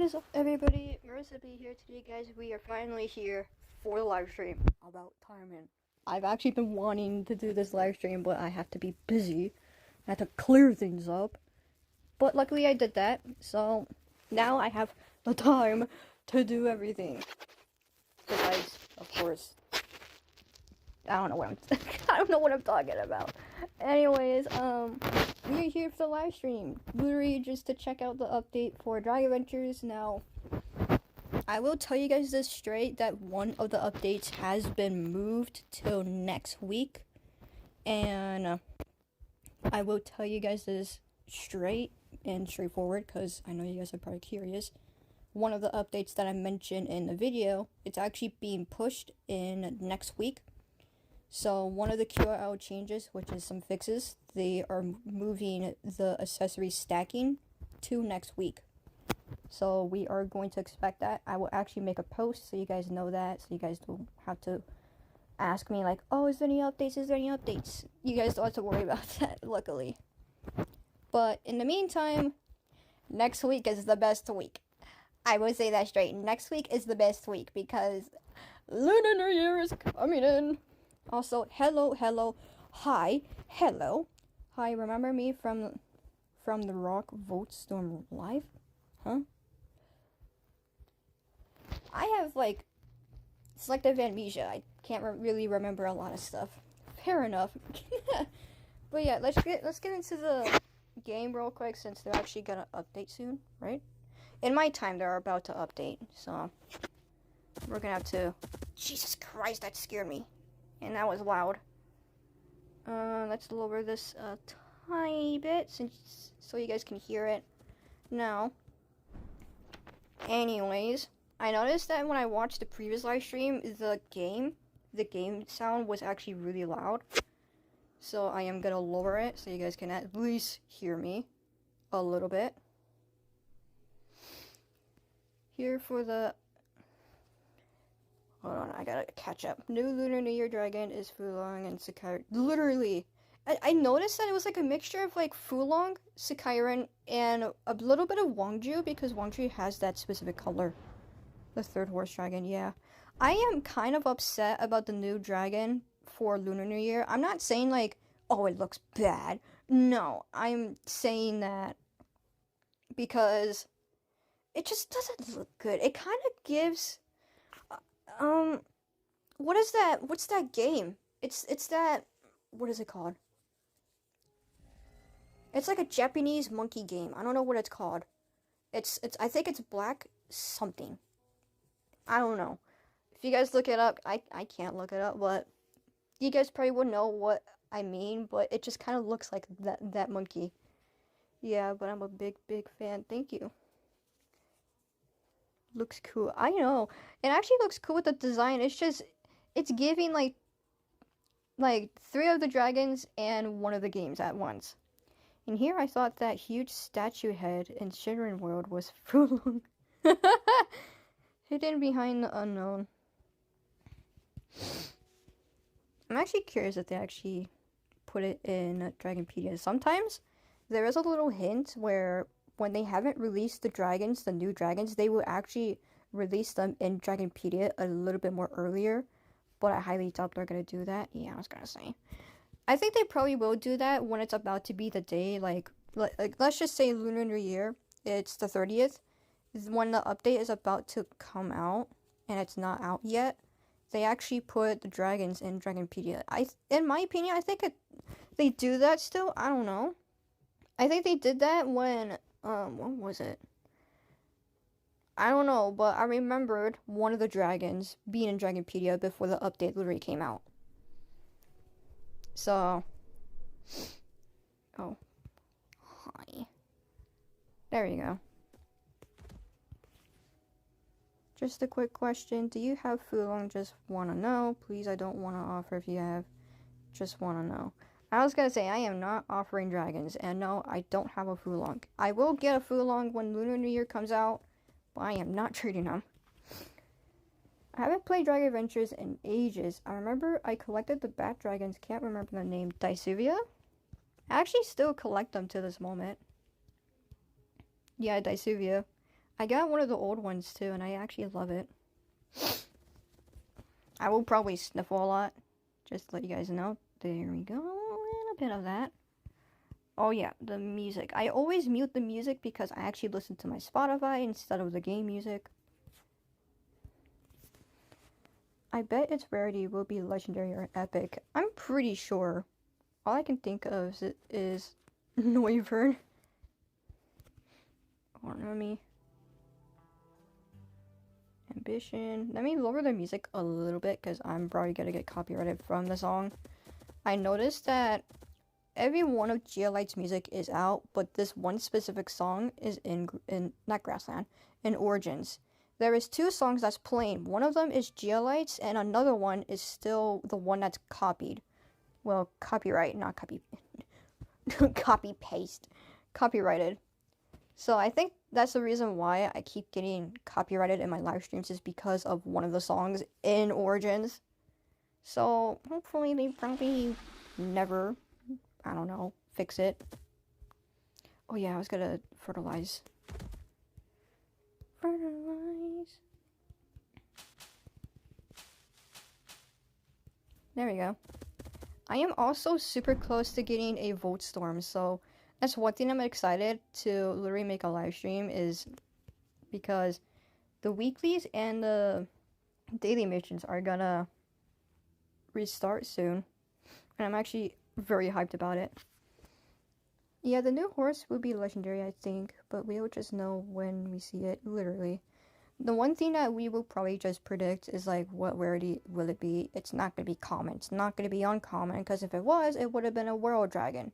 What is up, everybody? Marissa B here today, guys. We are finally here for the live stream about timing. I've actually been wanting to do this live stream, but I have to be busy. I have to clear things up. But luckily I did that, so now I have the time to do everything. Besides, of course, I don't know what I'm talking about. Anyways, we're here for the live stream. Literally just to check out the update for Dragon Adventures. Now, I will tell you guys this straight that one of the updates has been moved till next week. And I will tell you guys this straight and straightforward because I know you guys are probably curious. One of the updates that I mentioned in the video, it's actually being pushed in next week. So one of the QRL changes, which is some fixes, they are moving the accessory stacking to next week. So we are going to expect that. I will actually make a post so you guys know that, so you guys don't have to ask me like, oh, is there any updates? Is there any updates? You guys don't have to worry about that, luckily. But in the meantime, next week is the best week. I will say that straight. Next week is the best week because Lunar New Year is coming in. Also, hello, hi, remember me from the Rock Vote Storm Live? Huh? I have, like, selective amnesia. I can't really remember a lot of stuff. Fair enough. But yeah, let's get into the game real quick since they're actually gonna update soon, right? In my time, they're about to update, so we're gonna have to... Jesus Christ, that scared me. And that was loud. Let's lower this a tiny bit so you guys can hear it now. Anyways, I noticed that when I watched the previous live stream, the game sound was actually really loud. So I am gonna lower it so you guys can at least hear me a little bit. Here for the... Hold on, I gotta catch up. New Lunar New Year Dragon is Fulong and Sakai. Literally, I noticed that it was like a mixture of like Fulong, Sakairan, and a little bit of Wangju because Wangju has that specific color. The third horse dragon, yeah. I am kind of upset about the new dragon for Lunar New Year. I'm not saying like, oh, it looks bad. No, I'm saying that because it just doesn't look good. It kind of gives... what is that? What's that game? It's that, what is it called? It's like a Japanese monkey game. I don't know what it's called. I think it's Black something. I don't know. If you guys look it up, I can't look it up, but you guys probably would know what I mean, but it just kind of looks like that monkey. Yeah, but I'm a big fan. Thank you. Looks cool. I know. It actually looks cool with the design. It's just, it's giving like 3 of the dragons and 1 of the games at once. And here I thought that huge statue head in Shinran World was Fulong. Hidden behind the unknown. I'm actually curious if they actually put it in Dragonpedia. Sometimes there is a little hint where when they haven't released the dragons, the new dragons, they will actually release them in Dragonpedia a little bit more earlier. But I highly doubt they're going to do that. Yeah, I was going to say. I think they probably will do that when it's about to be the day. Like let's just say Lunar New Year. It's the 30th. When the update is about to come out and it's not out yet, they actually put the dragons in Dragonpedia. In my opinion, I think they do that still. I don't know. I think they did that when... what was it? I don't know, but I remembered one of the dragons being in Dragonpedia before the update literally came out. So... Oh. Hi. There you go. Just a quick question. Do you have Fulong? Just want to know. Please, I don't want to offer if you have. Just want to know. I was going to say, I am not offering dragons. And no, I don't have a Fulong. I will get a Fulong when Lunar New Year comes out. But I am not trading them. I haven't played Dragon Adventures in ages. I remember I collected the bat dragons. Can't remember the name. Daisuvia? I actually still collect them to this moment. Yeah, Daisuvia. I got one of the old ones too, and I actually love it. I will probably sniffle a lot, just to let you guys know. There we go, a little bit of that. Oh yeah, the music. I always mute the music because I actually listen to my Spotify instead of the game music. I bet its rarity will be legendary or epic. I'm pretty sure. All I can think of is Noivern. Ornami. Ambition. Let me lower the music a little bit because I'm probably gonna get copyrighted from the song. I noticed that every one of Geolite's music is out, but this one specific song is in not Grassland, in Origins. There is 2 songs that's playing. One of them is Geolite's, and another one is still the one that's copied. Well, copyright, not copy. Copy paste. Copyrighted. So I think that's the reason why I keep getting copyrighted in my live streams, is because of one of the songs in Origins. So hopefully they probably never, I don't know, fix it. Oh yeah, I was gonna fertilize. Fertilize. There we go. I am also super close to getting a vote storm, so that's one thing I'm excited to literally make a live stream, is because the weeklies and the daily missions are gonna restart soon, and I'm actually very hyped about it. Yeah, the new horse will be legendary, I think, but we'll just know when we see it, literally. The one thing that we will probably just predict is, like, what rarity will it be? It's not going to be common. It's not going to be uncommon, because if it was, it would have been a world dragon.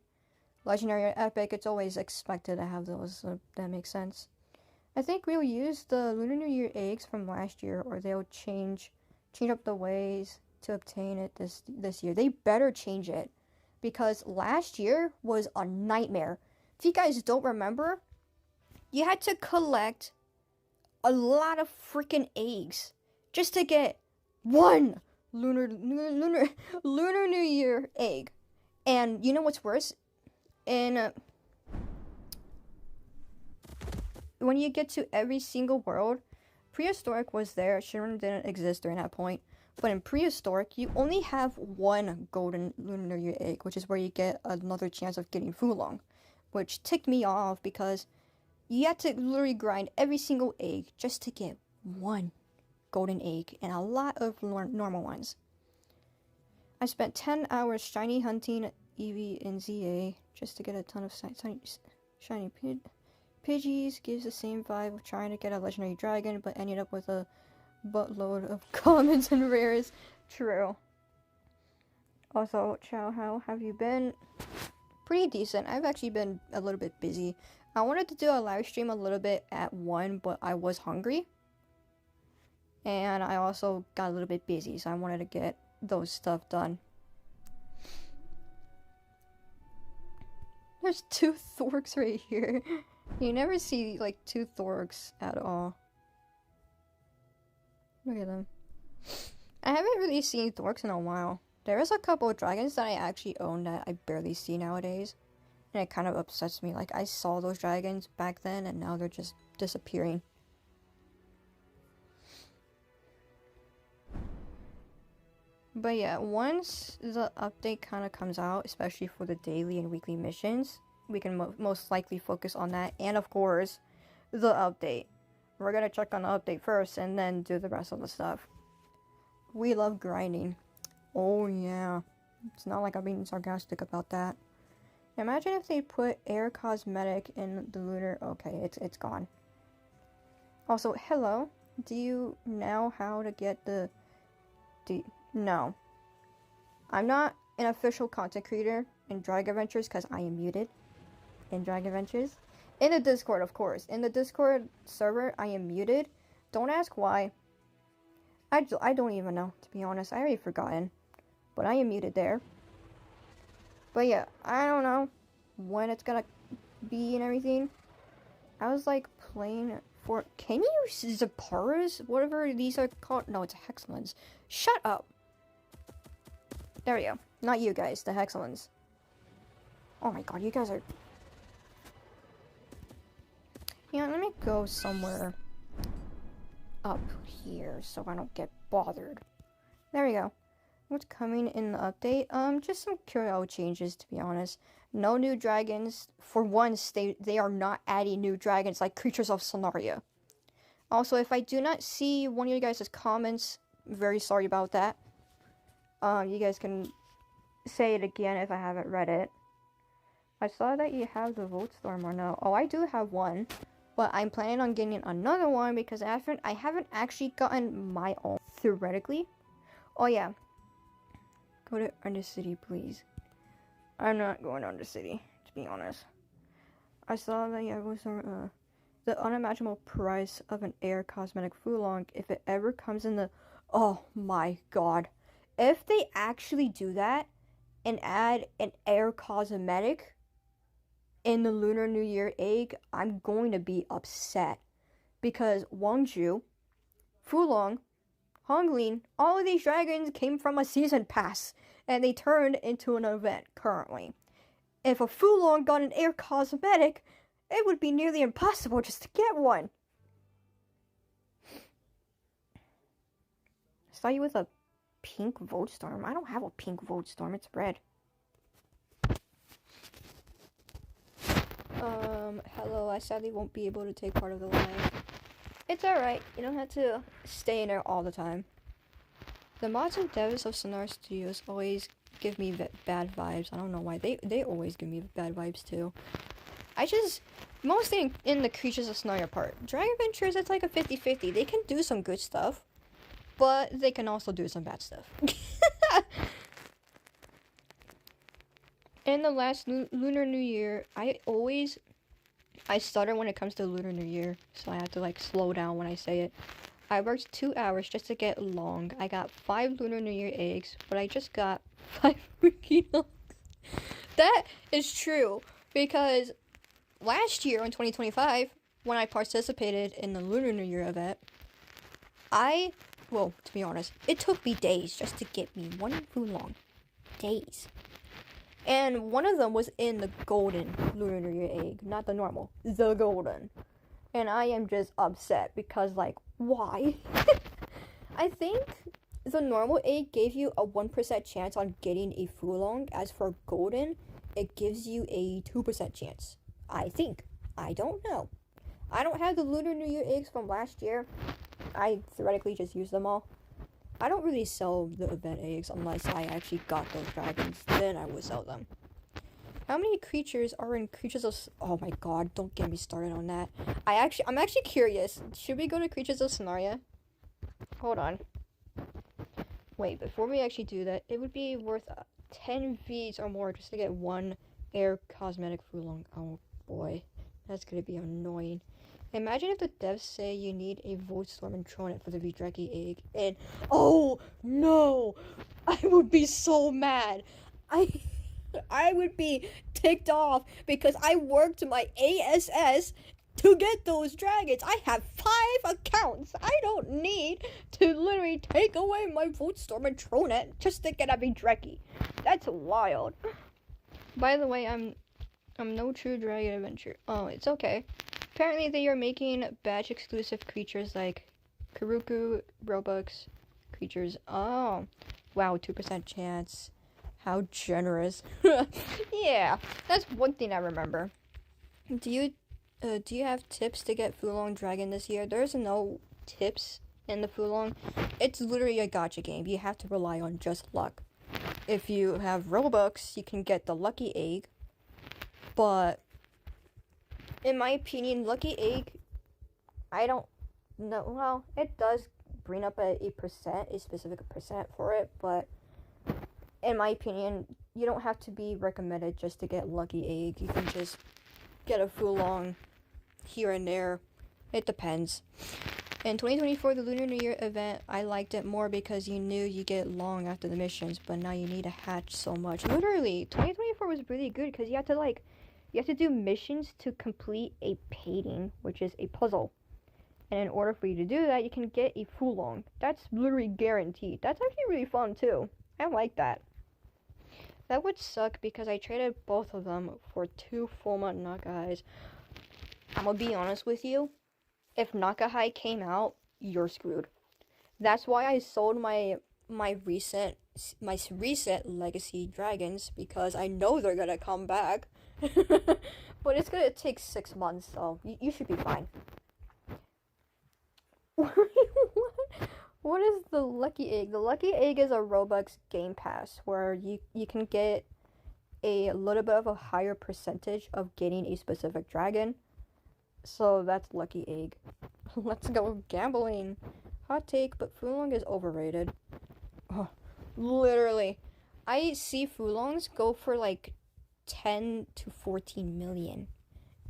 Legendary or epic, it's always expected to have those, so that makes sense. I think we'll use the Lunar New Year eggs from last year, or they'll change up the ways to obtain it this year. They better change it, because last year was a nightmare. If you guys don't remember, you had to collect a lot of freaking eggs just to get one Lunar New Year egg. And you know what's worse? In when you get to every single world, prehistoric was there. Shinran didn't exist during that point. But in prehistoric, you only have one golden Lunar New Year egg, which is where you get another chance of getting Fulong, which ticked me off because you had to literally grind every single egg just to get one golden egg, and a lot of normal ones. I spent 10 hours shiny hunting Eevee and ZA just to get a ton of shiny Pidgeys. Gives the same vibe of trying to get a legendary dragon, but ended up with a buttload of commons and rares. True. Also, Chow, how have you been? Pretty decent. I've actually been a little bit busy. I wanted to do a live stream a little bit at 1, but I was hungry. And I also got a little bit busy, so I wanted to get those stuff done. There's 2 Thorks right here. You never see, like, 2 Thorks at all. Look at them. I haven't really seen Thorks in a while. There is a couple of dragons that I actually own that I barely see nowadays. And it kind of upsets me. Like, I saw those dragons back then, and now they're just disappearing. But yeah, once the update kind of comes out, especially for the daily and weekly missions, we can most likely focus on that. And of course, the update. We're gonna check on the update first, and then do the rest of the stuff. We love grinding. Oh yeah. It's not like I'm being sarcastic about that. Imagine if they put air cosmetic in the lunar. Okay, it's gone. Also, hello. Do you know how to get the... No. I'm not an official content creator in Dragon Adventures because I am muted in Dragon Adventures. In the Discord, of course. In the Discord server, I am muted. Don't ask why. I don't even know, to be honest. I already forgotten. But I am muted there. But yeah, I don't know when it's gonna be and everything. I was like playing for... Can you use Zapparas? Whatever these are called. No, it's Hexalons. Shut up. There we go. Not you guys, the Hexalons. Oh my god, you guys are... Yeah, let me go somewhere up here so I don't get bothered. There we go. What's coming in the update? Just some curious changes, to be honest. No new dragons. For once, they are not adding new dragons like creatures of Sonaria. Also, if I do not see one of you guys' comments, I'm very sorry about that. You guys can say it again if I haven't read it. I saw that you have the Voltstorm or no. Oh, I do have one. But I'm planning on getting another one because I haven't actually gotten my own, theoretically. Oh yeah. Go to Undercity, please. I'm not going to Undercity, to be honest. I saw that yeah, was the unimaginable price of an air cosmetic Fulong if it ever comes in the... Oh my god. If they actually do that and add an air cosmetic in the Lunar New Year egg, I'm going to be upset. Because Wangju, Fulong, Hongling, all of these dragons came from a season pass, and they turned into an event currently. If a Fulong got an air cosmetic, it would be nearly impossible just to get one. I saw you with a pink Voltstorm. I don't have a pink Voltstorm, it's red. Hello, I sadly won't be able to take part of the live. It's alright, you don't have to stay in there all the time. The mods and devs of Sonar Studios always give me bad vibes. I don't know why. They always give me bad vibes too. Mostly in the Creatures of Sonaria part. Dragon Adventures, it's like a 50-50. They can do some good stuff, but they can also do some bad stuff. In the last Lunar New Year, I stutter when it comes to Lunar New Year, so I have to like slow down when I say it. I worked 2 hours just to get long. I got 5 Lunar New Year eggs, but I just got 5 freaking eggs. That is true, because last year in 2025, when I participated in the Lunar New Year event, well, to be honest, it took me days just to get me one Fulong. Days. And one of them was in the golden Lunar New Year egg, not the normal, the golden. And I am just upset because, like, why? I think the normal egg gave you a 1% chance on getting a Fulong. As for golden, it gives you a 2% chance. I think. I don't know. I don't have the Lunar New Year eggs from last year. I theoretically just use them all. I don't really sell the event eggs unless I actually got those dragons. Then I would sell them. How many creatures are in Creatures of... Oh my god, don't get me started on that. I'm actually curious. Should we go to Creatures of Sonaria? Hold on. Wait, before we actually do that, it would be worth 10 Vs or more just to get one air cosmetic Fulong. Oh boy, that's gonna be annoying. Imagine if the devs say you need a Voltstorm and Tronet for the Vidreki egg, and oh no, I would be so mad. I would be ticked off because I worked my ASS to get those dragons. I have 5 accounts. I don't need to literally take away my Voltstorm and Tronet just to get a Vidreki. That's wild. By the way, I'm no true dragon adventure. Oh, it's okay. Apparently they are making badge exclusive creatures like Karuku, Robux creatures. Oh, wow, 2% chance. How generous. Yeah, that's one thing I remember. Do you have tips to get Fulong Dragon this year? There's no tips in the Fulong. It's literally a gacha game. You have to rely on just luck. If you have Robux, you can get the lucky egg. But in my opinion, lucky egg, I don't know. Well, it does bring up a specific percent for it, but in my opinion, you don't have to be recommended just to get lucky egg. You can just get a Fulong here and there. It depends. In 2024, the Lunar New Year event, I liked it more because you knew you get long after the missions, but now you need to hatch so much. Literally, 2024 was really good because you have to do missions to complete a painting, which is a puzzle. And in order for you to do that, you can get a Fulong. That's literally guaranteed. That's actually really fun too. I like that. That would suck because I traded both of them for 2 full month knock eyes. I'm gonna be honest with you. If Nakahai came out, you're screwed. That's why I sold my recent legacy dragons, because I know they're gonna come back. But it's gonna take 6 months, so you should be fine. What is the lucky egg? The lucky egg is a Robux game pass where you can get a little bit of a higher percentage of getting a specific dragon. So that's lucky egg. Let's go gambling. Hot take, but Fulong is overrated. Oh, literally. I see Fulongs go for like 10 to 14 million.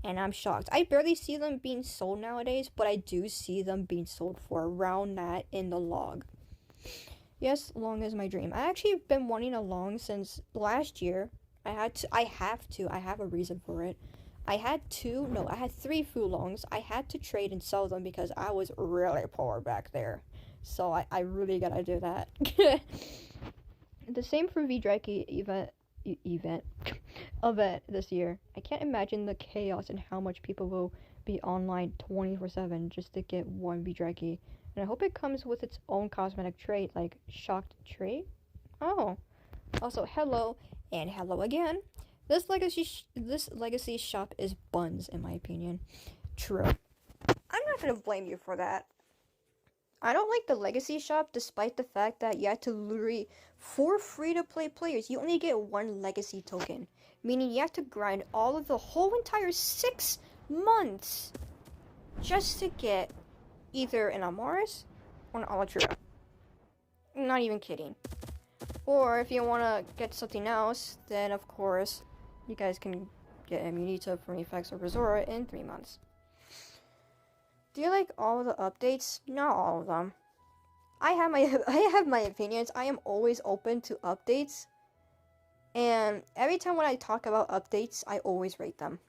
And I'm shocked. I barely see them being sold nowadays, but I do see them being sold for around that in the log. Yes, long is my dream. I actually been wanting a long since last year. I have a reason for it. I had 3 Fulongs. I had to trade and sell them because I was really poor back there. So I really gotta do that. The same for V-Drake event this year. I can't imagine the chaos and how much people will be online 24/7 just to get one V-Drake. And I hope it comes with its own cosmetic trait, like shocked trait. Oh. Also, hello and hello again. This legacy shop is buns, in my opinion. True. I'm not gonna blame you for that. I don't like the legacy shop, despite the fact that you have to literally, for free-to-play players, you only get 1 legacy token. Meaning you have to grind all of the whole entire 6 months just to get either an Amaris or an Alatura. Not even kidding. Or if you want to get something else, then of course, you guys can get Immunita from Effects or Resora in 3 months. Do you like all the updates? Not all of them. I have my opinions. I am always open to updates. And every time when I talk about updates, I always rate them.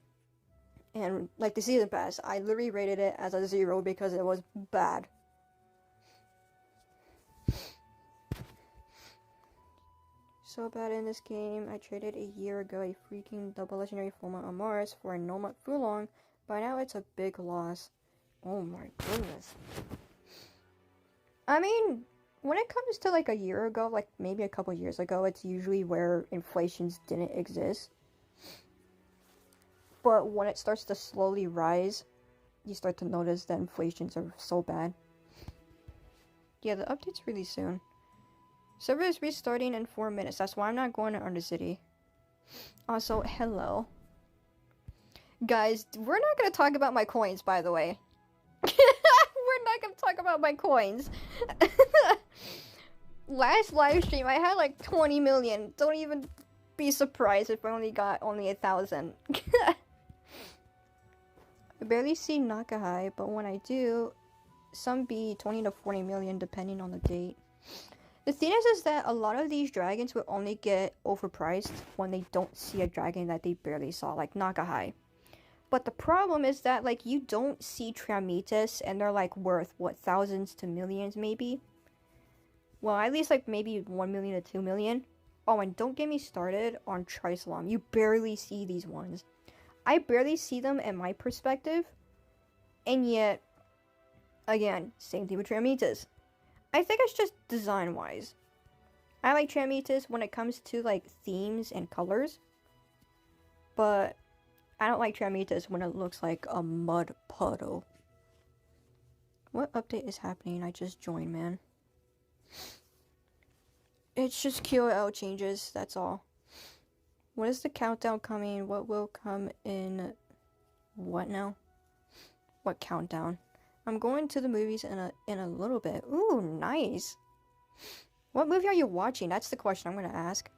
And like the season pass, I literally rated it as a 0 because it was bad. So bad in this game. I traded a year ago a freaking double legendary Fulma Amaris for a Nomad Fulong. By now it's a big loss. Oh my goodness. I mean, when it comes to like a year ago, like maybe a couple years ago, it's usually where inflations didn't exist. But when it starts to slowly rise, you start to notice that inflations are so bad. Yeah, the update's really soon. Server is restarting in 4 minutes. That's why I'm not going to Undercity. Also, hello. Guys, we're not going to talk about my coins, by the way. We're not going to talk about my coins. Last live stream, I had like 20 million. Don't even be surprised if I only got 1,000. I barely see Nakahai, but when I do, some be 20 to 40 million depending on the date. The thing is that a lot of these dragons will only get overpriced when they don't see a dragon that they barely saw, like Nakahai. But the problem is that, like, you don't see Triamitas and they're, like, worth, what, thousands to millions, maybe? Well, at least, like, maybe 1 million to 2 million. Oh, and don't get me started on Trisalam. You barely see these ones. I barely see them in my perspective. And yet, again, same thing with Triamitas. I think it's just design-wise. I like Triamitas when it comes to, like, themes and colors. But I don't like Triamitas when it looks like a mud puddle. What update is happening? I just joined, man. It's just QOL changes, that's all. When is the countdown coming? What will come in... What now? What countdown? I'm going to the movies in a little bit. Ooh, nice. What movie are you watching? That's the question I'm going to ask.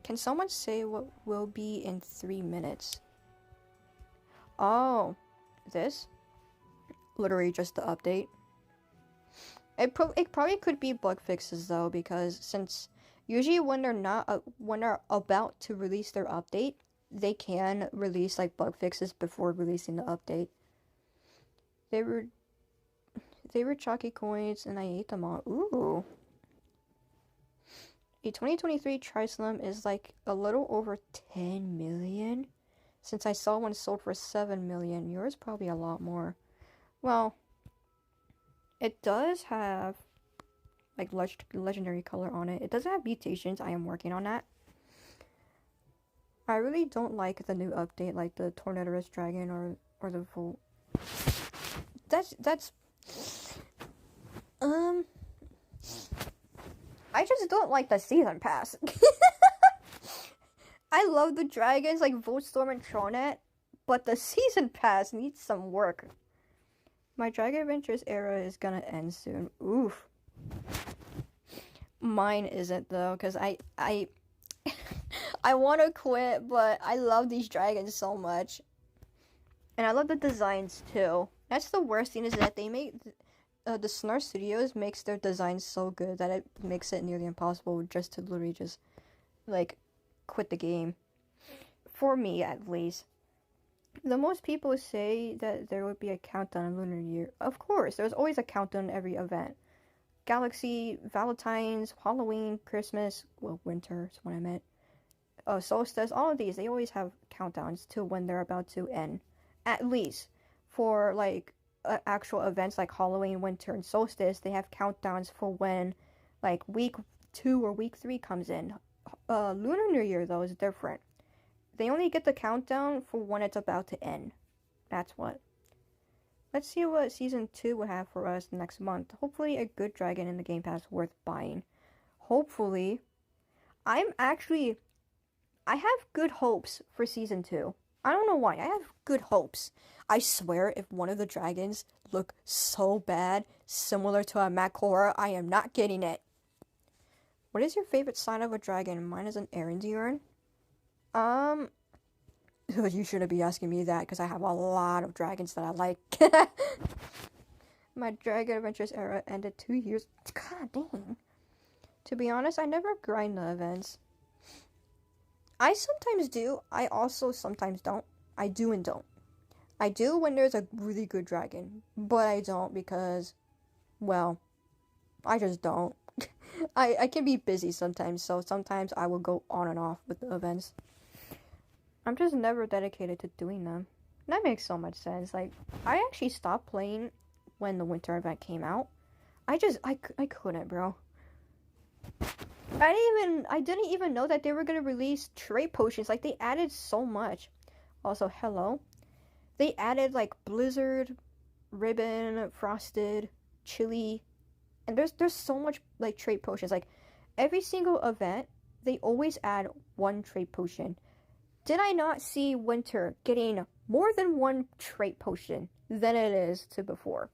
Can someone say what will be in 3 minutes? Oh, this? Literally just the update. It probably could be bug fixes though, because since usually when they're about to release their update, they can release like bug fixes before releasing the update. They were chalky coins and I ate them all. Ooh. A 2023 Tri-Slim is like a little over 10 million. Since I saw one sold for 7 million, yours probably a lot more. Well, it does have like legendary color on it. It doesn't have mutations. I am working on that. I really don't like the new update, like the Tornadorous Dragon or the full. That's I just don't like the season pass. I love the dragons like Voltstorm and Tronet, but the season pass needs some work. My Dragon Adventures era is gonna end soon. Oof. Mine isn't though, because I I want to quit, but I love these dragons so much. And I love the designs too. That's the worst thing, is that they make the Snarf Studios makes their designs so good that it makes it nearly impossible just to literally just like quit the game. For me, at least. The most people say that there would be a countdown in Lunar Year. Of course, there's always a countdown every event. Galaxy, Valentine's, Halloween, Christmas, well, winter is what I meant. Solstice, all of these, they always have countdowns to when they're about to end. At least for like actual events like Halloween, winter, and solstice, they have countdowns for when like week 2 or week 3 comes in. Lunar New Year though is different. They only get the countdown for when it's about to end. That's what. Let's see what season 2 will have for us next month. Hopefully a good dragon in the Game Pass worth buying. Hopefully. I have good hopes for season 2. I don't know why. I have good hopes. I swear if one of the dragons look so bad, similar to a Makora, I am not getting it. What is your favorite sign of a dragon? Mine is an Erendiurn. You shouldn't be asking me that because I have a lot of dragons that I like. My Dragon Adventures era ended 2 years. God dang. To be honest, I never grind the events. I sometimes do. I also sometimes don't. I do and don't. I do when there's a really good dragon, but I don't because, well, I just don't. I can be busy sometimes, so sometimes I will go on and off with the events. I'm just never dedicated to doing them. That makes so much sense. Like, I actually stopped playing when the winter event came out. I couldn't, bro. I didn't even know that they were gonna release trait potions. Like, they added so much. Also, hello. They added, like, Blizzard, Ribbon, Frosted, Chili. And there's so much, like, trait potions. Like, every single event, they always add one trait potion. Did I not see Winter getting more than one trait potion than it is to before?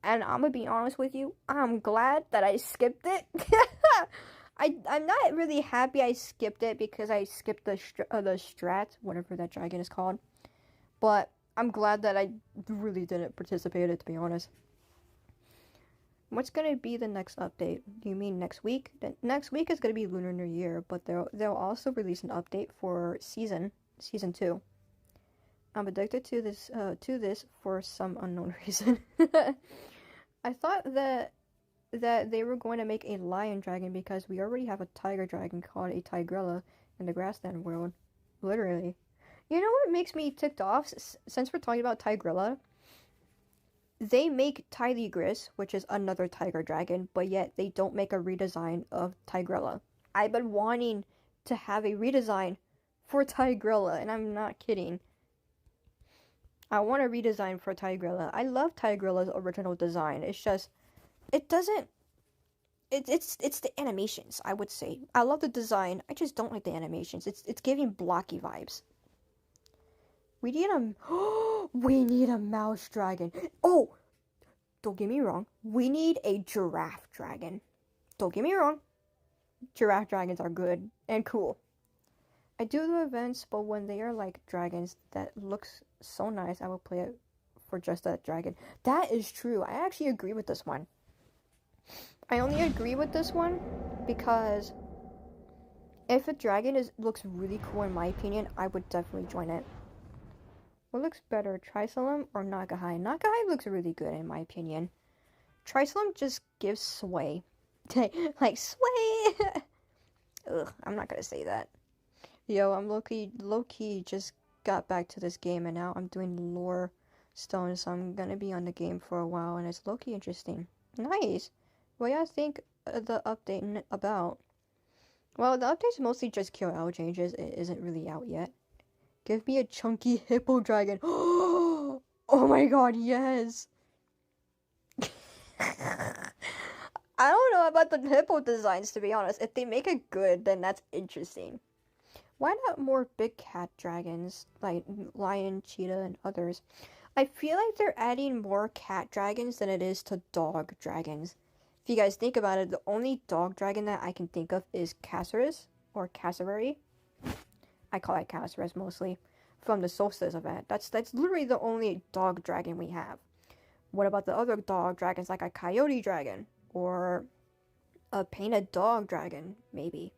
And I'm gonna be honest with you, I'm glad that I skipped it. I'm not really happy I skipped it because I skipped the strat, whatever that dragon is called. But I'm glad that I really didn't participate in it, to be honest. What's gonna be the next update? Do you mean next week? Next week is gonna be Lunar New Year, but they'll also release an update for season 2. I'm addicted to this for some unknown reason. I thought that they were going to make a lion dragon because we already have a tiger dragon called a Tigrella in the Grassland world. Literally. You know what makes me ticked off? Since we're talking about Tigrella, they make Tyligris, which is another tiger dragon, but yet they don't make a redesign of Tigrella. I've been wanting to have a redesign for Tigrella, and I'm not kidding. I want a redesign for Tigrella. I love Tigrella's original design. It's just, it doesn't, it's the animations, I would say. I love the design, I just don't like the animations. It's giving blocky vibes. We need a mouse dragon. Oh, don't get me wrong. We need a giraffe dragon. Don't get me wrong. Giraffe dragons are good and cool. I do the events, but when they are like dragons that looks so nice, I will play it for just that dragon. That is true. I actually agree with this one. I only agree with this one because if a dragon looks really cool in my opinion, I would definitely join it. What looks better, Trisulum or Nagahai? Nagahai looks really good in my opinion. Trisulum just gives sway. Like, sway! Ugh, I'm not gonna say that. Yo, I'm low-key just got back to this game and now I'm doing lore stone, so I'm gonna be on the game for a while and it's low-key interesting. Nice! What do you guys think the update about? Well, the update's mostly just QL changes. It isn't really out yet. Give me a chunky hippo dragon. Oh my god, yes! I don't know about the hippo designs, to be honest. If they make it good, then that's interesting. Why not more big cat dragons, like lion, cheetah, and others? I feel like they're adding more cat dragons than it is to dog dragons. If you guys think about it, the only dog dragon that I can think of is Cassaris, or Cassowary. I call it Cassaris mostly, from the Solstice event. That's literally the only dog dragon we have. What about the other dog dragons, like a coyote dragon? Or a painted dog dragon, maybe.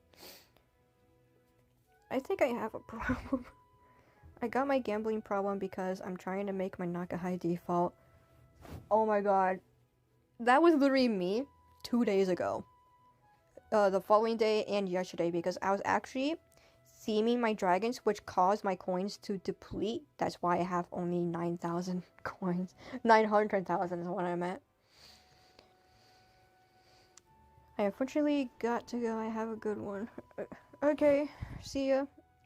I think I have a problem. I got my gambling problem because I'm trying to make my Nakahai default. Oh my god. That was literally me 2 days ago. The following day and yesterday, because I was actually theming my dragons, which caused my coins to deplete. That's why I have only 9,000 coins. 900,000 is what I meant. I unfortunately got to go. I have a good one. Okay, see ya.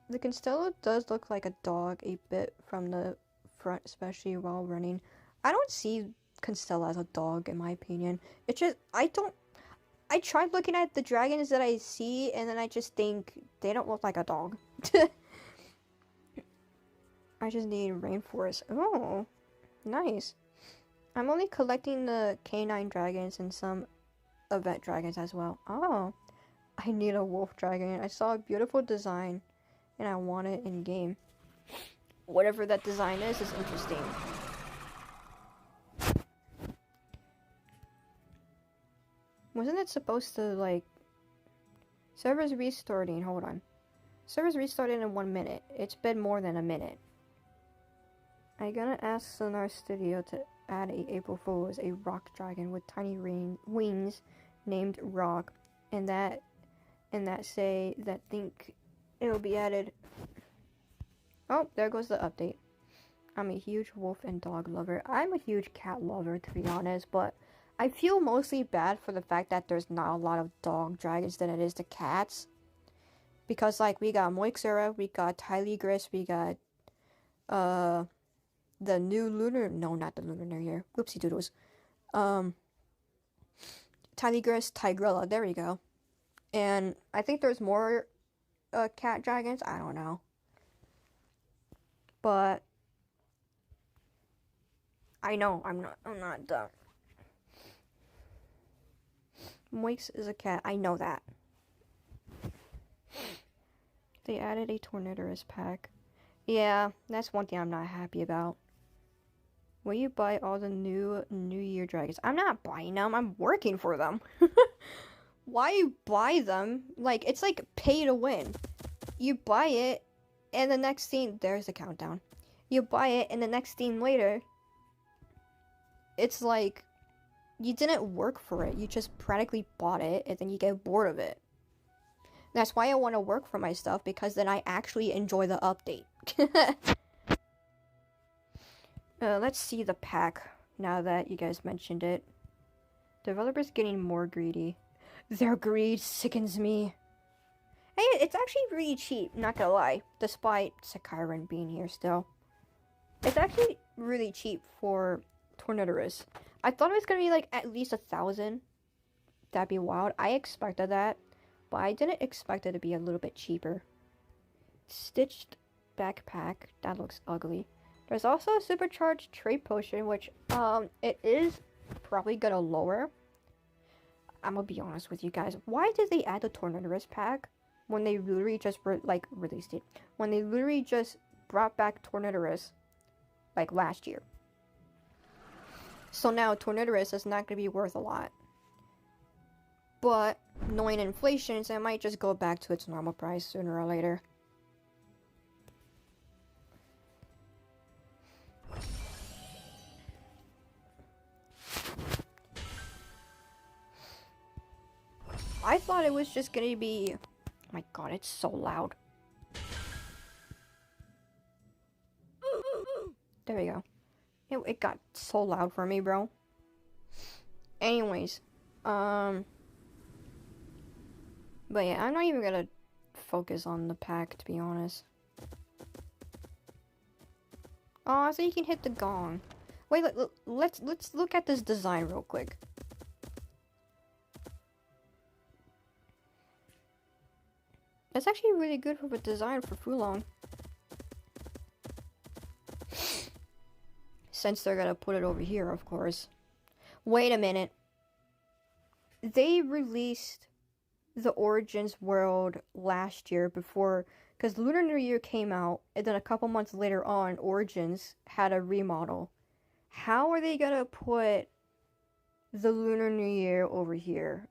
The Constello does look like a dog a bit from the front, especially while running. I don't see Constello as a dog, in my opinion. It's just, I tried looking at the dragons that I see, and then I just think they don't look like a dog. I just need rainforest. Oh, nice. I'm only collecting the canine dragons and some event dragons as well. Oh, I need a wolf dragon. I saw a beautiful design and I want it in game. Whatever that design is interesting. Wasn't it supposed to, like, servers restarting? Hold on. Servers restarted in 1 minute. It's been more than a minute. I'm gonna ask Sonar Studio to add a April Fool's, a rock dragon with tiny wings named Rock, and that think it'll be added. Oh, there goes the update. I'm a huge wolf and dog lover. I'm a huge cat lover, to be honest, but I feel mostly bad for the fact that there's not a lot of dog dragons than it is to cats. Because, like, we got Moixera, we got Tyligris, we got, the new lunar, no, not the lunar new year, whoopsie doodles. Tyligris, Tigrella, there we go. And I think there's more, cat dragons, I don't know. But I know, I'm not dumb. Moix is a cat, I know that. They added a Tornadorus pack. Yeah, that's one thing I'm not happy about. Will you buy all the new Year dragons? I'm not buying them, I'm working for them. Why you buy them? Like, it's like pay to win. You buy it, and the next scene, there's the countdown. You buy it, and the next scene later, it's like, you didn't work for it. You just practically bought it, and then you get bored of it. That's why I want to work for my stuff, because then I actually enjoy the update. Let's see the pack, now that you guys mentioned it. Developers getting more greedy. Their greed sickens me. Hey, it's actually really cheap, not gonna lie, despite Sakairan being here still. It's actually really cheap for Tornadorus. I thought it was gonna be like at least 1,000. That'd be wild. I expected that, but I didn't expect it to be a little bit cheaper. Stitched backpack, that looks ugly. There's also a supercharged trade potion, which it is probably gonna lower. I'm gonna be honest with you guys. Why did they add the Tornadorus pack when they literally just released it? When they literally just brought back Tornadorus like last year. So now Tornadorus is not gonna be worth a lot. But knowing inflation, so it might just go back to its normal price sooner or later. I thought it was just gonna be... Oh my god, it's so loud. There we go. It got so loud for me, bro. Anyways, but yeah, I'm not even gonna focus on the pack, to be honest. Oh, so you can hit the gong. Wait, let's look at this design real quick. That's actually really good for the design for Fulong. Since they're gonna put it over here, of course. Wait a minute. They released the Origins world last year before, because Lunar New Year came out, and then a couple months later on, Origins had a remodel. How are they gonna put the Lunar New Year over here?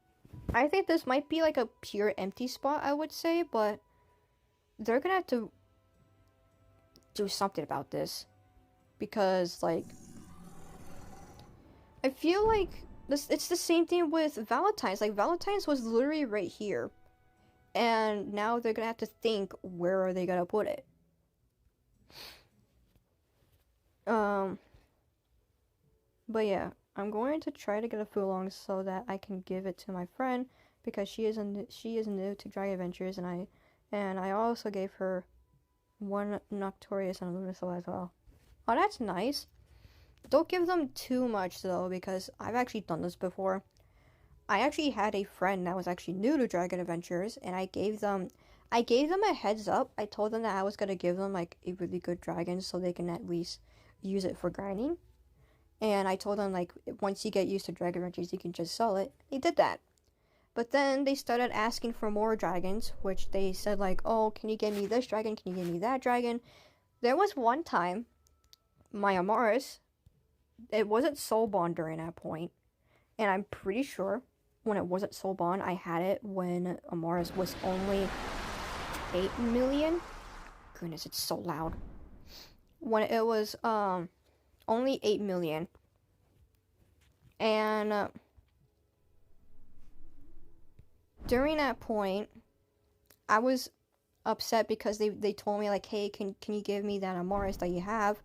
I think this might be like a pure empty spot, I would say, but they're gonna have to do something about this. Because, like, I feel like it's the same thing with Valentine's. Like, Valentine's was literally right here. And now they're gonna have to think, where are they gonna put it? But yeah, I'm going to try to get a Fulong so that I can give it to my friend, because she is new to Dragon Adventures, and I also gave her one Noctorius and a Lunasil as well. Oh, that's nice. Don't give them too much though, because I've actually done this before. I actually had a friend that was actually new to Dragon Adventures, and I gave them a heads up. I told them that I was gonna give them like a really good dragon so they can at least use it for grinding. And I told them, like, once you get used to Dragon Adventures, you can just sell it. They did that. But then they started asking for more dragons, which they said, like, oh, can you give me this dragon? Can you give me that dragon? There was one time, my Amaris, it wasn't Soulbond during that point. And I'm pretty sure when it wasn't Soulbond, I had it when Amaris was only 8 million. Goodness, it's so loud. When it was, only 8 million. And during that point, I was upset because they told me, like, hey, can you give me that Amaris that you have?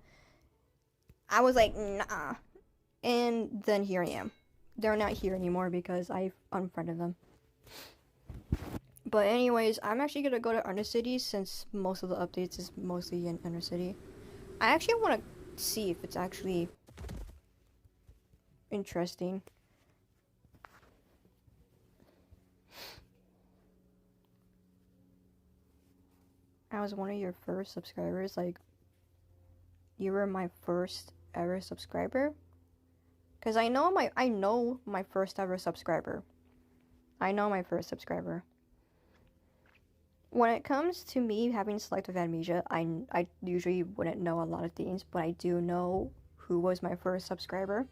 I was like, nah. And then here I am. They're not here anymore because I unfriended them. But anyways, I'm actually gonna go to Undercity since most of the updates is mostly in Undercity. I actually want to see if it's actually interesting. I was one of your first subscribers, like, you were my first ever subscriber? Because I know my first ever subscriber. I know my first subscriber. When it comes to me having selective amnesia, I usually wouldn't know a lot of things, but I do know who was my first subscriber.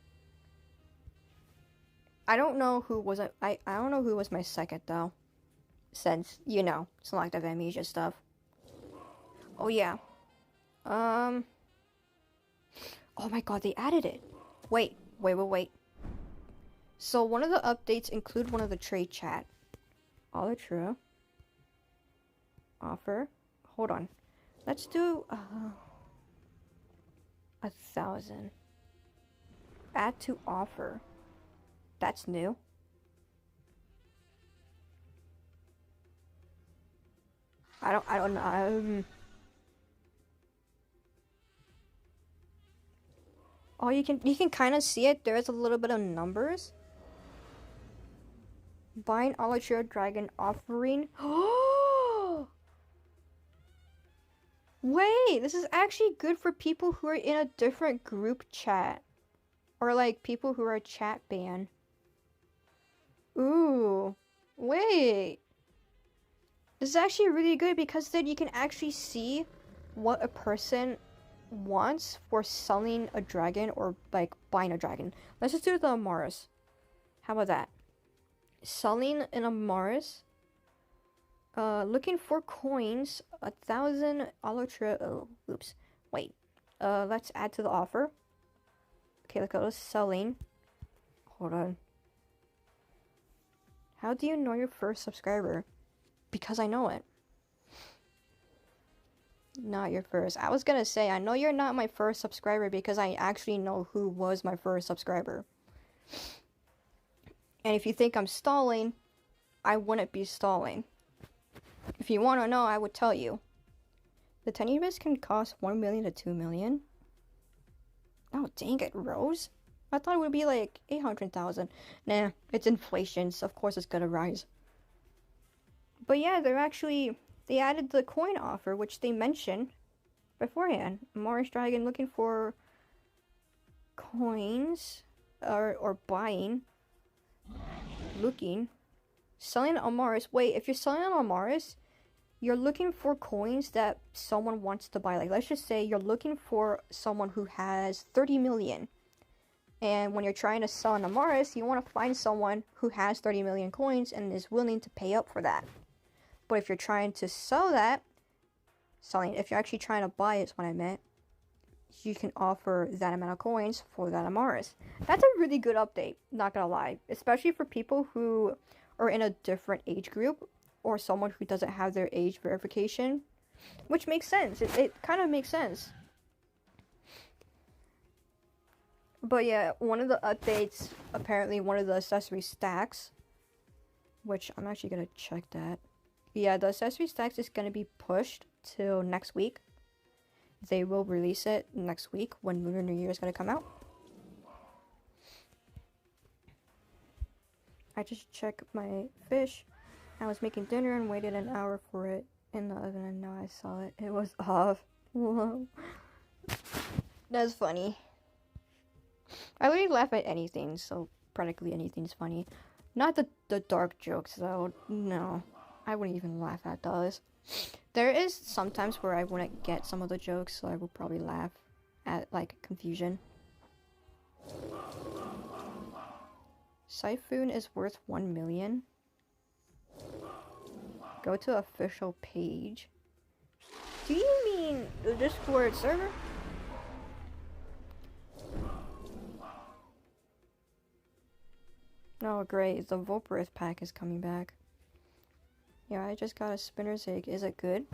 I don't know who was I don't know who was my second though, since, you know, selective amnesia stuff. Oh yeah. Oh my god, they added it. Wait. So one of the updates include one of the trade chat. Ultra. Offer. Hold on. Let's do 1,000. Add to offer. That's new. I don't know. Oh, you can kind of see it. There's a little bit of numbers. Bind Ultra Dragon offering. Oh! Wait, this is actually good for people who are in a different group chat. Or like people who are chat banned. Ooh. Wait. This is actually really good because then you can actually see what a person wants for selling a dragon or like buying a dragon. Let's just do the Amaris. How about that? Selling an Amaris. Looking for coins. 1,000 Ultra. Oh, oops. Wait. Let's add to the offer. Okay, let's go to selling. Hold on. How do you know your first subscriber? Because I know it. Not your first. I was gonna say, I know you're not my first subscriber because I actually know who was my first subscriber. And if you think I'm stalling, I wouldn't be stalling. If you want to know, I would tell you. The tiny bits can cost 1 million to 2 million. Oh, dang it, Rose. I thought it would be like 800,000. Nah, it's inflation, so of course it's gonna rise. But yeah, they added the coin offer, which they mentioned beforehand. Mars Dragon looking for coins, or buying, looking, selling on Mars. Wait, if you're selling on Mars, you're looking for coins that someone wants to buy. Like, let's just say you're looking for someone who has 30 million. And when you're trying to sell on Mars, you want to find someone who has 30 million coins and is willing to pay up for that. But if you're trying to sell that, if you're actually trying to buy it, is what I meant, you can offer that amount of coins for that Amaris. That's a really good update, not gonna lie. Especially for people who are in a different age group, or someone who doesn't have their age verification. Which makes sense. It kind of makes sense. But yeah, one of the updates, apparently one of the accessory stacks, which I'm actually gonna check that. Yeah, the accessory stacks is gonna be pushed till next week. They will release it next week when Lunar New Year is gonna come out. I just checked my fish. I was making dinner and waited an hour for it in the oven, and now I saw it. It was off. Whoa. That's funny. I really laugh at anything, so practically anything's funny. Not the dark jokes, though. No. I wouldn't even laugh at those. There is sometimes where I wouldn't get some of the jokes, so I would probably laugh at, like, confusion. Siphon is worth 1 million. Go to official page. Do you mean the Discord server? Oh, great. The Volporith pack is coming back. Yeah, I just got a Spinner's Egg. Is it good?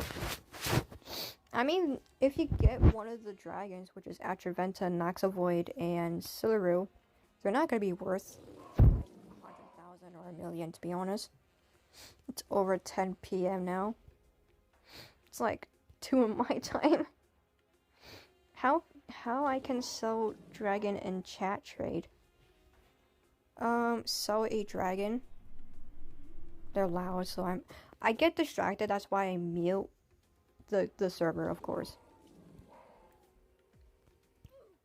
I mean, if you get one of the dragons, which is Atraventa, Noxavoid, and Silaru, they're not going to be worth 100,000 or 1 million, to be honest. It's over 10 p.m. now. It's like 2 in my time. How I can sell dragon in chat trade? Sell a dragon. They're loud, so I get distracted. That's why I mute the server, of course.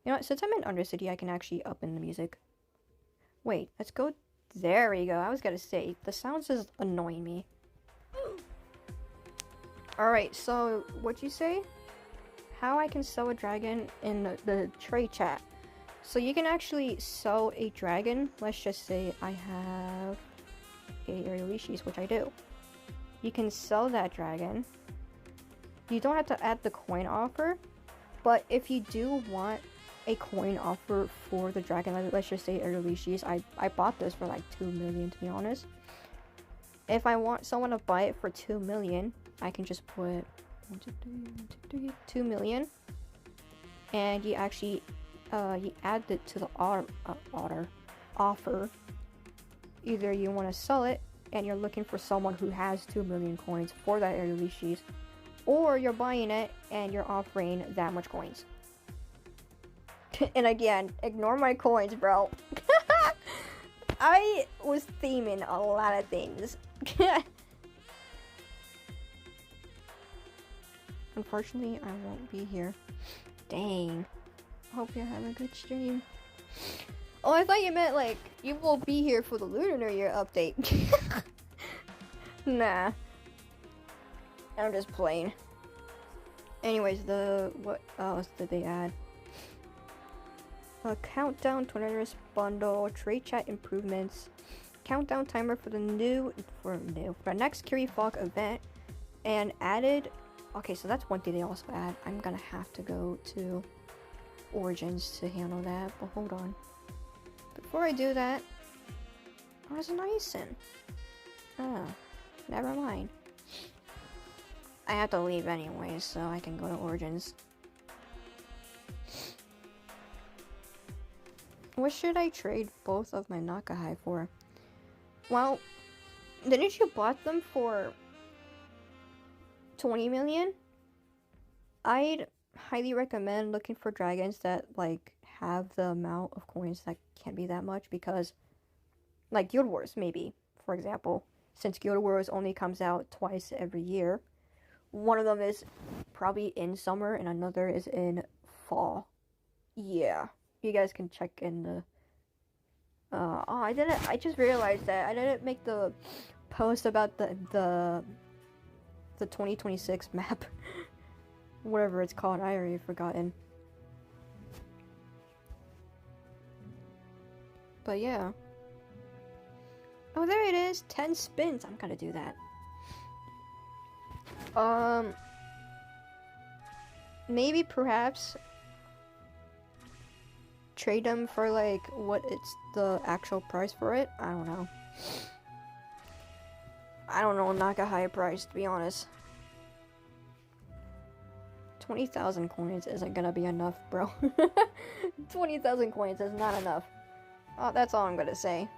You know what? Since I'm in Undercity, I can actually up in the music. Wait, let's go. There we go. I was gonna say, the sounds is annoying me. Alright, so what'd you say? How I can sell a dragon in the trade chat. So you can actually sell a dragon. Let's just say I have a Aerialishis, which I do. You can sell that dragon. You don't have to add the coin offer, but if you do want a coin offer for the dragon, let's just say Aerialishis, I bought this for like 2 million, to be honest. If I want someone to buy it for 2 million, I can just put 1, 2, 3, 2 million, and you actually you add it to the offer. Either you want to sell it and you're looking for someone who has 2 million coins for that Aerialishis, or you're buying it and you're offering that much coins. And again, ignore my coins, bro. I was theming a lot of things. Unfortunately, I won't be here. Dang. Hope you have a good stream. Oh, I thought you meant, like, you will be here for the Lunar New Year update. Nah. I'm just playing. Anyways, what else did they add? A countdown to another bundle, trade chat improvements, countdown timer for the next Kiri Falk event, and added. Okay, so that's one thing they also add. I'm gonna have to go to Origins to handle that, but hold on. Before I do that, where's Nyson? Ah, never mind. I have to leave anyway, so I can go to Origins. What should I trade both of my Nakahai for? Well, didn't you bought them for 20 million? I'd highly recommend looking for dragons that like have the amount of coins that can't be that much, because like Guild Wars, maybe, for example, since Guild Wars only comes out twice every year, one of them is probably in summer and another is in fall. Yeah, you guys can check in the I just realized that I didn't make the post about the 2026 map. Whatever it's called, I already forgotten. But yeah. Oh, there it is! 10 spins! I'm gonna do that. Maybe perhaps trade them for like what it's the actual price for it. I don't know. I don't know, not a high price, to be honest. 20,000 coins isn't gonna be enough, bro. 20,000 coins is not enough. That's all I'm gonna say.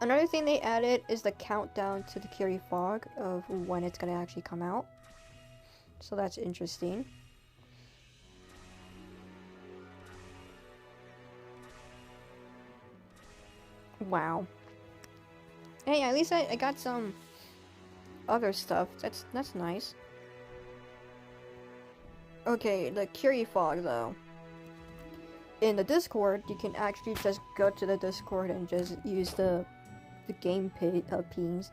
Another thing they added is the countdown to the Kiri Fog of when it's gonna actually come out. So that's interesting. Wow. Hey, at least I got some other stuff. That's nice. Okay, the Kiri Fog though. In the Discord, you can actually just go to the Discord and just use the game pings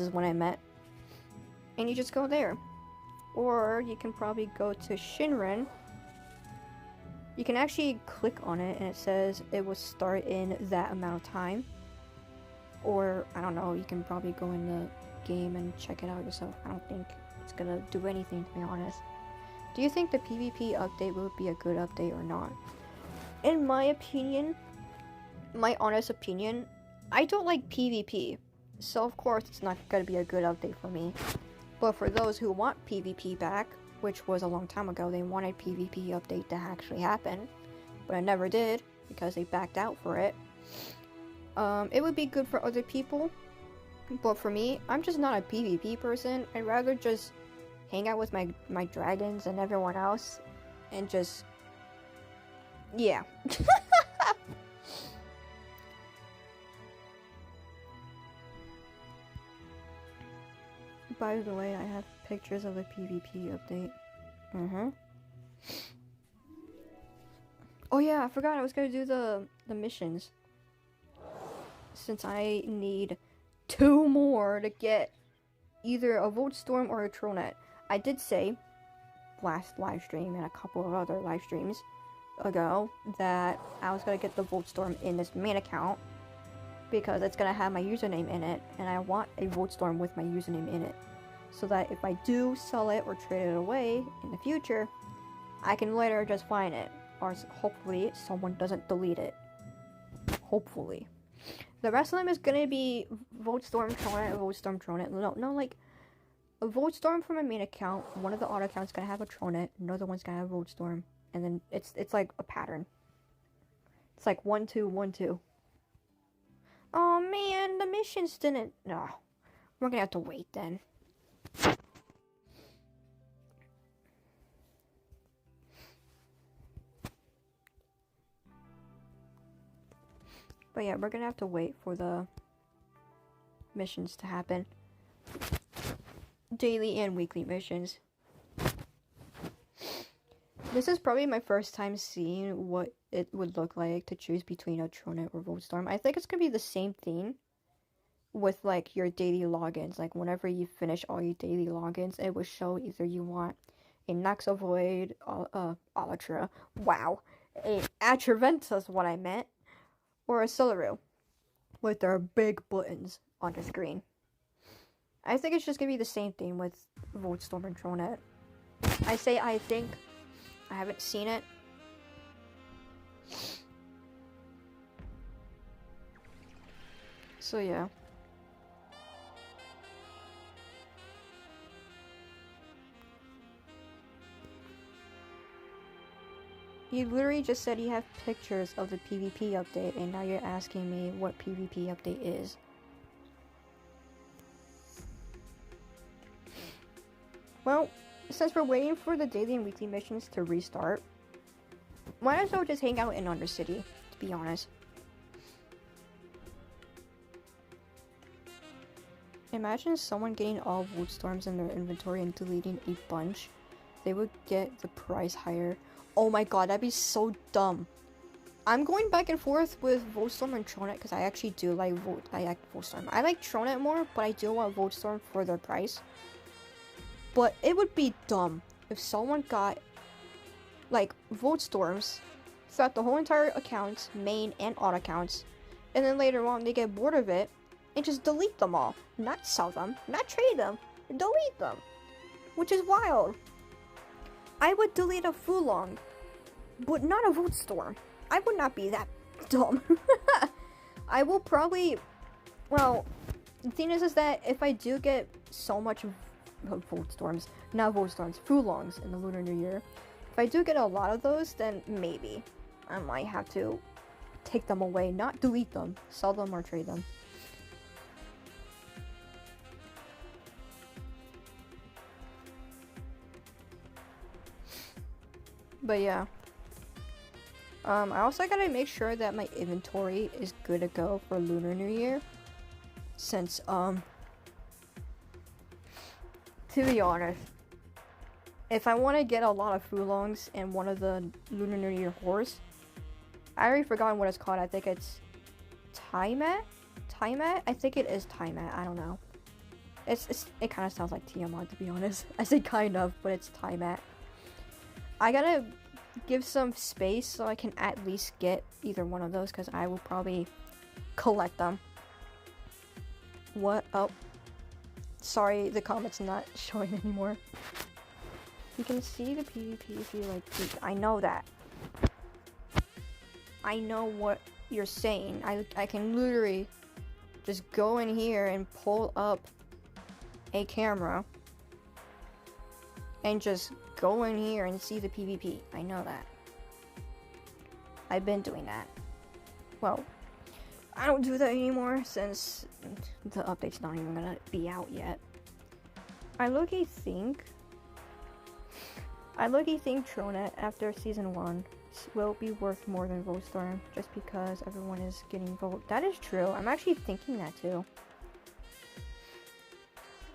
is what I meant. And you just go there. Or you can probably go to Shinren. You can actually click on it and it says it will start in that amount of time. Or, I don't know, you can probably go in the game and check it out yourself. I don't think it's gonna do anything, to be honest. Do you think the PvP update will be a good update or not? In my opinion, my honest opinion, I don't like PvP. So of course it's not gonna be a good update for me. But for those who want PvP back, which was a long time ago, they wanted PvP update to actually happen, but it never did because they backed out for it. It would be good for other people, but for me, I'm just not a PvP person. I'd rather just hang out with my dragons and everyone else, and just, yeah. By the way, I have pictures of the PvP update. Oh yeah, I forgot I was gonna do the missions. Since I need 2 more to get either a Volt Storm or a Trollnet. I did say last live stream and a couple of other live streams ago that I was gonna get the Volt Storm in this main account because it's gonna have my username in it, and I want a Volt Storm with my username in it, so that if I do sell it or trade it away in the future, I can later just find it, or hopefully someone doesn't delete it. Hopefully. The rest of them is gonna be Volt Storm, Trollnet, Volt Storm, Trollnet. No, like a Volt Storm from my main account. One of the auto accounts gonna have a Trollnet. Another one's gonna have a Volt Storm, and then it's like a pattern. It's like 1 2 1 2. Oh man, the missions didn't. No, we're gonna have to wait then. But yeah, we're gonna have to wait for the missions to happen. Daily and weekly missions. This is probably my first time seeing what it would look like to choose between a Trollnet or Volt Storm. I think it's gonna be the same thing with like your daily logins. Like whenever you finish all your daily logins, it will show either you want a Naxavoid, Alatra, wow, a Atraventa is what I meant, or a Celeru with their big buttons on the screen. I think it's just gonna be the same thing with Volt Storm and Trollnet. I say I think. I haven't seen it. So yeah. You literally just said you have pictures of the PvP update, and now you're asking me what PvP update is. Well, since we're waiting for the daily and weekly missions to restart, might as well just hang out in Undercity, to be honest. Imagine someone getting all Voltstorms in their inventory and deleting a bunch. They would get the price higher. Oh my god, that'd be so dumb. I'm going back and forth with Voltstorm and Tronet because I actually do like Voltstorm. I like Tronet more, but I do want Voltstorm for their price. But it would be dumb if someone got like Voltstorms throughout the whole entire account, main and odd accounts, and then later on they get bored of it and just delete them all. Not sell them, not trade them, delete them. Which is wild. I would delete a Fulong, but not a Voltstorm. I would not be that dumb. I will probably, well, the thing is that if I do get so much Voltstorms, not Voltstorms, Fulongs in the Lunar New Year, if I do get a lot of those, then maybe I might have to take them away, not delete them, sell them or trade them. But yeah. I also gotta make sure that my inventory is good to go for Lunar New Year. Since, to be honest, if I want to get a lot of Fulongs and one of the Lunar New Year horse, I already forgotten what it's called. I think it's Taimat? Taimat? I think it is Taimat. I don't know. It kind of sounds like Tiamat, to be honest. I say kind of, but it's Taimat. I gotta give some space so I can at least get either one of those, because I will probably collect them. What? Oh. Sorry, the comment's not showing anymore. You can see the PvP if you like. I know that. I know what you're saying. I can literally just go in here and pull up a camera and just go in here and see the PvP. I know that. I've been doing that. Well, I don't do that anymore since the update's not even gonna be out yet. I low-key think Tronet after season 1 will be worth more than Voltstorm just because everyone is getting Volt. That is true. I'm actually thinking that too.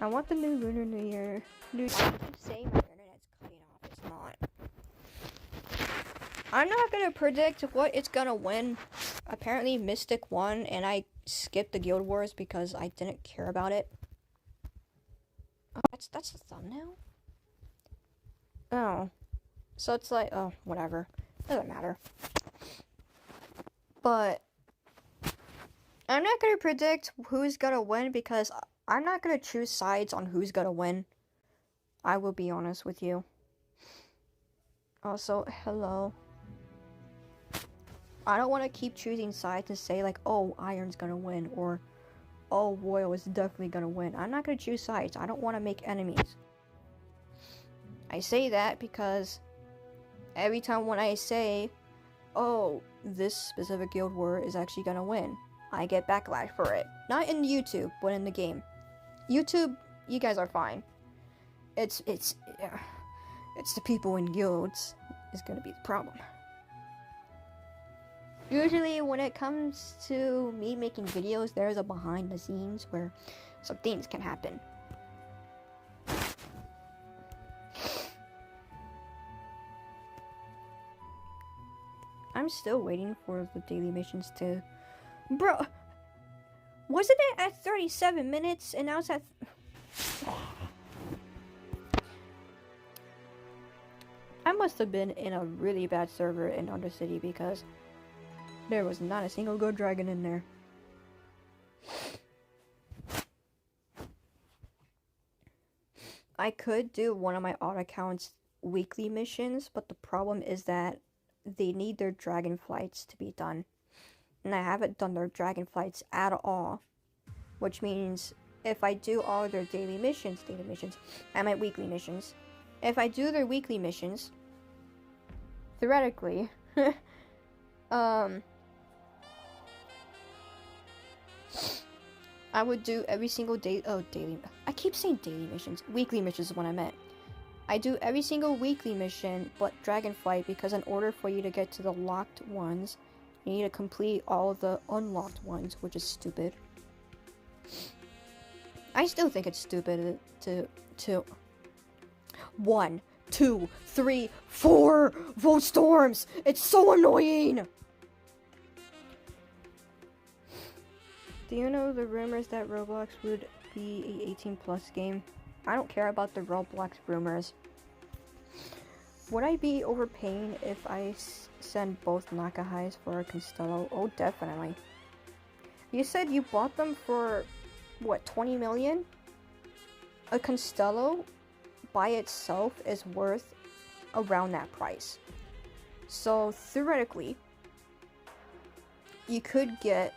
I want the new Lunar New Year. I keep saying my internet's cutting off. It's not. I'm not gonna predict what it's gonna win. Apparently Mystic won and I skipped the Guild Wars because I didn't care about it. Oh, that's the thumbnail? Oh. So it's like, oh, whatever. Doesn't matter. But I'm not gonna predict who's gonna win because I'm not gonna choose sides on who's gonna win. I will be honest with you. Also, hello. I don't want to keep choosing sides and say like, oh, Iron's gonna win, or oh, Royal is definitely gonna win. I'm not gonna choose sides. I don't want to make enemies. I say that because every time when I say, oh, this specific guild war is actually gonna win, I get backlash for it. Not in YouTube, but in the game. YouTube, you guys are fine. It's the people in guilds is gonna be the problem. Usually when it comes to me making videos, there's a behind the scenes where some things can happen. I'm still waiting for the daily missions to... Bro! Wasn't it at 37 minutes and now it's at... I must have been in a really bad server in Undercity because there was not a single good dragon in there. I could do one of my odd accounts weekly missions, but the problem is that they need their dragon flights to be done. And I haven't done their dragon flights at all. Which means if I do all their daily missions, I meant weekly missions. If I do their weekly missions, theoretically, I would do every single day. Oh, daily. I keep saying daily missions. Weekly missions is what I meant. I do every single weekly mission, but Dragonflight, because in order for you to get to the locked ones, you need to complete all the unlocked ones, which is stupid. I still think it's stupid to 1, 2, 3, 4 vote storms. It's so annoying. Do you know the rumors that Roblox would be a 18+ game? I don't care about the Roblox rumors. Would I be overpaying if I send both Nakahais for a Constello? Oh, definitely. You said you bought them for, what, 20 million? A Constello by itself is worth around that price. So, theoretically, you could get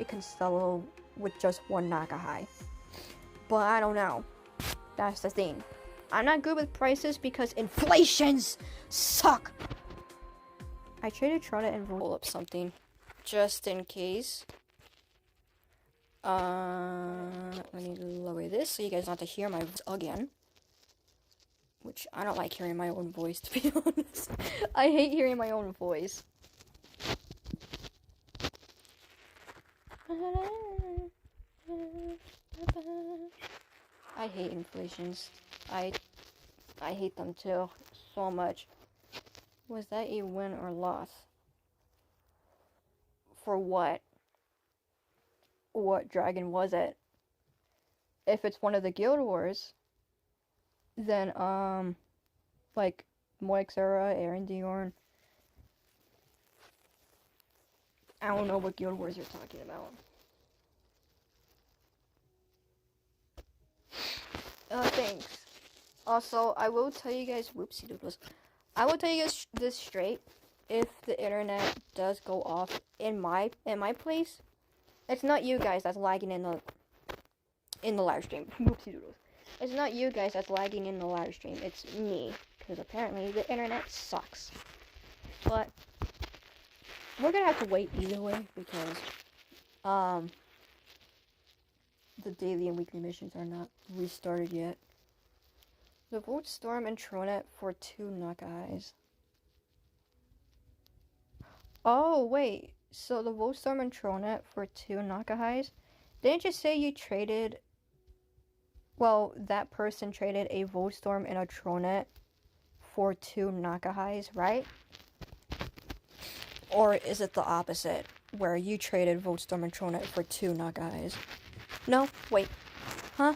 a Constello with just one Nakahai. But I don't know. That's the thing. I'm not good with prices because inflations suck. I traded Trona and roll up something just in case. Let me lower this so you guys don't have to hear my voice again. Which I don't like hearing my own voice, to be honest. I hate hearing my own voice. I hate inflations. I hate them too, so much. Was that a win or loss? For what? What dragon was it? If it's one of the Guild Wars, then, like, Moixera, Arendiorn. I don't know what Guild Wars you're talking about. Thanks. Also, I will tell you guys, whoopsie doodles. I will tell you guys this straight. If the internet does go off in my place, it's not you guys that's lagging in the live stream. Whoopsie doodles. It's not you guys that's lagging in the live stream. It's me, because apparently the internet sucks. But we're gonna have to wait either way because the daily and weekly missions are not restarted yet. The Volt Storm and Tronet for 2 Nakahais. Oh, wait. So the Volt Storm and Tronet for 2 Nakahais? Didn't you say you traded... Well, that person traded a Volt Storm and a Tronet for 2 Nakahais, right? Or is it the opposite? Where you traded Volt Storm and Tronet for 2 Nakahais? No? Wait. Huh?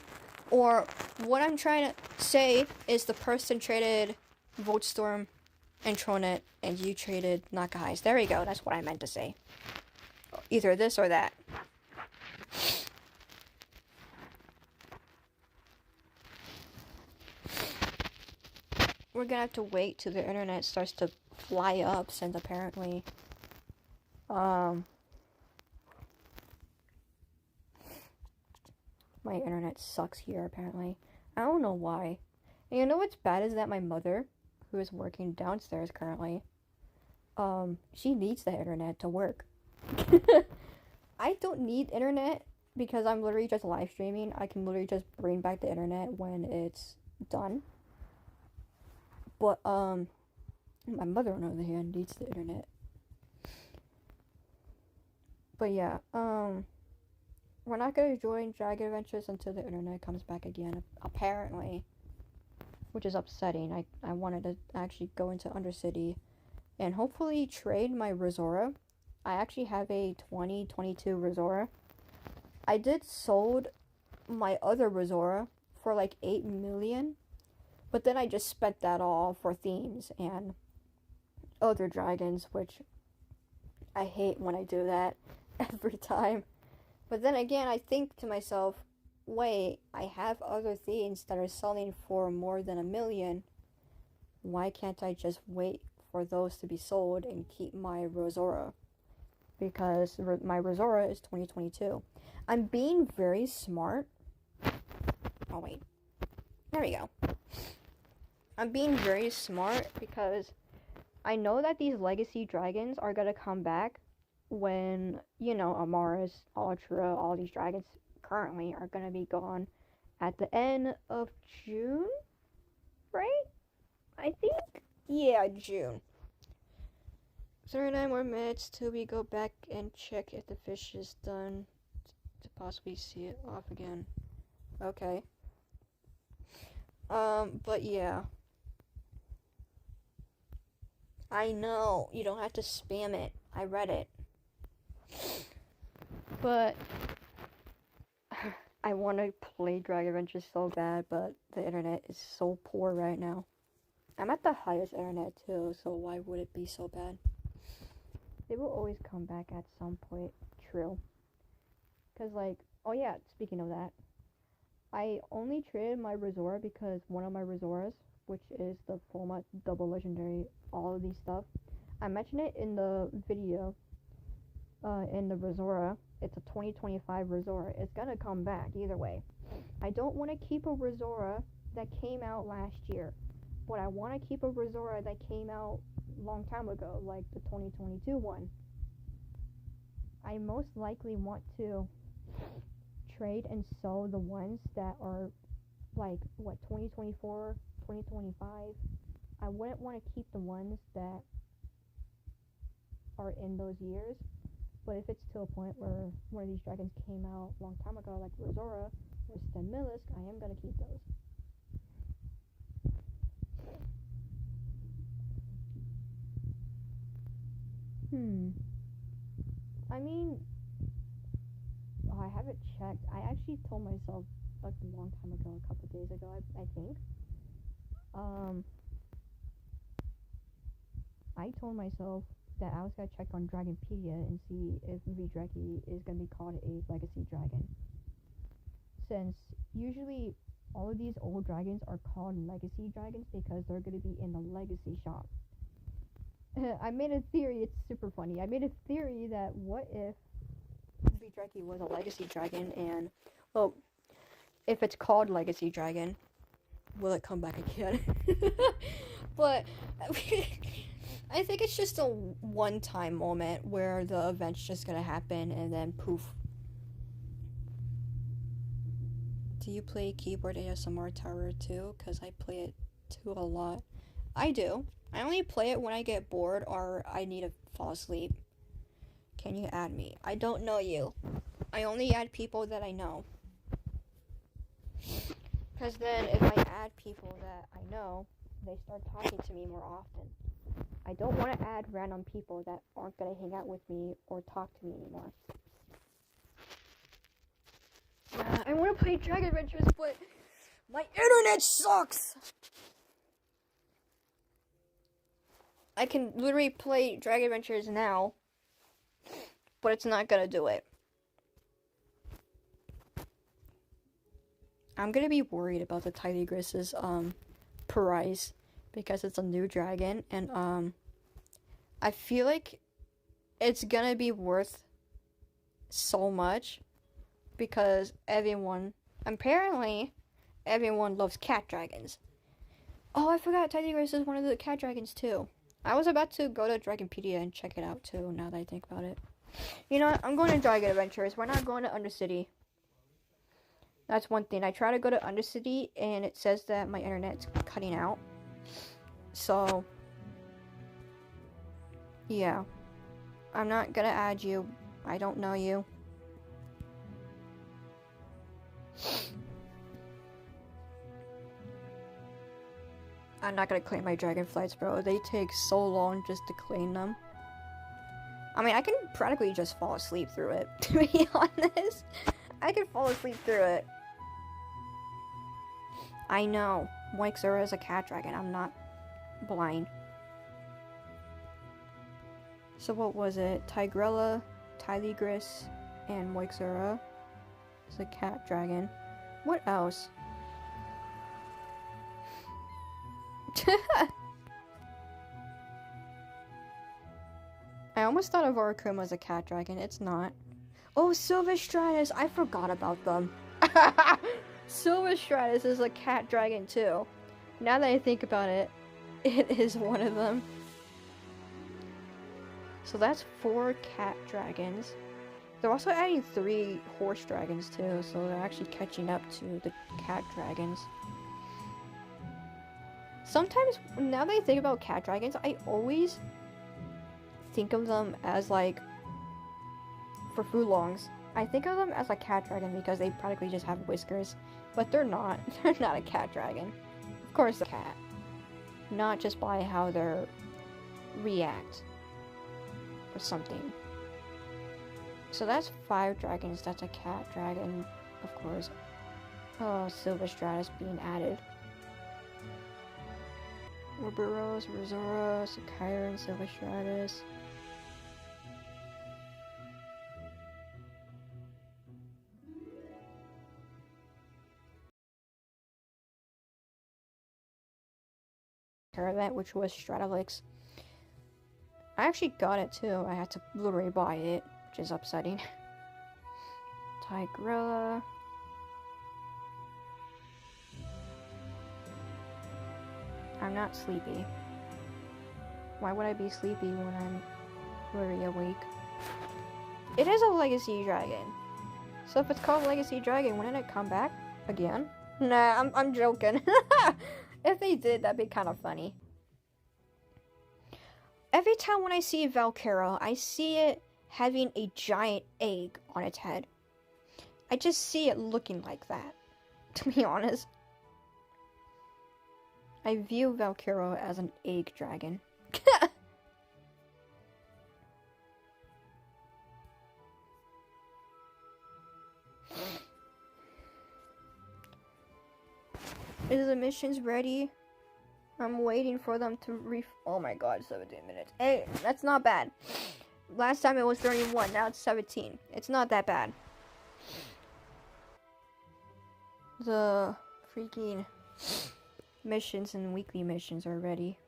Or what I'm trying to say is the person traded Voltstorm and Tronet and you traded Nakahais. There you go. That's what I meant to say. Either this or that. We're gonna have to wait till the internet starts to fly up since apparently my internet sucks here, apparently. I don't know why. And you know what's bad is that my mother, who is working downstairs currently, she needs the internet to work. I don't need internet because I'm literally just live streaming. I can literally just bring back the internet when it's done. But, my mother, on the other hand, needs the internet. But yeah, we're not going to join Dragon Adventures until the internet comes back again, apparently. Which is upsetting. I wanted to actually go into Undercity and hopefully trade my Resora. I actually have a 2022 Resora. I did sold my other Resora for like 8 million. But then I just spent that all for themes and other dragons, which I hate when I do that every time. But then again, I think to myself, wait, I have other themes that are selling for more than 1 million. Why can't I just wait for those to be sold and keep my Rosora? Because my Rosora is 2022. I'm being very smart. Oh, wait. There we go. I'm being very smart because I know that these legacy dragons are gonna come back when, you know, Amaris, Ultra, all these dragons currently are gonna be gone at the end of June, right? I think? Yeah, June. 39 more minutes till we go back and check if the fish is done to possibly see it off again. Okay. But yeah. I know, you don't have to spam it. I read it. But I want to play Dragon Adventure so bad, but the internet is so poor right now. I'm at the highest internet too, so why would it be so bad? They will always come back at some point. True. Because, like, oh yeah, speaking of that, I only traded my Resora because one of my Resoras, which is the format double legendary, all of these stuff, I mentioned it in the video, in the Resora. It's a 2025 Resora. It's gonna come back either way. I don't want to keep a Resora that came out last year, but I want to keep a Resora that came out a long time ago, like the 2022 one. I most likely want to trade and sell the ones that are like, what, 2024, 2025. I wouldn't want to keep the ones that are in those years. But if it's to a point where one of these dragons came out a long time ago, like Resora or Stenmilisk, I am going to keep those. I mean, oh, I haven't checked. I actually told myself, like, a long time ago, a couple of days ago, I think. I told myself that I was gonna check on Dragonpedia and see if Vidreki is gonna be called a legacy dragon. Since usually all of these old dragons are called legacy dragons because they're gonna be in the legacy shop. I made a theory, it's super funny. I made a theory that what if Vidreki was a legacy dragon and, well, if it's called legacy dragon, will it come back again? But I think it's just a one-time moment where the event's just gonna happen and then poof. Do you play keyboard ASMR Tower too? Because I play it too a lot. I do. I only play it when I get bored or I need to fall asleep. Can you add me? I don't know you. I only add people that I know. Because then if I add people that I know, they start talking to me more often. I don't want to add random people that aren't going to hang out with me or talk to me anymore. I want to play Dragon Adventures, but my internet sucks! I can literally play Dragon Adventures now, but it's not going to do it. I'm going to be worried about the Tiligris's price because it's a new dragon, and I feel like it's gonna be worth so much because apparently everyone loves cat dragons. Oh, I forgot Tiligris is one of the cat dragons too. I was about to go to Dragonpedia and check it out too, now that I think about it. You know what, I'm going to Dragon Adventures. We're not going to Undercity. That's one thing. I try to go to Undercity and it says that my internet's cutting out. So, yeah. I'm not gonna add you. I don't know you. I'm not gonna claim my dragonflights, bro. They take so long just to claim them. I mean, I can practically just fall asleep through it, to be honest. I can fall asleep through it. I know. Moixura is a cat dragon. I'm not blind. So what was it? Tigrella, Tiligris, and Moixura is a cat dragon. What else? I almost thought of Orikuma as a cat dragon. It's not. Oh, Silverstratus! I forgot about them. Silverstratus is a cat dragon too. Now that I think about it, it is one of them. So that's 4 cat dragons. They're also adding 3 horse dragons too, so they're actually catching up to the cat dragons. Sometimes, now that I think about cat dragons, I always think of them as like, for Fulongs, I think of them as a cat dragon because they practically just have whiskers, but they're not. They're not a cat dragon. Of course, they're a cat. Not just by how they react or something. So that's 5 dragons. That's a cat dragon, of course. Oh, Silver Stratus being added. Ouroboros, Rosora, Sakira, and Silver Stratus. Event, which was Stratolix. I actually got it too. I had to literally buy it, which is upsetting. Tigrella. I'm not sleepy. Why would I be sleepy when I'm literally awake? It is a legacy dragon. So if it's called Legacy Dragon, wouldn't it come back again? Nah, I'm joking. If they did, that'd be kind of funny. Every time when I see Valkyra, I see it having a giant egg on its head. I just see it looking like that, to be honest. I view Valkyra as an egg dragon. Is the missions ready? I'm waiting for them to oh my god, 17 minutes. Hey, that's not bad. Last time it was 31, now it's 17. It's not that bad. The freaking missions and weekly missions are ready.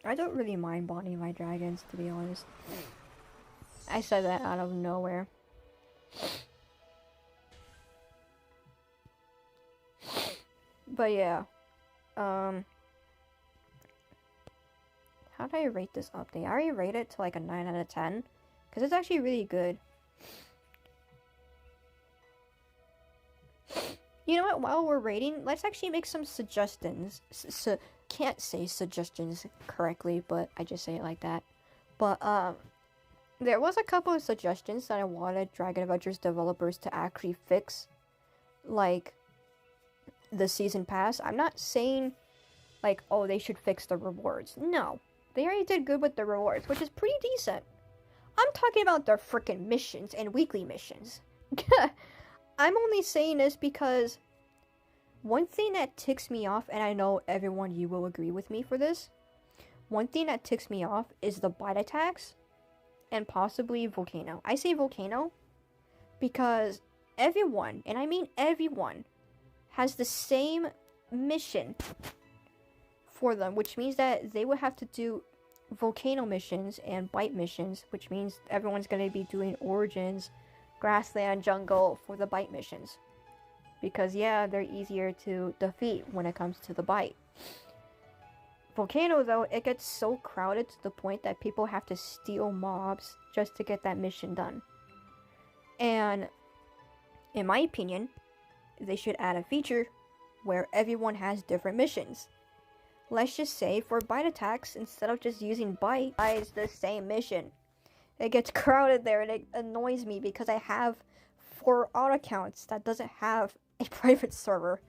I don't really mind bonding my dragons, to be honest. I said that out of nowhere. But yeah. How do I rate this update? I already rate it to like a 9 out of 10. Because it's actually really good. You know what? While we're rating, let's actually make some suggestions. Can't say suggestions correctly, but I just say it like that. But, there was a couple of suggestions that I wanted Dragon Adventures developers to actually fix. Like, the season pass. I'm not saying, like, oh, they should fix the rewards. No. They already did good with the rewards, which is pretty decent. I'm talking about their freaking missions and weekly missions. I'm only saying this because one thing that ticks me off, and I know everyone, you will agree with me for this. One thing that ticks me off is the bite attacks and possibly Volcano. I say Volcano because everyone, and I mean everyone, has the same mission for them, which means that they would have to do Volcano missions and bite missions, which means everyone's going to be doing Origins, Grassland, Jungle for the bite missions. Because yeah, they're easier to defeat when it comes to the bite. Volcano though, it gets so crowded to the point that people have to steal mobs just to get that mission done. And in my opinion, they should add a feature where everyone has different missions. Let's just say for bite attacks, instead of just using bite, it's the same mission. It gets crowded there and it annoys me because I have 4 auto accounts that doesn't have a private server.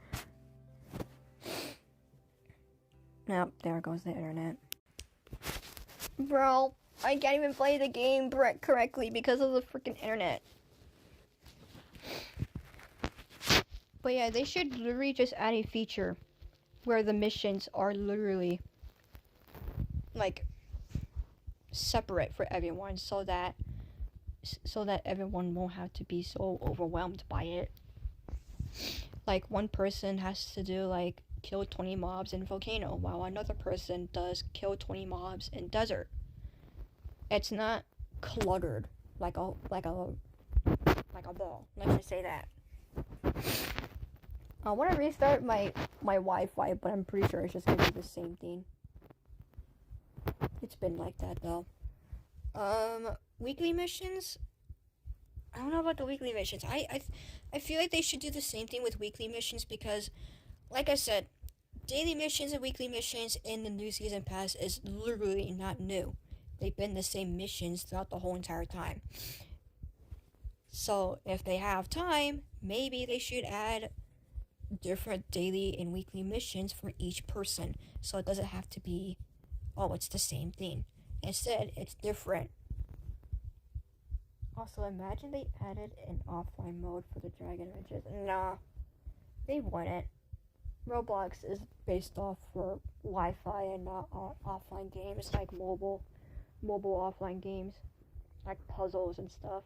Nope, there goes the internet. Bro, I can't even play the game correctly because of the freaking internet. But yeah, they should literally just add a feature where the missions are literally like separate for everyone so that everyone won't have to be so overwhelmed by it. Like one person has to do like kill 20 mobs in Volcano while another person does kill 20 mobs in Desert. It's not cluttered like a ball. Let me say that. I want to restart my Wi-Fi, but I'm pretty sure it's just gonna be the same thing. It's been like that though. Weekly missions. I don't know about the weekly missions. I feel like they should do the same thing with weekly missions because, like I said, daily missions and weekly missions in the new season pass is literally not new. They've been the same missions throughout the whole entire time. So if they have time, maybe they should add different daily and weekly missions for each person. So it doesn't have to be, oh, it's the same thing. Instead, it's different. Also, imagine they added an offline mode for the Dragon Adventures. Nah, they wouldn't. Roblox is based off for Wi-Fi and not offline games like mobile offline games, like puzzles and stuff.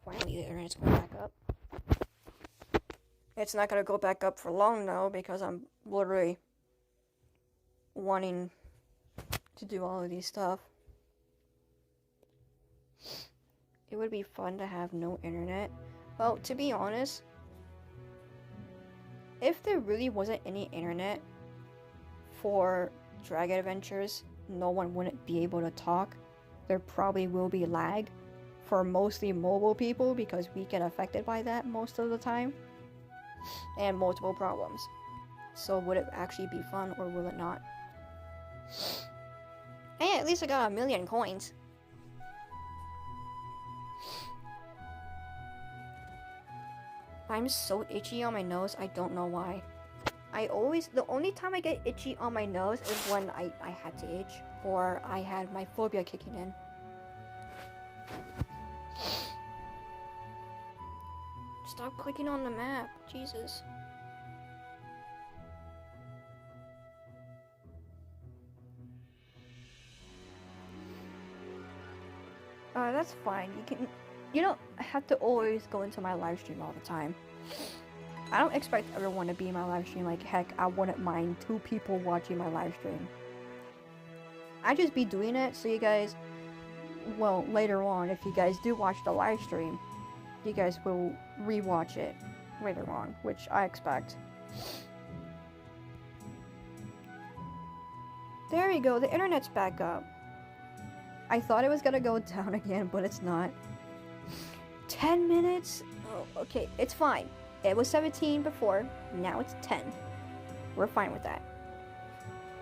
Finally, the internet's going back up. It's not gonna go back up for long though because I'm literally wanting to do all of these stuff. It would be fun to have no internet. Well, to be honest, if there really wasn't any internet for Dragon Adventures, no one wouldn't be able to talk. There probably will be lag for mostly mobile people because we get affected by that most of the time. And multiple problems. So would it actually be fun or will it not? Hey, at least I got 1,000,000 coins. I'm so itchy on my nose, I don't know why. The only time I get itchy on my nose is when I had to itch, or I had my phobia kicking in. Stop clicking on the map, Jesus. That's fine. You don't have to always go into my live stream all the time. I don't expect everyone to be in my live stream. Like, heck, I wouldn't mind 2 people watching my live stream. I just be doing it so you guys, well, later on, if you guys do watch the live stream, you guys will rewatch it later on, which I expect. There we go, the internet's back up. I thought it was gonna go down again, but it's not. 10 minutes? Oh, okay, it's fine. It was 17 before, now it's 10. We're fine with that.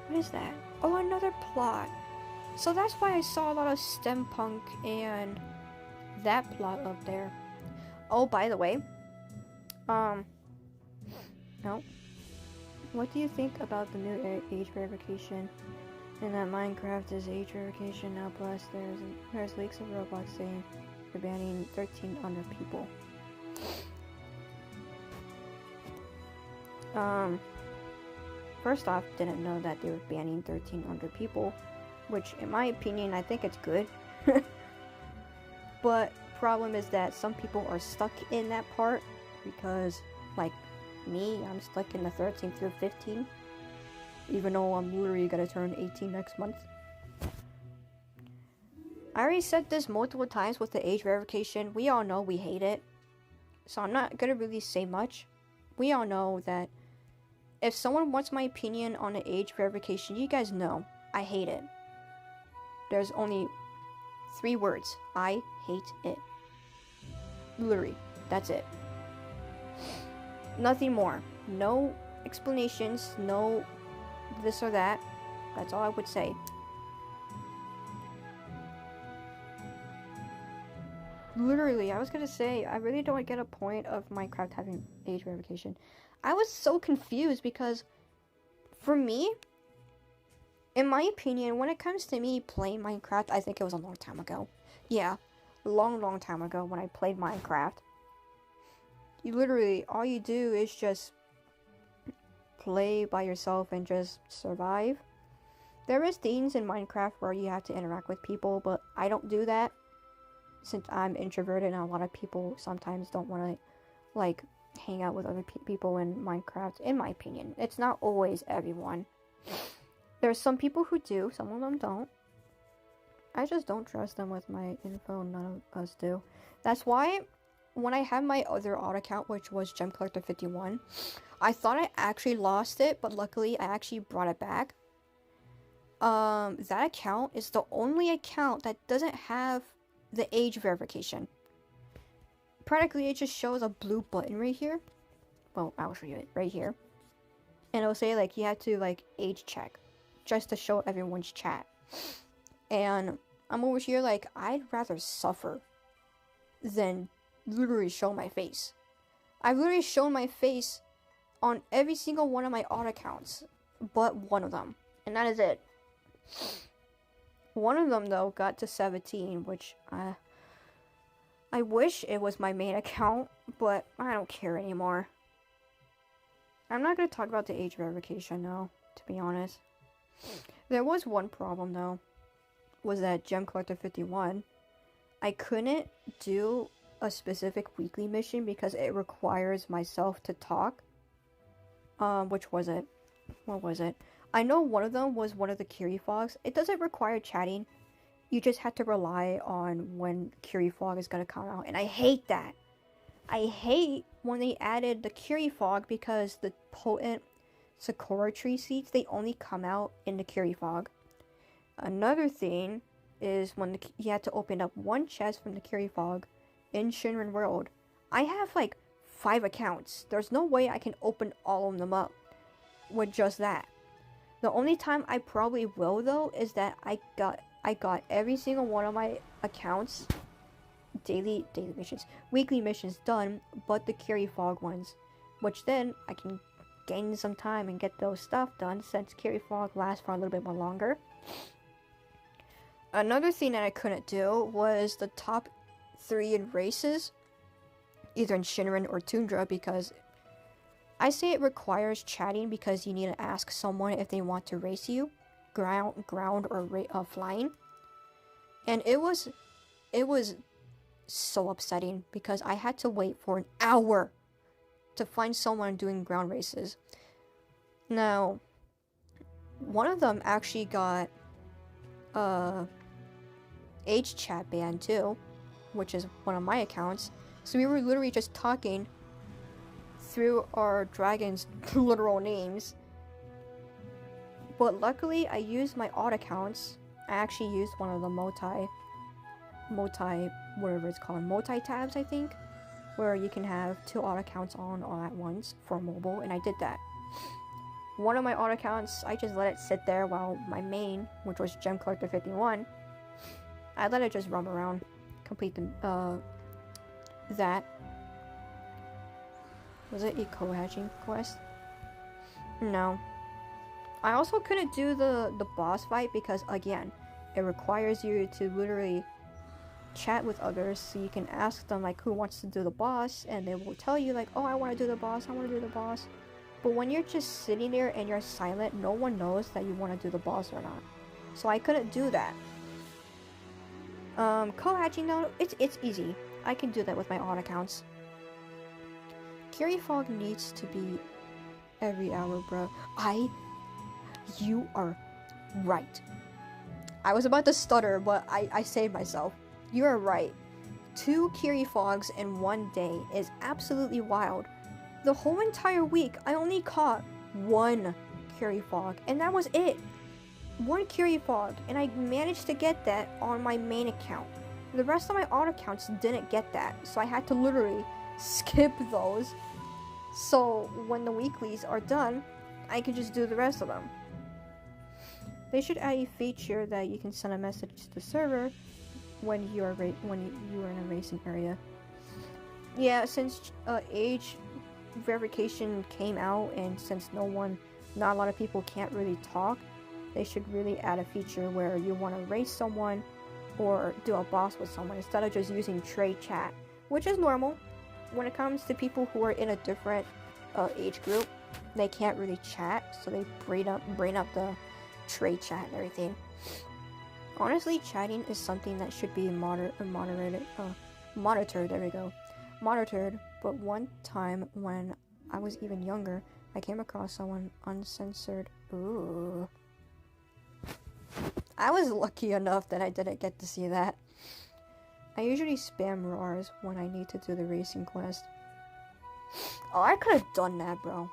What is that? Oh, another plot. So that's why I saw a lot of STEM punk and that plot up there. Oh, by the way, no. What do you think about the new age verification? And that Minecraft is age verification now, plus there's leaks of Roblox saying they're banning 13 under people. First off, didn't know that they were banning 13 under people, which in my opinion, I think it's good. But problem is that some people are stuck in that part because, like me, I'm stuck in the 13 through 15. Even though I'm literally gonna turn 18 next month. I already said this multiple times with the age verification. We all know we hate it. So I'm not gonna really say much. We all know that if someone wants my opinion on the age verification, you guys know I hate it. There's only 3 words. I hate it. Literally, that's it. Nothing more. No explanations, no this or that. That's all I would say. Literally, I was gonna say, I really don't get a point of Minecraft having age verification. I was so confused because, for me, in my opinion, when it comes to me playing Minecraft, I think it was a long time ago. Yeah, long time ago when I played Minecraft. You literally, all you do is just play by yourself and just survive. There is things in Minecraft where you have to interact with people, but I don't do that since I'm introverted and a lot of people sometimes don't want to like hang out with other people in Minecraft, in my opinion. It's not always everyone. There's some people who do, some of them don't. I just don't trust them with my info, none of us do. That's why when I had my other odd account, which was Gem Collector 51, I thought I actually lost it, but luckily I actually brought it back. That account is the only account that doesn't have the age verification. Practically, it just shows a blue button right here. Well, I'll show you it right here. And it'll say, like, you have to, like, age check. Just to show everyone's chat. And I'm over here, like, I'd rather suffer than literally show my face. I've literally shown my face on every single one of my odd accounts. But one of them. And that is it. One of them, though, got to 17, which, I wish it was my main account, but I don't care anymore. I'm not going to talk about the age verification, though, to be honest. There was one problem, though, was that Gem Collector 51, I couldn't do a specific weekly mission because it requires myself to talk. Which was it? What was it? I know one of them was one of the Curie Fogs. It doesn't require chatting. You just have to rely on when Curie Fog is going to come out. And I hate that. I hate when they added the Curie Fog because the potent Sakura tree seeds, they only come out in the Curie Fog. Another thing is when you have to open up one chest from the Curie Fog in Shinran World. I have like 5 accounts. There's no way I can open all of them up with just that. The only time I probably will, though, is that I got every single one of my accounts, daily missions, weekly missions done, but the Curie Fog ones, which then I can gain some time and get those stuff done since Curie Fog lasts for a little bit more longer. Another thing that I couldn't do was the top 3 in races, either in Shinran or Tundra, because I say it requires chatting because you need to ask someone if they want to race you, ground or flying. And it was so upsetting because I had to wait for an hour to find someone doing ground races. Now, one of them actually got age chat ban too, which is one of my accounts. So we were literally just talking through our dragon's literal names. But luckily, I used my odd accounts. I actually used one of the whatever it's called, multi-tabs, I think, where you can have 2 odd accounts on all at once for mobile, and I did that. One of my odd accounts, I just let it sit there while my main, which was Gem Collector 51, I let it just roam around, complete the, that. Was it a co-hatching quest? No. I also couldn't do the boss fight because, again, it requires you to literally chat with others, so you can ask them, like, who wants to do the boss, and they will tell you, like, oh, I want to do the boss, I want to do the boss. But when you're just sitting there and you're silent, no one knows that you want to do the boss or not. So I couldn't do that. Co-hatching, though, it's easy. I can do that with my odd accounts. Curie Fog needs to be every hour, bro. You are right. I was about to stutter, but I saved myself. You are right. 2 Curie Fogs in one day is absolutely wild. The whole entire week, I only caught 1 Curie Fog, and that was it. 1 Curie Fog, and I managed to get that on my main account. The rest of my odd accounts didn't get that, so I had to literally skip those. So when the weeklies are done, I can just do the rest of them. They should add a feature that you can send a message to the server when you are in a racing area. Yeah, since age verification came out, and since not a lot of people can't really talk, they should really add a feature where you want to race someone or do a boss with someone instead of just using trade chat, which is normal. When it comes to people who are in a different age group, they can't really chat, so they bring up the trade chat and everything. Honestly, chatting is something that should be monitored. There we go. Monitored. But one time when I was even younger, I came across someone uncensored. Ooh. I was lucky enough that I didn't get to see that. I usually spam RARs when I need to do the racing quest. Oh, I could have done that, bro.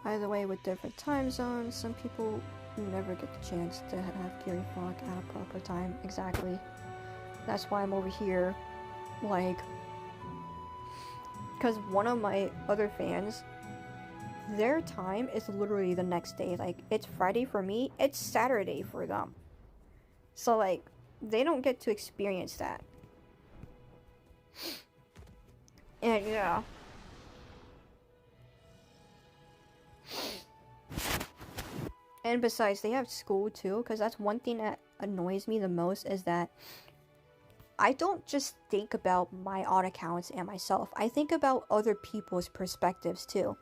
By the way, with different time zones, some people never get the chance to have Gary Fogg at a proper time. Exactly. That's why I'm over here, like, because one of my other fans, their time is literally the next day. Like, it's Friday for me, it's Saturday for them. So, like, they don't get to experience that. And, yeah. And besides, they have school too, because that's one thing that annoys me the most, is that I don't just think about my odd accounts and myself. I think about other people's perspectives too.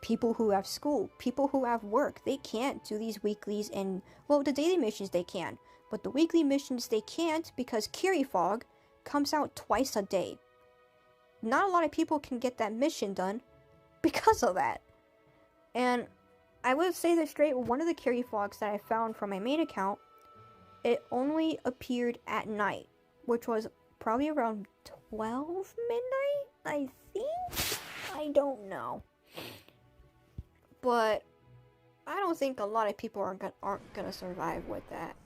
People who have school, people who have work, they can't do these weeklies and, well, the daily missions they can, but the weekly missions they can't because Kiri Fog comes out twice a day. Not a lot of people can get that mission done because of that. And I would say this straight, one of the Kiri Fogs that I found from my main account, it only appeared at night, which was probably around 12 midnight, I think? I don't know. But I don't think a lot of people aren't gonna survive with that.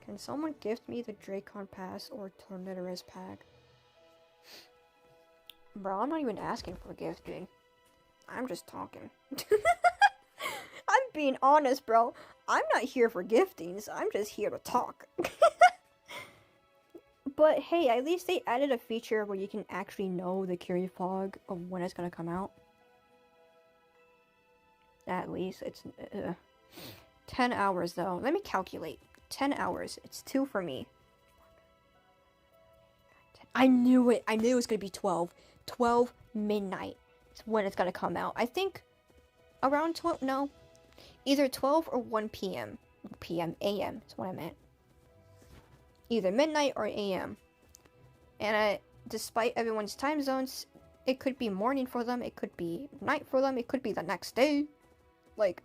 Can someone gift me the Dracon Pass or Tornidorus pack? Bro, I'm not even asking for gifting. I'm just talking. I'm being honest, bro. I'm not here for giftings. I'm just here to talk. But hey, at least they added a feature where you can actually know the Kiri Fog of when it's gonna come out. At least it's 10 hours though. Let me calculate. 10 hours. It's 2 for me. I knew it. I knew it was gonna be 12. 12 midnight is when it's gonna come out. I think around 12. No, either 12 or 1 p.m. AM is what I meant. Either midnight or AM. And despite everyone's time zones, it could be morning for them, it could be night for them, it could be the next day. Like,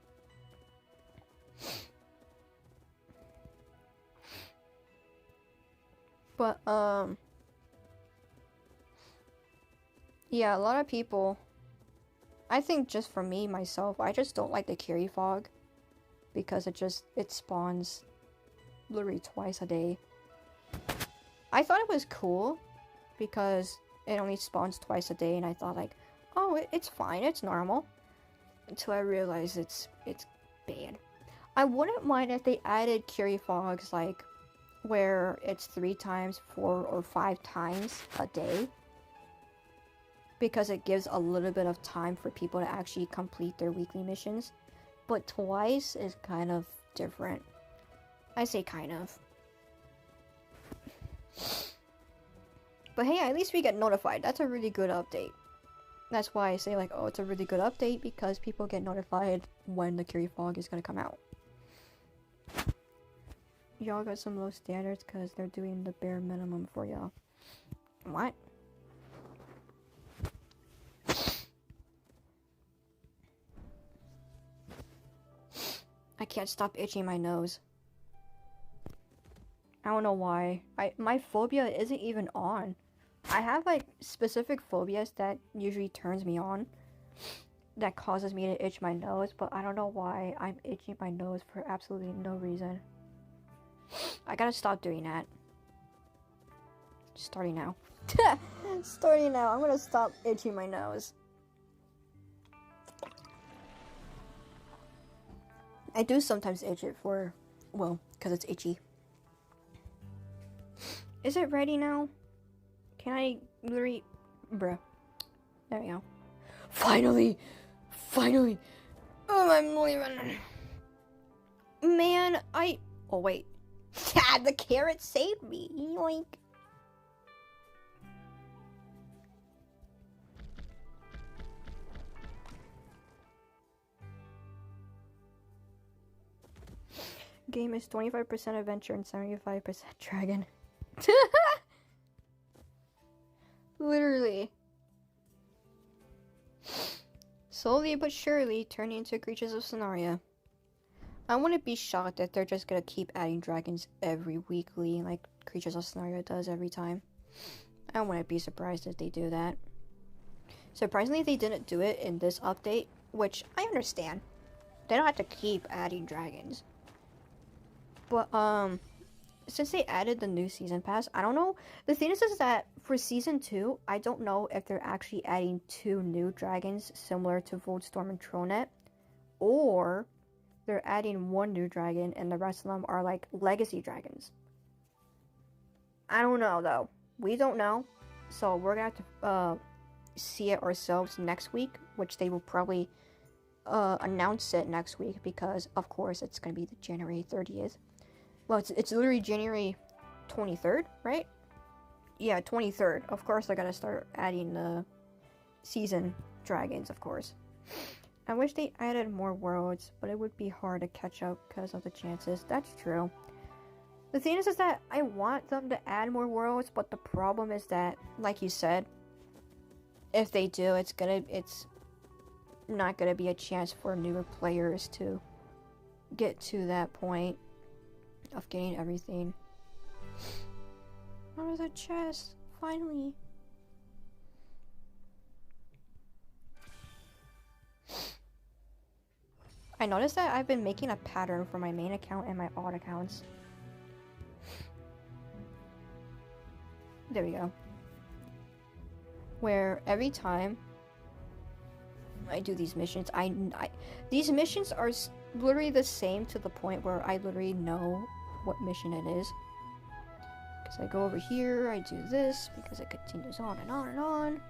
but yeah, a lot of people, I think just for me, myself, I just don't like the Kiri Fog because it spawns literally twice a day. I thought it was cool because it only spawns twice a day, and I thought like, oh, it's fine, it's normal. Until I realized it's bad. I wouldn't mind if they added Kiri Fogs like where it's 3 times, 4 or 5 times a day, because it gives a little bit of time for people to actually complete their weekly missions. But twice is kind of different. I say kind of. But hey, at least we get notified. That's a really good update. That's why I say like, oh, it's a really good update, because people get notified when the Kiri Fog is gonna come out. Y'all got some low standards because they're doing the bare minimum for y'all. What? I can't stop itching my nose. I don't know why. My phobia isn't even on. I have like specific phobias that usually turns me on, that causes me to itch my nose, but I don't know why I'm itching my nose for absolutely no reason. I gotta stop doing that. Starting now. Starting now. I'm gonna stop itching my nose. I do sometimes itch it for, well, because it's itchy. Is it ready now? Can I literally... Bruh. There we go. Finally! Finally! Oh, I'm leaving. Man, oh, wait. Yeah, the carrot saved me. Yoink. Game is 25% adventure and 75% dragon. Literally. Slowly but surely turning into creatures of Scenaria. I wouldn't be shocked if they're just gonna keep adding dragons every weekly, like Creatures of Scenario does every time. I wouldn't be surprised if they do that. Surprisingly, they didn't do it in this update, which I understand. They don't have to keep adding dragons. But, since they added the new season pass, I don't know. The thing is that for season 2, I don't know if they're actually adding 2 new dragons similar to Voldstorm and Trollnet, or they're adding 1 new dragon and the rest of them are like legacy dragons. I don't know though. We don't know. So we're gonna have to see it ourselves next week, which they will probably announce it next week because of course it's gonna be the January 30th. Well, it's literally January 23rd, right? Yeah, 23rd. Of course they're gonna start adding the season dragons, of course. I wish they added more worlds, but it would be hard to catch up because of the chances. That's true. The thing is that I want them to add more worlds, but the problem is that, like you said, if they do, it's not gonna be a chance for newer players to get to that point of getting everything. Oh, there's a chest, finally. I noticed that I've been making a pattern for my main account and my odd accounts. There we go. Where every time I do these missions, these missions are literally the same to the point where I literally know what mission it is. Because I go over here, I do this, because it continues on and on and on.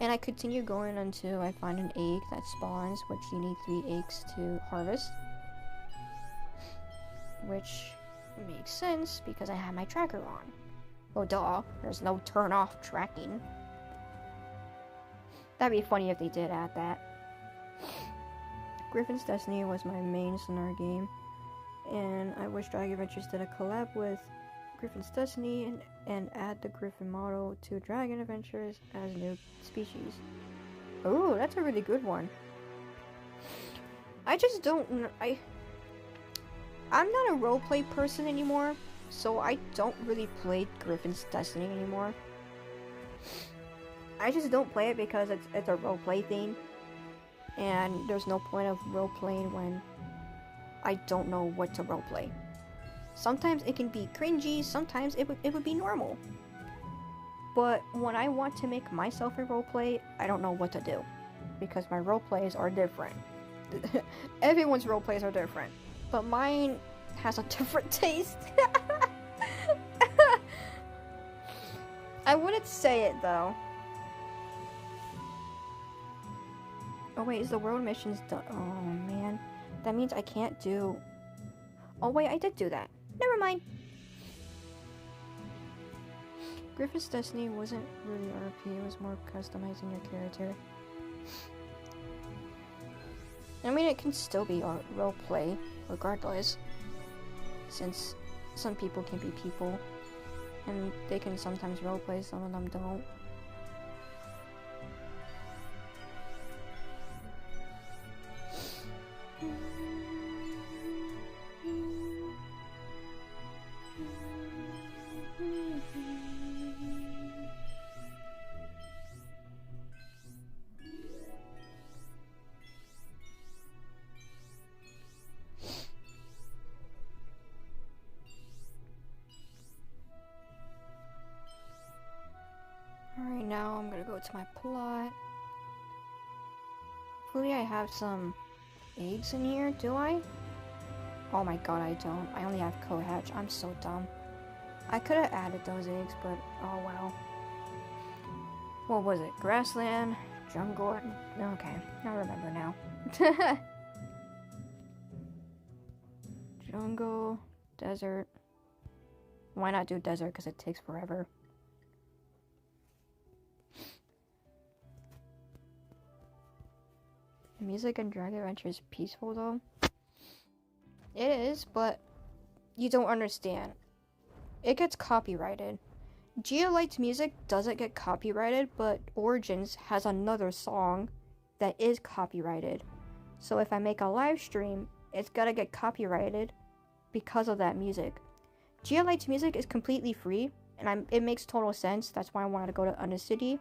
And I continue going until I find an egg that spawns, which you need 3 eggs to harvest. Which makes sense, because I have my tracker on. Oh duh, there's no turn off tracking. That'd be funny if they did add that. Griffin's Destiny was my main Sonar game, and I wish Dragon Adventures did a collab with Griffin's Destiny and add the Griffin model to Dragon Adventures as a new species. Oh, that's a really good one. I just don't... I'm not a roleplay person anymore, so I don't really play Griffin's Destiny anymore. I just don't play it because it's a roleplay thing, and there's no point of roleplaying when I don't know what to roleplay. Sometimes it can be cringy, sometimes it would be normal. But when I want to make myself a roleplay, I don't know what to do, because my roleplays are different. Everyone's roleplays are different, but mine has a different taste. I wouldn't say it though. Oh wait, is the world missions done? Oh man, that means I can't do... Oh wait, I did do that. Never mind. Griffin's Destiny wasn't really RP, it was more customizing your character. I mean, it can still be roleplay, regardless. Since some people can be people, and they can sometimes roleplay, some of them don't. Alright, now I'm gonna go to my plot. Hopefully I have some eggs in here, do I? Oh my god, I don't. I only have co-hatch. I'm so dumb. I could have added those eggs, but oh well. What was it? Grassland? Jungle? Okay, I remember now. Jungle, desert. Why not do desert? Because it takes forever. The music in Dragon Adventure is peaceful though. It is, but you don't understand. It gets copyrighted. Geolight's music doesn't get copyrighted, but Origins has another song that is copyrighted. So if I make a live stream it's gotta get copyrighted because of that music. Geolite's music is completely free, and it makes total sense. That's why I wanted to go to Undercity,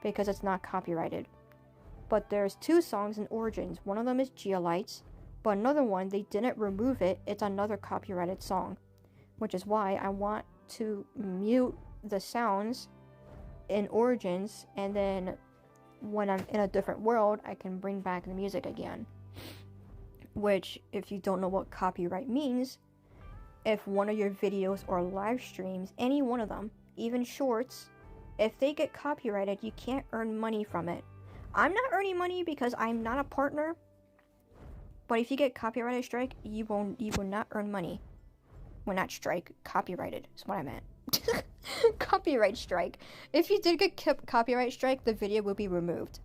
because it's not copyrighted. But there's 2 songs in Origins. One of them is Geolite's, but another one, they didn't remove it. It's another copyrighted song, which is why I want to mute the sounds in Origins, and then when I'm in a different world, I can bring back the music again. Which, if you don't know what copyright means, if one of your videos or live streams, any one of them, even shorts, if they get copyrighted, you can't earn money from it. I'm not earning money because I'm not a partner, but if you get copyrighted strike, you will not earn money. Well, not strike, copyrighted is what I meant. Copyright strike. If you did get copyright strike, the video will be removed.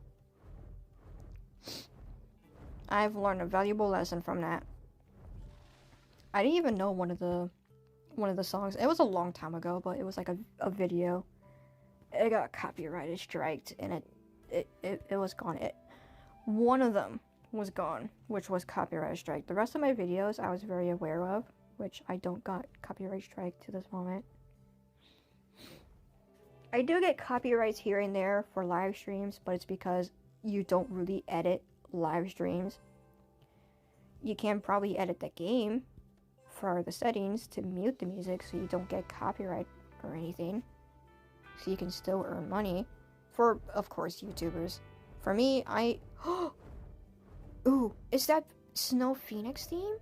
I've learned a valuable lesson from that. I didn't even know one of the songs. It was a long time ago, but it was like a video. It got copyrighted striked, and it was gone. One of them was gone, which was copyright strike. The rest of my videos I was very aware of, which I don't got copyright strike to this moment. I do get copyrights here and there for live streams, but it's because you don't really edit live streams. You can probably edit the game for the settings to mute the music so you don't get copyright or anything. So you can still earn money. For, of course, YouTubers. For me, ooh, is that Snow Phoenix theme?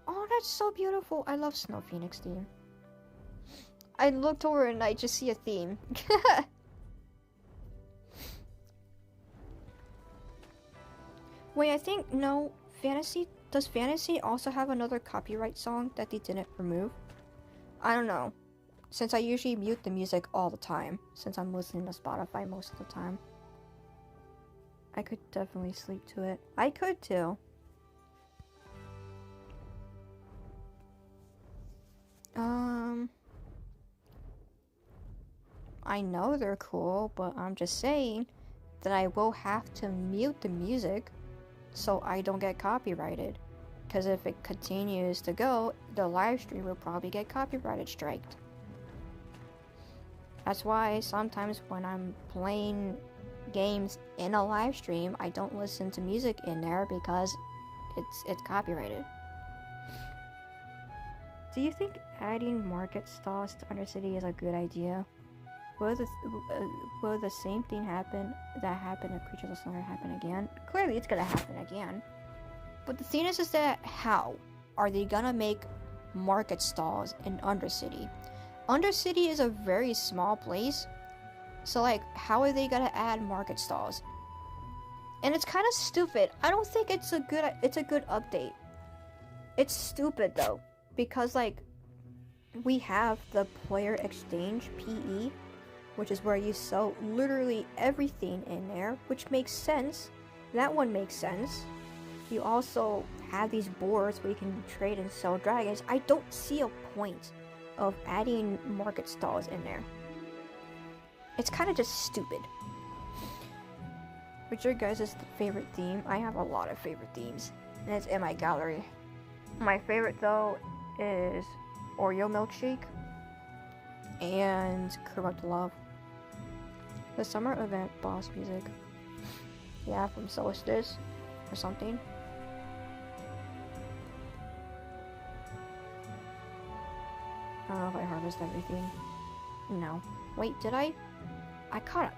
Oh, that's so beautiful. I love Snow Phoenix theme. I looked over and I just see a theme. Wait, I think, no, Fantasy, does Fantasy also have another copyright song that they didn't remove? I don't know, since I usually mute the music all the time, since I'm listening to Spotify most of the time. I could definitely sleep to it. I could too. I know they're cool, but I'm just saying that I will have to mute the music so I don't get copyrighted. Because if it continues to go, the live stream will probably get copyrighted striked. That's why sometimes when I'm playing games in a live stream, I don't listen to music in there because it's copyrighted. Do you think adding market stalls to Undercity is a good idea? Will the same thing happen that happened to Creatures of Slumber happen again? Clearly it's gonna happen again. But the thing is that how are they gonna make market stalls in Undercity? Undercity is a very small place, so like how are they gonna add market stalls? And it's kind of stupid. I don't think it's a good update. It's stupid though, because like we have the player exchange PE, which is where you sell literally everything in there, which makes sense. That one makes sense. You also have these boards where you can trade and sell dragons. I don't see a point of adding market stalls in there. It's kind of just stupid. What's your guys' favorite theme? I have a lot of favorite themes, and it's in my gallery. My favorite though is Oreo Milkshake and Corrupt Love. The summer event boss music. Yeah, from Solstice or something. I don't know if I harvested everything. No. Wait, did I? I caught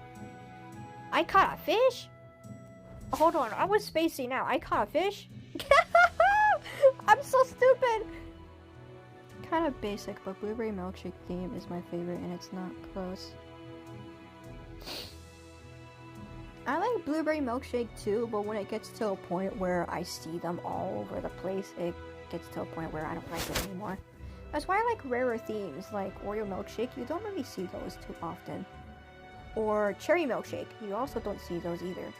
a fish? Hold on, I was spacing out. I caught a fish? I'm so stupid! Kind of basic, but Blueberry Milkshake theme is my favorite and it's not close. I like Blueberry Milkshake too, but when it gets to a point where I see them all over the place, it gets to a point where I don't like it anymore. That's why I like rarer themes, like Oreo Milkshake. You don't really see those too often. Or Cherry Milkshake, you also don't see those either.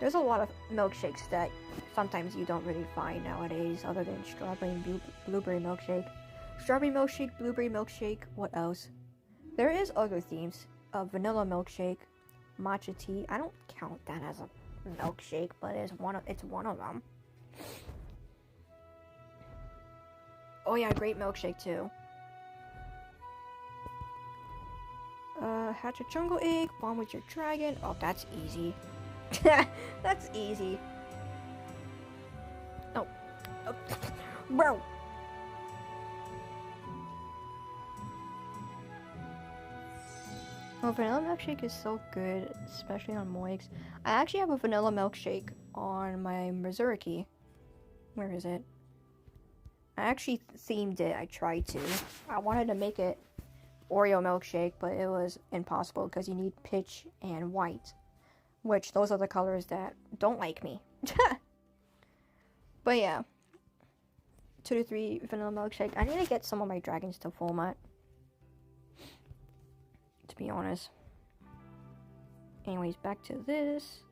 There's a lot of milkshakes that sometimes you don't really find nowadays, other than Strawberry and Blueberry Milkshake. Strawberry Milkshake, Blueberry Milkshake, what else? There is other themes. Vanilla Milkshake, Matcha Tea. I don't count that as a milkshake, but it's one of them. Oh yeah, great milkshake too. Hatch a jungle egg, bond with your dragon. Oh, that's easy. That's easy. Oh. Oh. Bro. Oh, vanilla milkshake is so good, especially on Moix. I actually have a vanilla milkshake on my Mazuriki. Where is it? I actually themed it. I tried to. I wanted to make it Oreo milkshake, but it was impossible because you need peach and white, which those are the colors that don't like me. But yeah, 2 to 3 vanilla milkshake. I need to get some of my dragons to full mat, to be honest. Anyways, back to this.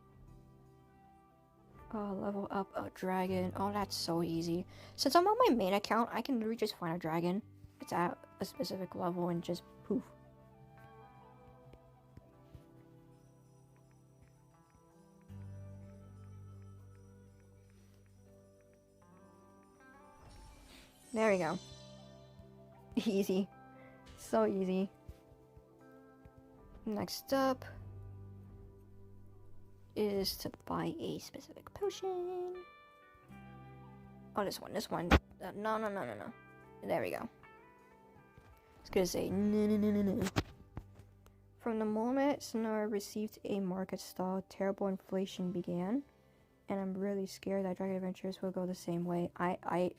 Oh, level up a dragon. Oh, that's so easy. Since I'm on my main account, I can literally just find a dragon. It's at a specific level and just poof. There we go. Easy. So easy. Next up is to buy a specific potion. Oh, this one. No. There we go. I was gonna say, no. From the moment Sonora received a market stall, terrible inflation began. And I'm really scared that Dragon Adventures will go the same way. I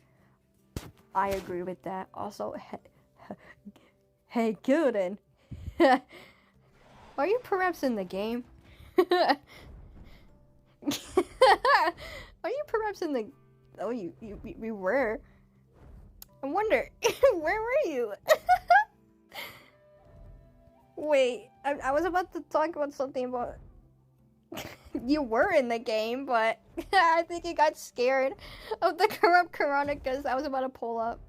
agree with that. Also, hey, Gildan. Are you perhaps in the game? Are you perhaps in the... Oh, we were. I wonder, where were you? Wait, I was about to talk about something about... You were in the game, but I think you got scared of the corrupt Coronicas I was about to pull up.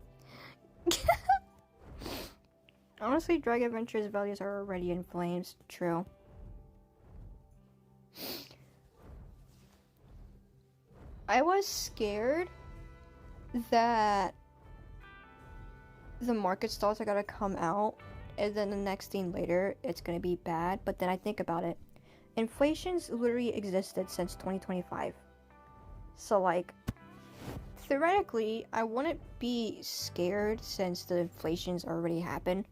Honestly, Dragon Adventures values are already in flames. True. I was scared that the market stalls are gonna come out, and then the next thing later, it's gonna be bad. But then I think about it. Inflation's literally existed since 2025. So, like, theoretically, I wouldn't be scared since the inflation's already happened.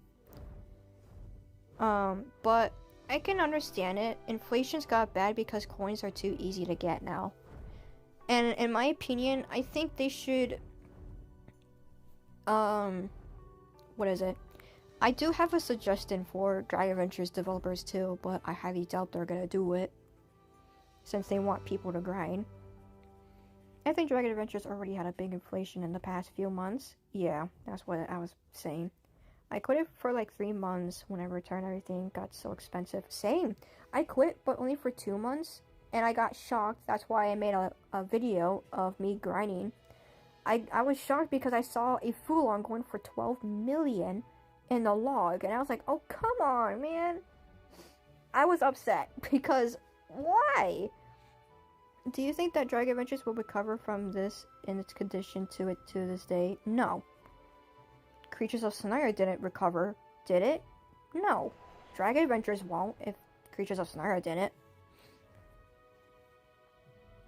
But I can understand it. Inflation's got bad because coins are too easy to get now. And in my opinion, I think they should, what is it? I do have a suggestion for Dragon Adventures developers too, but I highly doubt they're gonna do it, since they want people to grind. I think Dragon Adventures already had a big inflation in the past few months. Yeah, that's what I was saying. I quit it for like 3 months. When I returned, everything got so expensive. Same. I quit, but only for 2 months, and I got shocked. That's why I made a video of me grinding. I was shocked because I saw a Fulon going for 12 million in the log, and I was like, oh, come on, man. I was upset because why? Do you think that Dragon Adventures will recover from this in its condition to it to this day? No. Creatures of Sonaria didn't recover, did it? No. Dragon Adventures won't if Creatures of Sonaria didn't.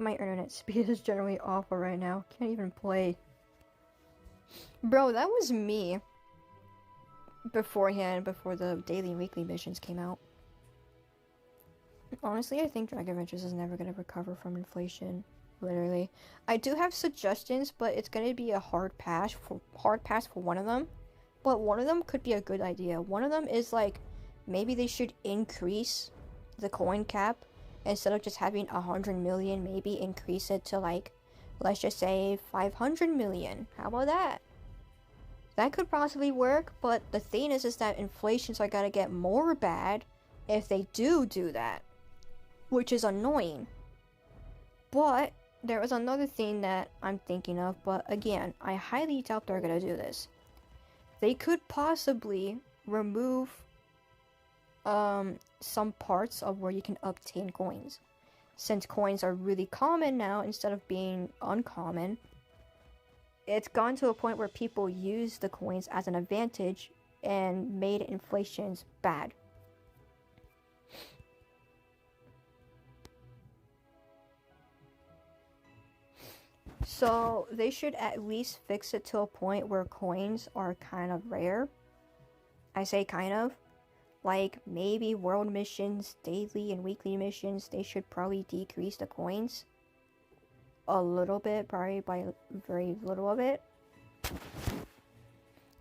My internet speed is generally awful right now. Can't even play. Bro, that was me beforehand, before the daily and weekly missions came out. Honestly, I think Dragon Adventures is never going to recover from inflation. Literally. I do have suggestions, but it's going to be a hard pass for one of them. But one of them could be a good idea. One of them is like, maybe they should increase the coin cap. Instead of just having 100 million, maybe increase it to like, let's just say 500 million. How about that? That could possibly work, but the thing is that inflations are gonna get more bad if they do that, which is annoying. But there is another thing that I'm thinking of, but again, I highly doubt they're gonna do this. They could possibly remove some parts of where you can obtain coins. since coins are really common now instead of being uncommon, it's gone to a point where people use the coins as an advantage and made inflations bad. So they should at least fix it to a point where coins are kind of rare. I say kind of. Like maybe world missions, daily and weekly missions, they should probably decrease the coins a little bit, probably by very little of it.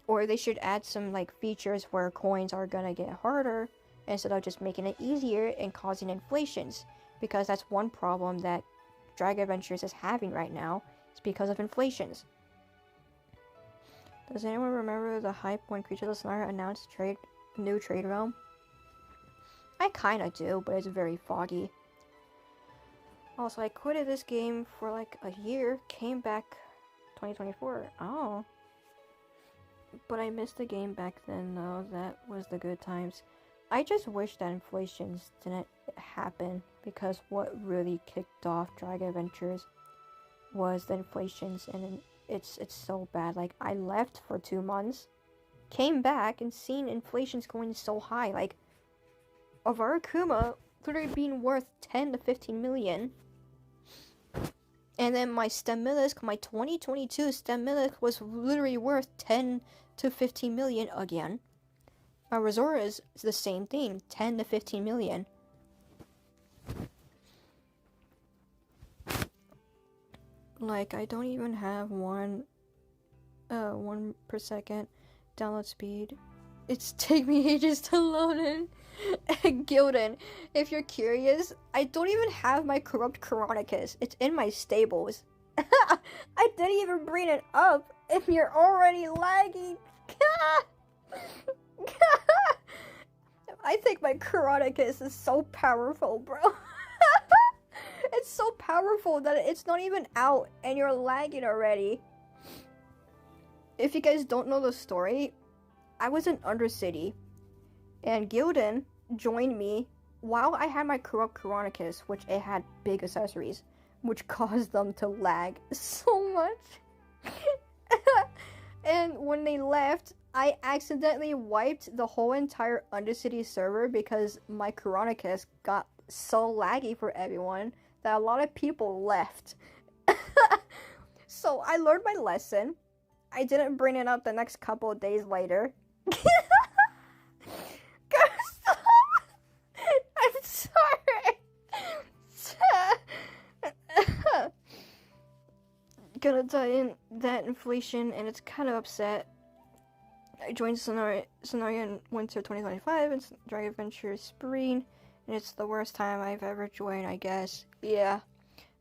Or they should add some like features where coins are gonna get harder instead of just making it easier and causing inflations. Because that's one problem that Dragon Adventures is having right now. It's because of inflations. Does anyone remember the hype when Creature of the Summer announced new trade realm? I kinda do, but it's very foggy. Also, I quitted this game for like a year, came back 2024. Oh. But I missed the game back then though, that was the good times. I just wish that inflations didn't happen, because what really kicked off Dragon Adventures was the inflations, and it's so bad. Like, I left for 2 months, came back, and seen inflations going so high. Like, a Varakuma literally being worth 10 to 15 million. And then my Stemilisk, my 2022 Stemilisk was literally worth 10 to 15 million again. My Razora is the same thing, 10 to 15 million. Like, I don't even have 1 per second download speed. It's take me ages to load in. Gildan, if you're curious, I don't even have my corrupt Coronicus. It's in my stables. I didn't even bring it up, and you're already lagging. I think my Coronicus is so powerful, bro. It's so powerful that it's not even out, and you're lagging already. If you guys don't know the story, I was in Undercity, and Gildan joined me while I had my corrupt Coronicus, which it had big accessories, which caused them to lag so much. And when they left, I accidentally wiped the whole entire Undercity server because my Coronicus got so laggy for everyone that a lot of people left. So I learned my lesson. I didn't bring it up the next couple of days later. I'm sorry. Gonna tie in that inflation, and it's kind of upset. I joined Scenario in winter 2025 and Dragon Adventure Spring, and it's the worst time I've ever joined, I guess. Yeah.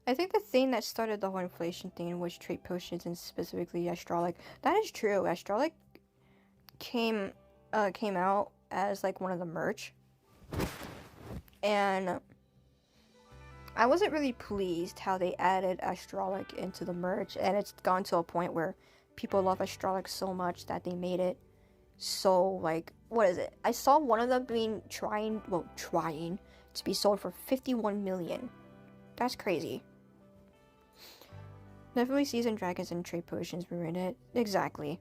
I think the thing that started the whole inflation thing was trade potions, and specifically Astrolic. That is true. Astrolic came out as like one of the merch, and I wasn't really pleased how they added Astrolic into the merch, and it's gone to a point where people love Astrolic so much that they made it so, like, what is it? I saw one of them trying to be sold for 51 million. That's crazy. Definitely seasoned dragons and trade potions were in it. Exactly.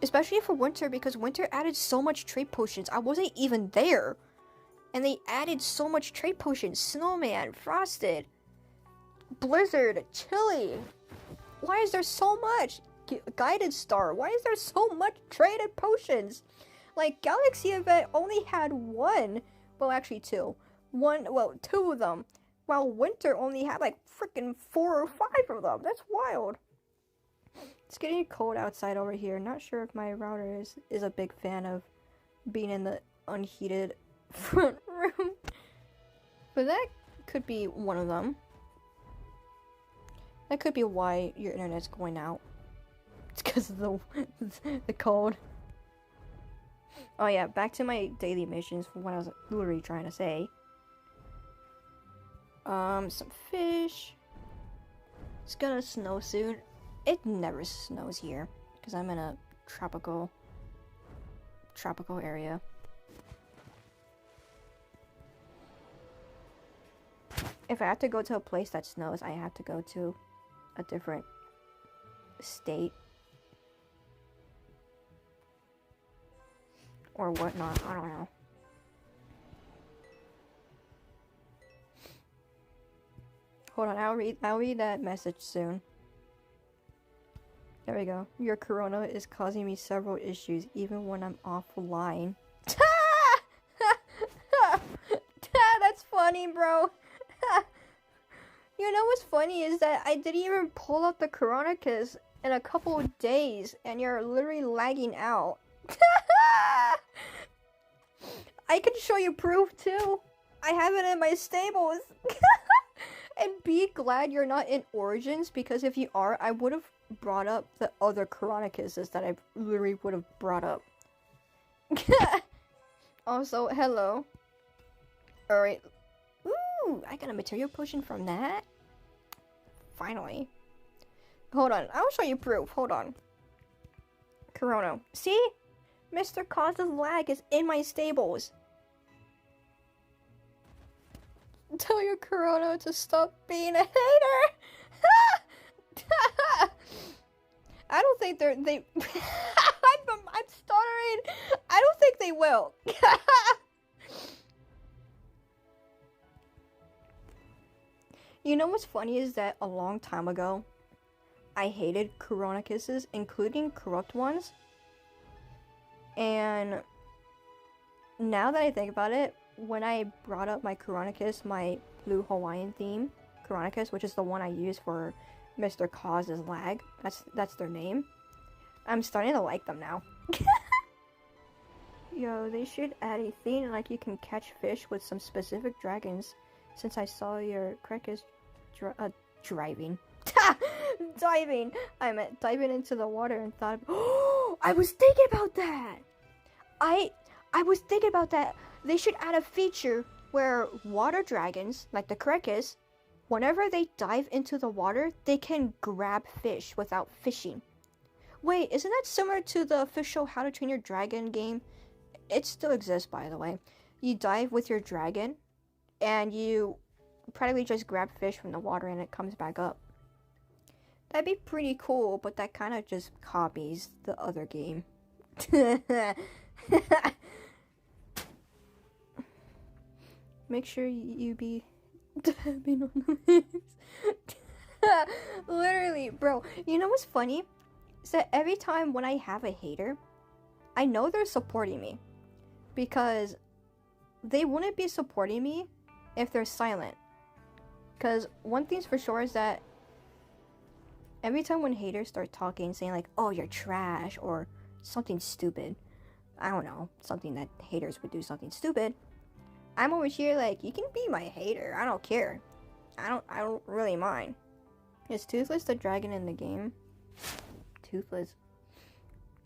Especially for winter, because winter added so much trade potions. I wasn't even there. And they added so much trade potions. Snowman, Frosted, Blizzard, Chili. Why is there so much? Guided Star. Why is there so much traded potions? Like, Galaxy Event only had 1. Well, actually 2. 2 of them. While Winter only had like freaking 4 or 5 of them. That's wild. It's getting cold outside over here. Not sure if my router is a big fan of being in the unheated front room. But that could be one of them. That could be why your internet's going out. It's because of the cold. Oh yeah, back to my daily missions from what I was literally trying to say. Some fish. It's gonna snow soon. It never snows here because I'm in a tropical area. If I have to go to a place that snows, I have to go to a different state. Or whatnot, I don't know. Hold on, I'll read that message soon. There we go. Your corona is causing me several issues, even when I'm offline. That's funny, bro. You know what's funny is that I didn't even pull up the Coronicus in a couple of days, and you're literally lagging out. I can show you proof too. I have it in my stables. And be glad you're not in Origins, because if you are, I would have brought up the other Coronicuses that I literally would have brought up. Also, hello. Alright. Ooh, I got a material potion from that. Finally. Hold on, I'll show you proof. Hold on. Corona. See? Mr. Cause's lag is in my stables. Tell your Corona to stop being a hater. I don't think they I'm stuttering. I don't think they will. You know what's funny is that a long time ago, I hated Coronicuses, including corrupt ones. And now that I think about it, when I brought up my Coronicus, my blue Hawaiian theme Coronicus, which is the one I use for Mr. Cause's lag, that's their name, I'm starting to like them now. Yo, they should add a theme like you can catch fish with some specific dragons, since I saw your Crackers driving. Diving! I meant diving into the water and thought, oh, I was thinking about that! I was thinking about that. They should add a feature where water dragons, like the Crackers, whenever they dive into the water, they can grab fish without fishing. Wait, isn't that similar to the official How to Train Your Dragon game? It still exists, by the way. You dive with your dragon, and you practically just grab fish from the water and it comes back up. That'd be pretty cool, but that kind of just copies the other game. Make sure you be dabbing on the waves. Literally, bro. You know what's funny? Is that every time when I have a hater, I know they're supporting me. Because they wouldn't be supporting me if they're silent. Because one thing's for sure is that every time when haters start talking, saying like, oh, you're trash, or something stupid, I don't know, something that haters would do something stupid, I'm over here like, you can be my hater, I don't care. I don't really mind. Is Toothless the dragon in the game? Toothless.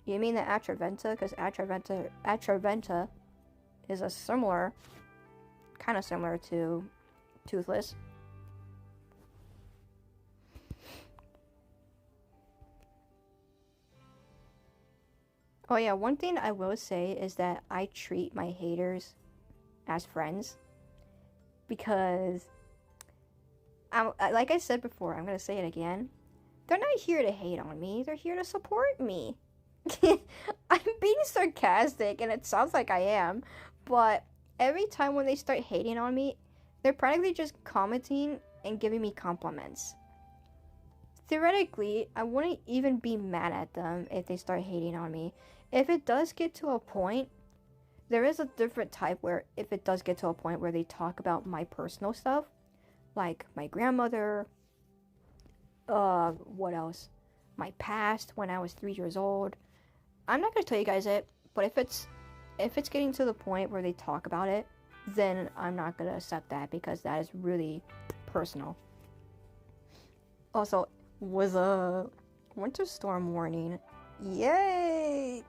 You mean the Atraventa? Because Atraventa is a similar, kind of similar to Toothless. Oh yeah, one thing I will say is that I treat my haters as friends. Because, like I said before, I'm going to say it again. They're not here to hate on me, they're here to support me. I'm being sarcastic, and it sounds like I am, but every time when they start hating on me, they're practically just commenting and giving me compliments. Theoretically, I wouldn't even be mad at them if they start hating on me. If it does get to a point, there is a different type where if it does get to a point where they talk about my personal stuff, like my grandmother, what else? My past when I was 3 years old. I'm not gonna tell you guys it, but if it's getting to the point where they talk about it, then I'm not gonna accept that because that is really personal. Also, was a winter storm warning. Yay!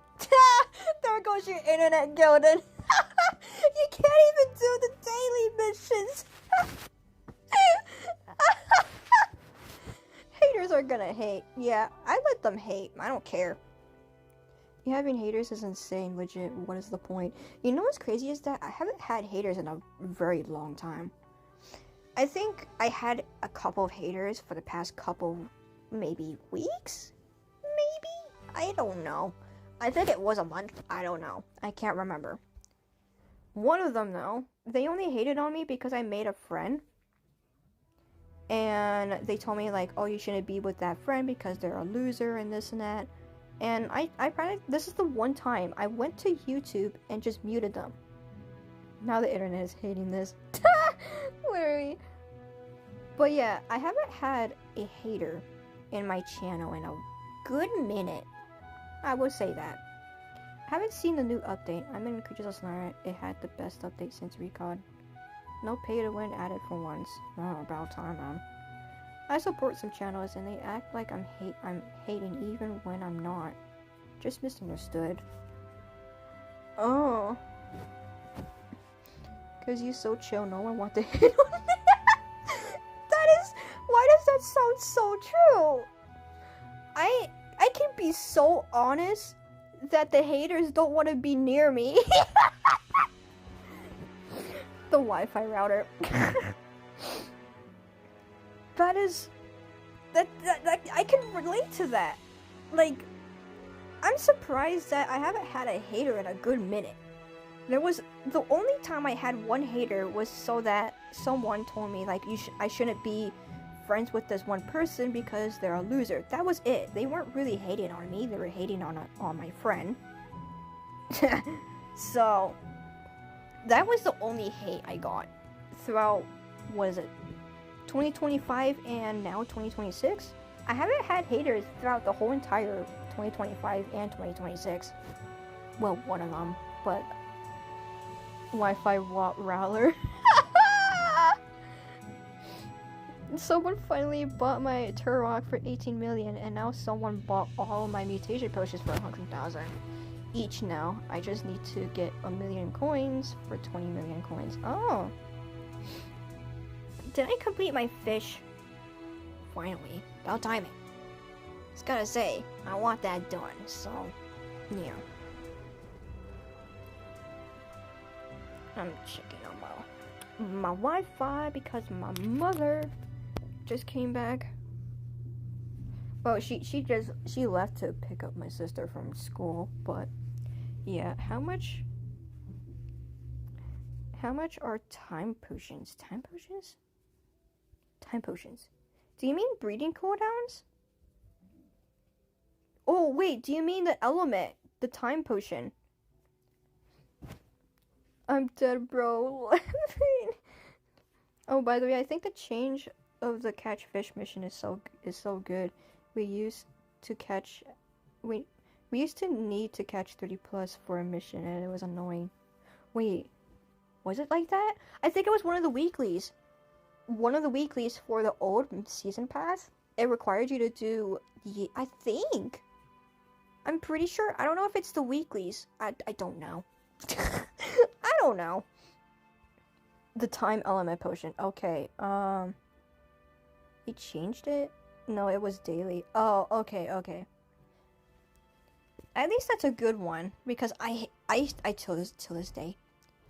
There goes your internet, Gildan. You can't even do the daily missions. Haters are gonna hate. Yeah, I let them hate. I don't care. You having haters is insane, legit. What is the point? You know what's crazy is that I haven't had haters in a very long time. I think I had a couple of haters for the past couple, maybe weeks? Maybe? I don't know. I think it was a month. I don't know. I can't remember. One of them, though, they only hated on me because I made a friend. And they told me, like, oh, you shouldn't be with that friend because they're a loser and this and that. And I probably, this is the one time I went to YouTube and just muted them. Now the internet is hating this. Literally. But yeah, I haven't had a hater in my channel in a good minute. I would say that. I haven't seen the new update. I'm in Creatures of Snark. It had the best update since Recon. No pay to win added for once. Oh, about time, man. I support some channels and they act like I'm hating even when I'm not. Just misunderstood. Oh. Cause you so chill, no one wants to hate on me. That is, why does that sound so true? I can be so honest that the haters don't want to be near me. The Wi-Fi router. That I can relate to that. Like, I'm surprised that I haven't had a hater in a good minute. There was, the only time I had one hater was so that someone told me, like, I shouldn't be friends with this one person because they're a loser. That was it. They weren't really hating on me. They were hating on my friend. So, that was the only hate I got throughout, what is it, 2025 and now 2026? I haven't had haters throughout the whole entire 2025 and 2026. Well, one of them, but Wi-Fi router. Someone finally bought my Turok for 18 million, and now someone bought all my mutation potions for 100,000 each now. I just need to get 1 million coins for 20 million coins. Oh. Did I complete my fish? Finally. About timing. Just gotta say, I want that done, so, yeah. I'm checking on my Wi-Fi because my mother just came back. Well, she left to pick up my sister from school, but yeah, how much are time potions? Time potions? Time potions. Do you mean breeding cooldowns? Oh, wait, do you mean the element? The time potion? I'm dead, bro. Oh, by the way, I think the change of the catch fish mission is so good. We used to need to catch 30 plus for a mission, and it was annoying. Wait, was it like that? I think it was one of the weeklies. One of the weeklies for the old season pass. It required you to do, I think. I'm pretty sure. I don't know if it's the weeklies. I don't know. I don't know. The time element potion. Okay. It changed it? No, it was daily. Oh, okay. At least that's a good one, because I till this day,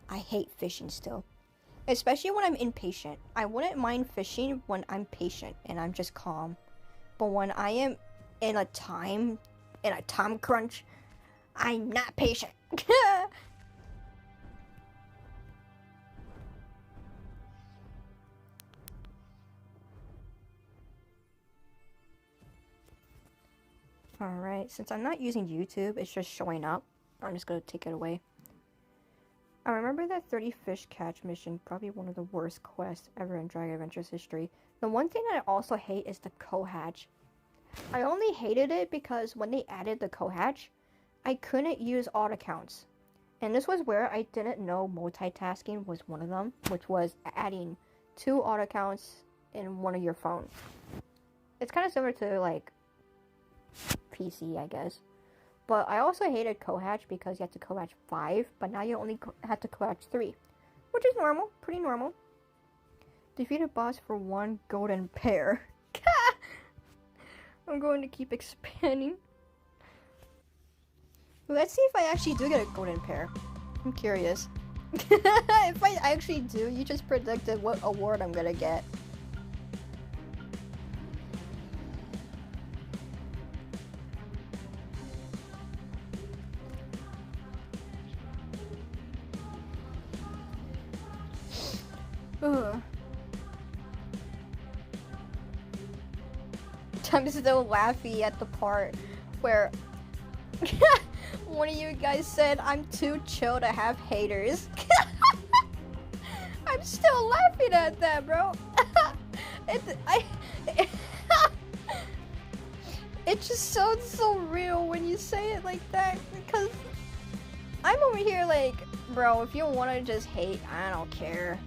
I hate fishing still. Especially when I'm impatient. I wouldn't mind fishing when I'm patient and I'm just calm. But when I am in a time crunch, I'm not patient. Alright, since I'm not using YouTube, it's just showing up. I'm just gonna take it away. I remember that 30 fish catch mission, probably one of the worst quests ever in Dragon Adventures history. The one thing that I also hate is the co-hatch. I only hated it because when they added the co-hatch, I couldn't use auto accounts. And this was where I didn't know multitasking was one of them, which was adding 2 auto accounts in one of your phones. It's kind of similar to, like, PC, I guess. But I also hated co-hatch because you had to co-hatch 5, but now you only have to co-hatch 3. Which is normal, pretty normal. Defeat a boss for 1 golden pair. I'm going to keep expanding. Let's see if I actually do get a golden pair. I'm curious. If I actually do, you just predicted what award I'm gonna get. Ugh. I'm still laughing at the part where one of you guys said I'm too chill to have haters. I'm still laughing at that, bro. It just sounds so real when you say it like that, because I'm over here like, bro, if you want to just hate, I don't care.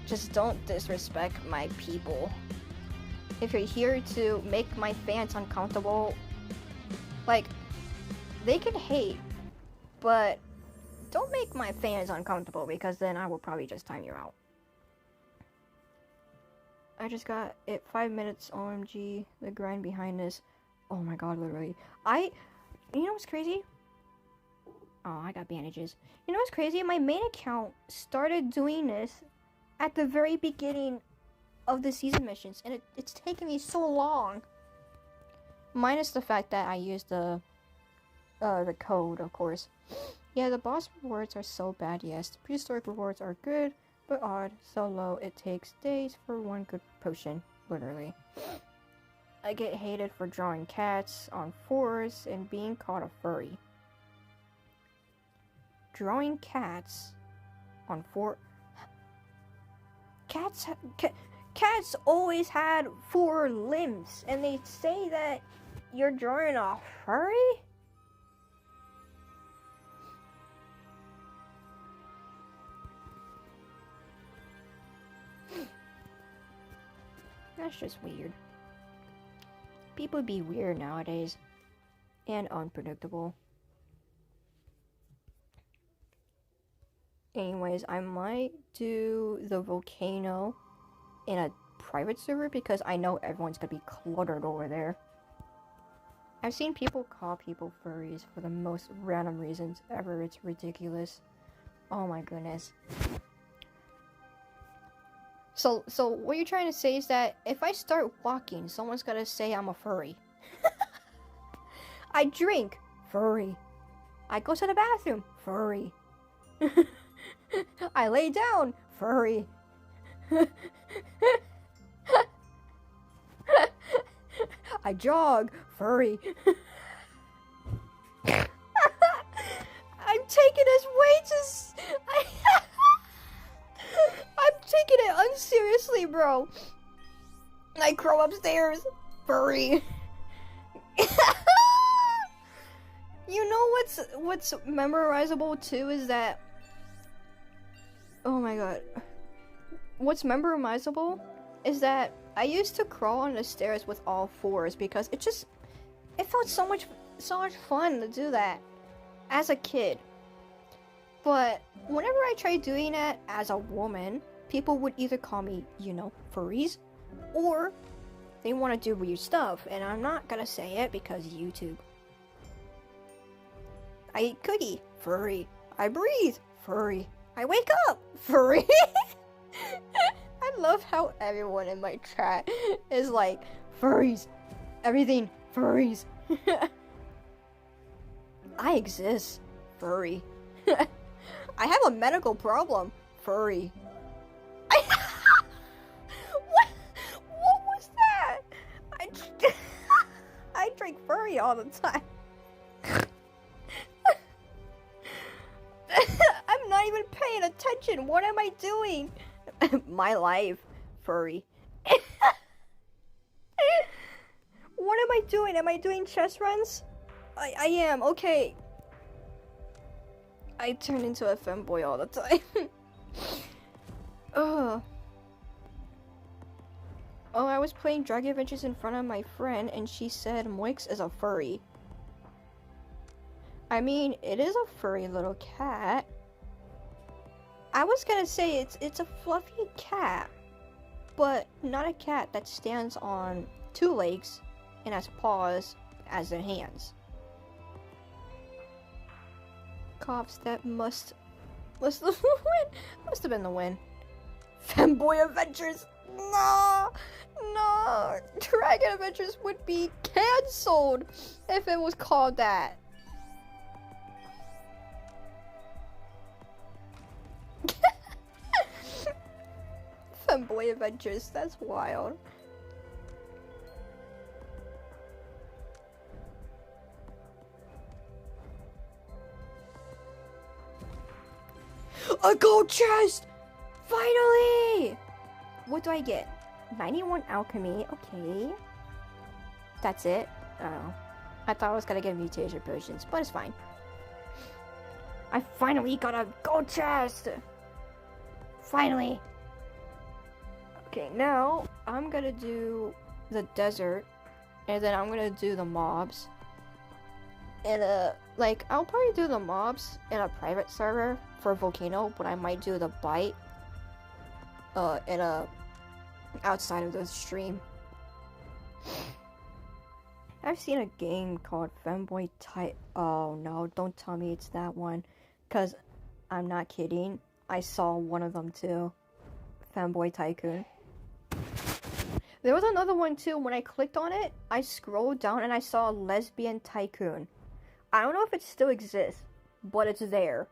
Just don't disrespect my people. If you're here to make my fans uncomfortable, like, they can hate, but don't make my fans uncomfortable, because then I will probably just time you out. I just got it 5 minutes, OMG, the grind behind this. Oh my god, literally. You know what's crazy? Oh, I got bandages. You know what's crazy? My main account started doing this at the very beginning of the season missions, and it's taken me so long. Minus the fact that I used the code, of course. Yeah, the boss rewards are so bad, yes. The prehistoric rewards are good, but odd, so low it takes days for one good potion, literally. I get hated for drawing cats on 4s and being called a furry. Drawing cats on 4... Cats always had 4 limbs, and they say that you're drawing a furry? That's just weird. People be weird nowadays. And unpredictable. Anyways, I might do the volcano in a private server, because I know everyone's gonna be cluttered over there. I've seen people call people furries for the most random reasons ever. It's ridiculous. Oh my goodness. So what you're trying to say is that if I start walking, someone's gonna say I'm a furry. I drink, furry. I go to the bathroom, furry. I lay down, furry. I jog, furry. I'm taking his wages. I'm taking it unseriously, bro. I grow upstairs, furry. You know what's memorizable too is that, oh my god, what's memorizable is that I used to crawl on the stairs with all 4s, because it felt so much fun to do that as a kid. But whenever I tried doing that as a woman, people would either call me, you know, furries, or they want to do weird stuff, and I'm not gonna say it because YouTube. I eat cookie, furry. I breathe, furry. I wake up, furry. I love how everyone in my chat is like, furries. Everything, furries. I exist, furry. I have a medical problem, furry. What was that? I drink furry all the time. I'm not even paying attention. What am I doing? My life, furry. What am I doing? Am I doing chest runs? I am, okay. I turn into a femboy all the time. Ugh. Oh, I was playing Dragon Adventures in front of my friend, and she said Moix is a furry. I mean, it is a furry little cat. I was gonna say it's a fluffy cat, but not a cat that stands on 2 legs and has paws as in hands. Coughs that must Was the win? Must have been the win. Femboy Adventures. No, no. Dragon Adventures would be cancelled if it was called that. Femboy Adventures. That's wild. A gold chest! Finally! What do I get? 91 alchemy. Okay. That's it? Oh. I thought I was gonna get mutation potions, but it's fine. I finally got a gold chest! Finally! Okay, now I'm gonna do the desert, and then I'm gonna do the mobs. And like, I'll probably do the mobs in a private server for Volcano, but I might do the bite in a outside of the stream. I've seen a game called Femboy Type. Oh no, don't tell me it's that one, cause I'm not kidding. I saw one of them too. Femboy Tycoon. There was another one too. When I clicked on it, I scrolled down and I saw Lesbian Tycoon. I don't know if it still exists, but it's there.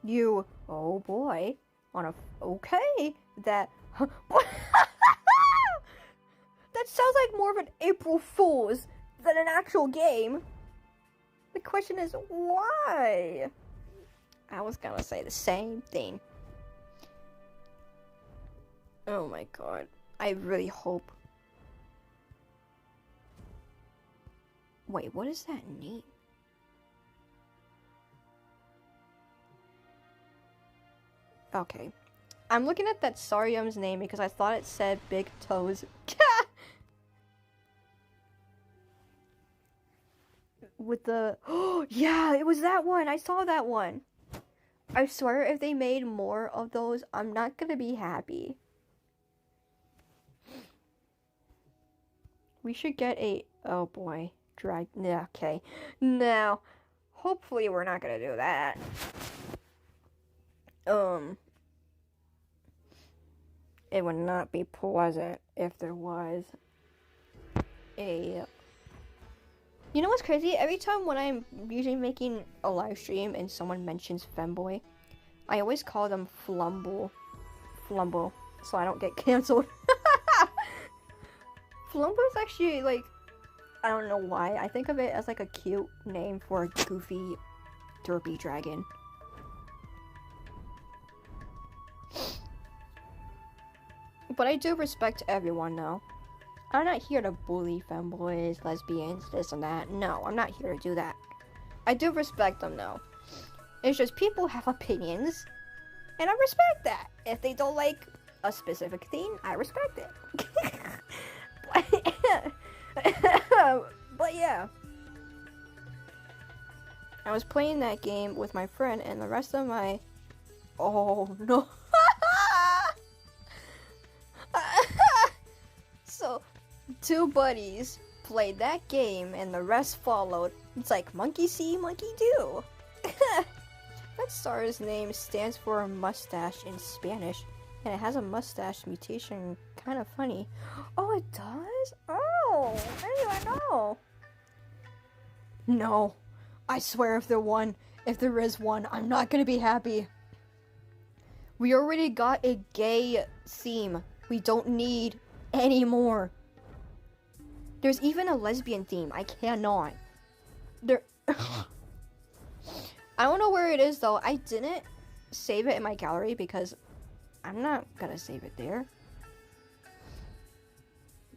You, oh boy, on a, okay, that, that sounds like more of an April Fool's than an actual game. The question is, why? I was gonna say the same thing. Oh my god, I really hope. Wait, what is that name? Okay. I'm looking at that Sarium's name because I thought it said Big Toes. With the... Oh, yeah, it was that one. I saw that one. I swear if they made more of those, I'm not gonna be happy. We should get a... Oh boy. Yeah, okay. Now, hopefully we're not gonna do that. It would not be pleasant if there was a... You know what's crazy? Every time when I'm usually making a live stream and someone mentions Femboy, I always call them Flumble. Flumble. So I don't get cancelled. Flumble is actually, like... I don't know why. I think of it as like a cute name for a goofy, derpy dragon. But I do respect everyone, though. I'm not here to bully femboys, lesbians, this and that. No, I'm not here to do that. I do respect them, though. It's just people have opinions, and I respect that. If they don't like a specific thing, I respect it. But yeah, I was playing that game with my friend and the rest of my... Oh no. So, two buddies played that game and the rest followed. It's like monkey see, monkey do. That star's name stands for mustache in Spanish, and it has a mustache mutation. Kind of funny. Oh, it does? Oh, how do I know? No, I swear if there is one, I'm not gonna be happy. We already got a gay theme. We don't need any more. There's even a lesbian theme. I cannot. There. I don't know where it is though. I didn't save it in my gallery because I'm not gonna save it there.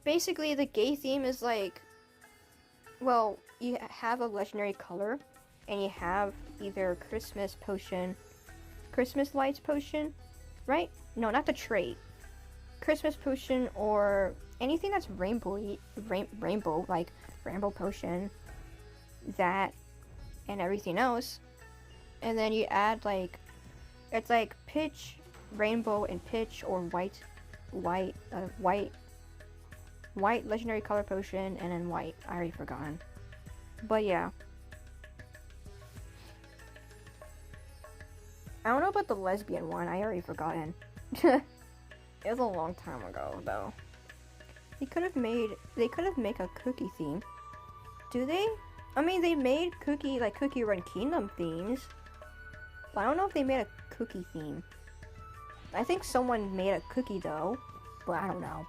Basically, the gay theme is like, well, you have a legendary color, and you have either Christmas potion, Christmas lights potion, right? No, not the trait. Christmas potion or anything that's rainbow, like rainbow potion, that, and everything else. And then you add like, it's like pitch, rainbow, and pitch, or white legendary color potion, and then white. I already forgotten. But yeah. don't know about the lesbian one. I already forgotten. It was a long time ago, though. They could have made a cookie theme. Do they? I mean, they made Cookie Run Kingdom themes. But I don't know if they made a cookie theme. I think someone made a cookie though, but I don't know.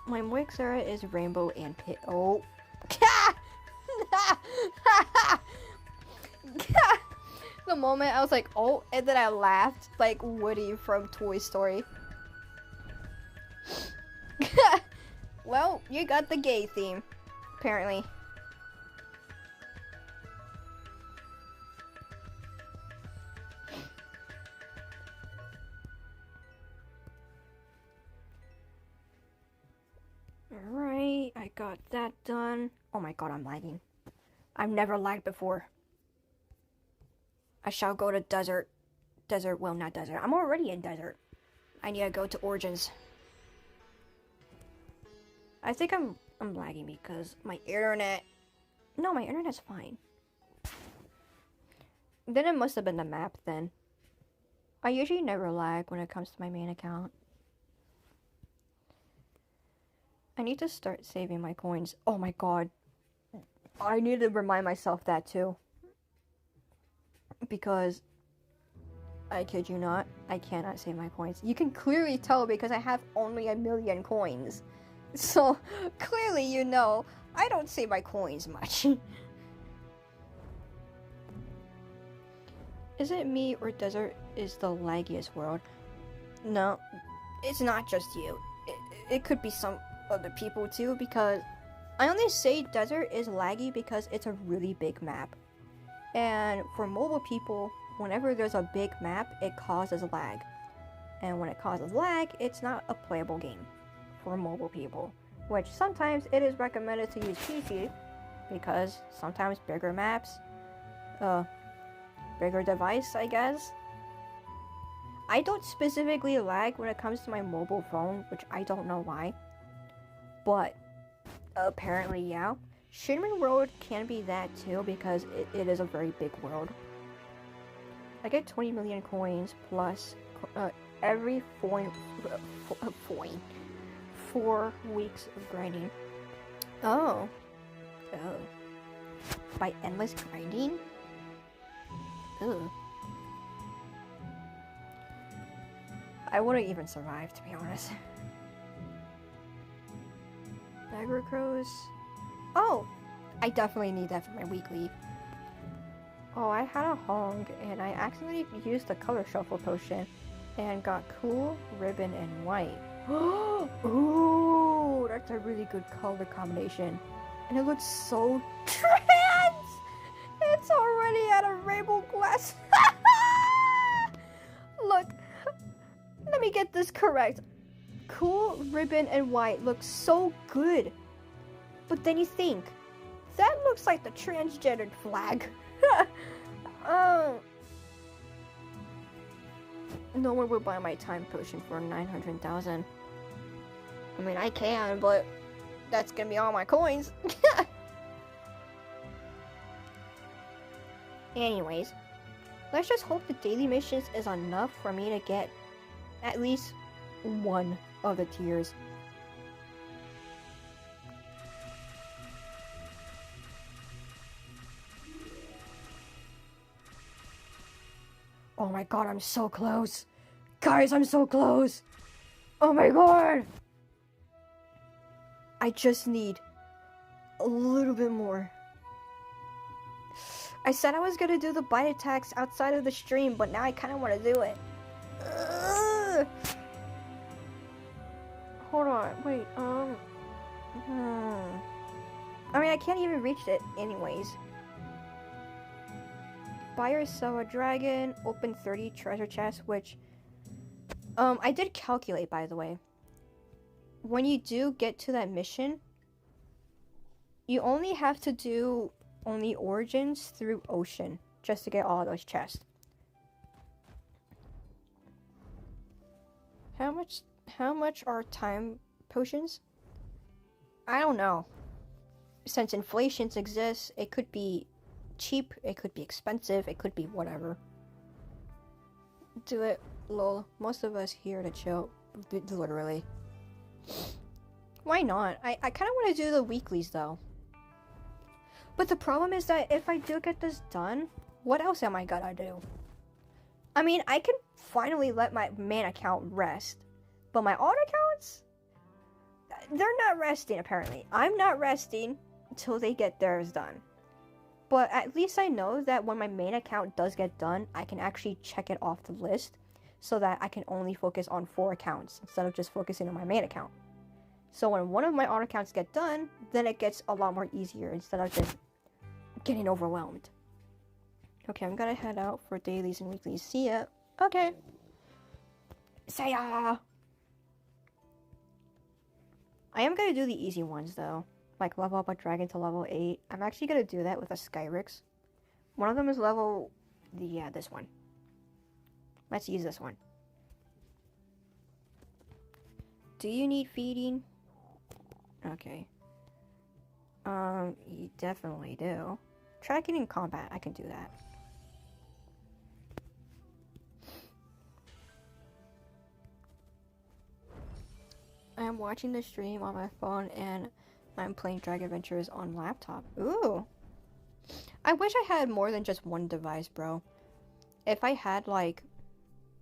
My mixer is rainbow and pit. Oh. The moment I was like, oh, and then I laughed like Woody from Toy Story. Well, you got the gay theme, apparently. Alright, I got that done. Oh my god, I'm lagging. I've never lagged before. I shall go to desert. Well, not desert. I'm already in desert. I need to go to Origins. I think I'm lagging because my internet... No, my internet's fine. Then it must have been the map then. I usually never lag when it comes to my main account. I need to start saving my coins. Oh my god. I need to remind myself that too. Because, I kid you not, I cannot save my coins. You can clearly tell because I have only 1,000,000 coins. So, clearly you know, I don't save my coins much. Is it me or desert is the laggiest world? No, it's not just you. It could be some other people too, because I only say desert is laggy because it's a really big map. And for mobile people, whenever there's a big map, it causes lag. And when it causes lag, it's not a playable game for mobile people. Which sometimes it is recommended to use PC, because sometimes bigger maps, bigger device, I guess. I don't specifically lag when it comes to my mobile phone, which I don't know why. But apparently, yeah. Shinran World can be that too because it is a very big world. I get 20 million coins plus every 4 weeks of grinding. Oh. By endless grinding? Ugh. I wouldn't even survive, to be honest. Dagger Crows. Oh! I definitely need that for my weekly. Oh, I had a Hong, and I accidentally used the color shuffle potion, and got cool, ribbon, and white. Ooh, that's a really good color combination. And it looks so trans! It's already at a rainbow glass. Look, let me get this correct. Cool, ribbon, and white looks so good. But then you think, that looks like the transgendered flag. No one will buy my time potion for 900,000. I mean, I can, but that's gonna be all my coins. Anyways, let's just hope the daily missions is enough for me to get at least one of the tiers. Oh my god, I'm so close. Guys, I'm so close. Oh my god. I just need a little bit more. I said I was gonna do the bite attacks outside of the stream, but now I kind of want to do it. Hold on, wait, I mean, I can't even reach it anyways. Buy or sell a dragon, open 30 treasure chests, which, I did calculate, by the way. When you do get to that mission, you only have to do only Origins through Ocean, just to get all those chests. How much are time potions? I don't know. Since inflation exists, it could be cheap, it could be expensive, it could be whatever. do it. Lol. Most of us here to chill. Literally. Why not? I kind of want to do the weeklies though. But the problem is that if I do get this done, what else am I gonna do? I mean, I can finally let my main account rest. But my odd accounts? They're not resting apparently. I'm not resting until they get theirs done. But at least I know that when my main account does get done, I can actually check it off the list so that I can only focus on 4 accounts instead of just focusing on my main account. So when one of my odd accounts get done, then it gets a lot more easier instead of just getting overwhelmed. Okay, I'm gonna head out for dailies and weeklies. See ya. Okay. See ya. I am gonna do the easy ones though. Like level up a dragon to level 8. I'm actually gonna do that with a Skyrix. One of them is level... yeah, this one. Let's use this one. Do you need feeding? Okay. You definitely do. Tracking in combat, I can do that. I'm watching the stream on my phone and I'm playing Dragon Adventures on laptop. Ooh. I wish I had more than just one device, bro. If I had like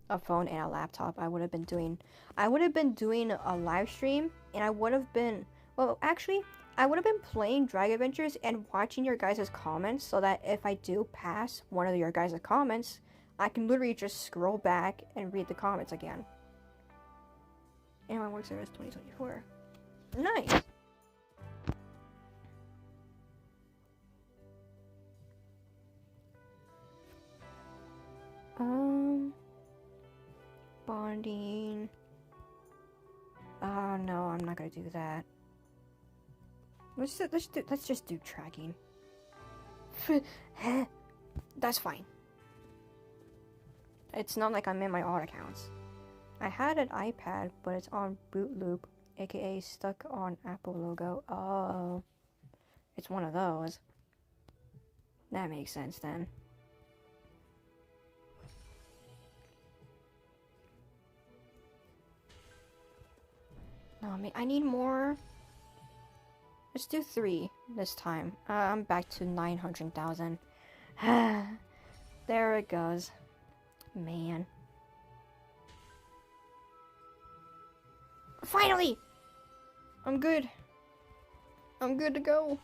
a phone and a laptop, I would have been doing a live stream and I would have been, well, actually, I would have been playing Dragon Adventures and watching your guys' comments so that if I do pass one of your guys' comments, I can literally just scroll back and read the comments again. And my work service 2024. Nice. Bonding. Oh no, I'm not gonna do that. Let's just do tracking. That's fine. It's not like I'm in my odd accounts. I had an iPad, but it's on boot loop, aka stuck on Apple logo. Oh, it's one of those. That makes sense then. No, I need more. Let's do 3 this time. I'm back to 900,000. There it goes. Man. Finally! I'm good. I'm good to go.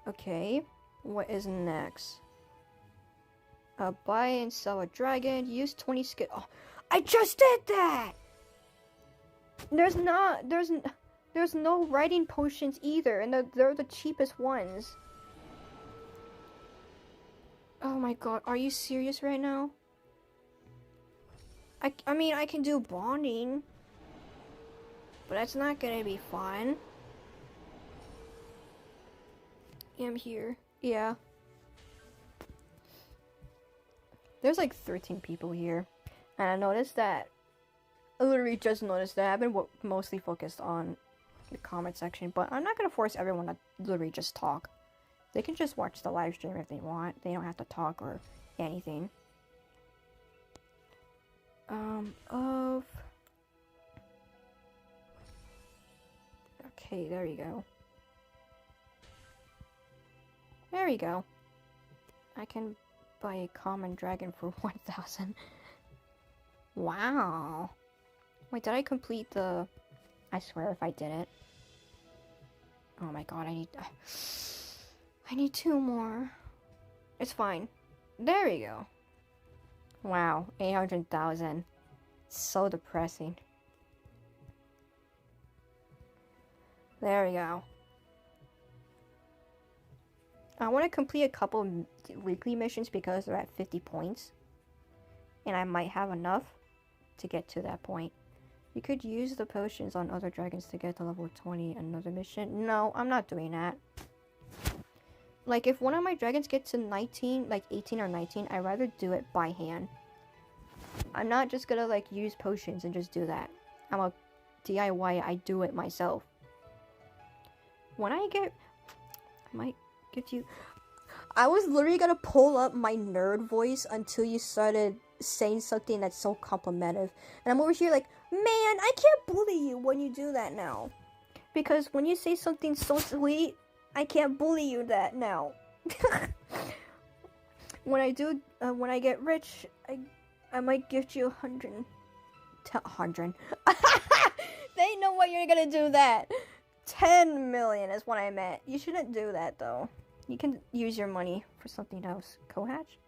Okay. What is next? Buy and sell a dragon. Use 20 skill. Oh, I just did that! There's no writing potions either, and they're the cheapest ones. Oh my god, are you serious right now? I mean, I can do bonding, but that's not gonna be fun. I'm here. Yeah. There's like 13 people here, and I noticed that. I literally just noticed that. I've been mostly focused on the comment section, but I'm not gonna force everyone to literally just talk. They can just watch the live stream if they want. They don't have to talk or anything. Okay, there you go. There you go. I can buy a common dragon for 1,000. Wow. Wait, did I complete the... I swear if I didn't. Oh my god, I need 2 more. It's fine. There we go. Wow, 800,000. So depressing. There we go. I want to complete a couple weekly missions because they're at 50 points. And I might have enough to get to that point. You could use the potions on other dragons to get to level 20 another mission. No, I'm not doing that. Like, if one of my dragons gets to 19, like 18 or 19, I'd rather do it by hand. I'm not just gonna, like, use potions and just do that. I'm a DIY, I do it myself. When I get... I might give you... I was literally gonna pull up my nerd voice until you started saying something that's so complimentary. And I'm over here like, man, I can't bully you when you do that now. Because when you say something so sweet, I can't bully you that now. When I get rich, I might gift you 100. 100. They know what you're gonna do that. 10 million is what I meant. You shouldn't do that though. You can use your money for something else. Co-hatch?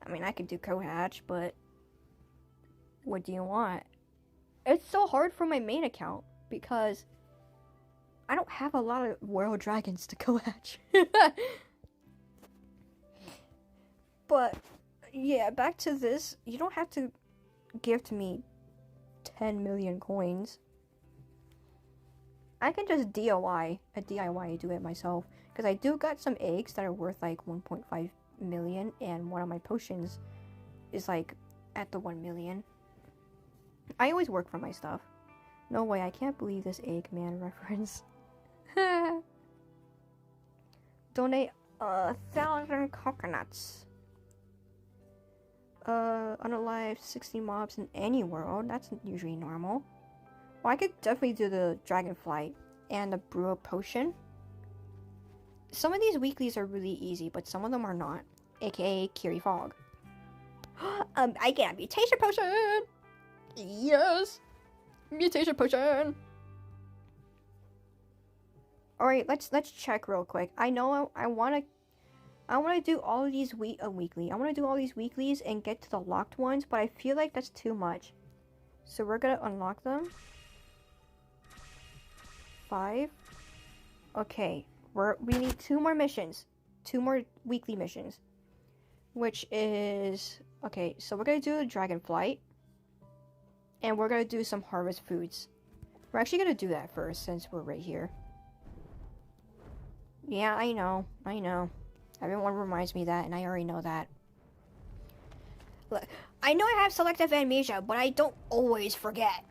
I mean, I could do co-hatch, but what do you want? It's so hard for my main account because I don't have a lot of world dragons to co-hatch. But yeah, back to this. You don't have to gift me 10 million coins. I can just DIY do it myself, because I do got some eggs that are worth like 1.5 million, and one of my potions is like at the 1 million. I always work for my stuff. No way, I can't believe this Eggman reference. Donate 1,000 coconuts. Unalive 60 mobs in any world. That's usually normal. Well, I could definitely do the dragonflight and the brew a potion. Some of these weeklies are really easy, but some of them are not. AKA Kiri Fog. I get a mutation potion! Yes! Mutation potion! Alright, let's check real quick. I know I wanna do all of these weekly. I wanna do all these weeklies and get to the locked ones, but I feel like that's too much. So we're gonna unlock them. 5. Okay, we need 2 more missions. 2 more weekly missions. Which is... Okay, so we're gonna do the dragonflight. And we're gonna do some harvest foods. We're actually gonna do that first, since we're right here. Yeah, I know. Everyone reminds me that, and I already know that. Look, I know I have selective amnesia, but I don't always forget.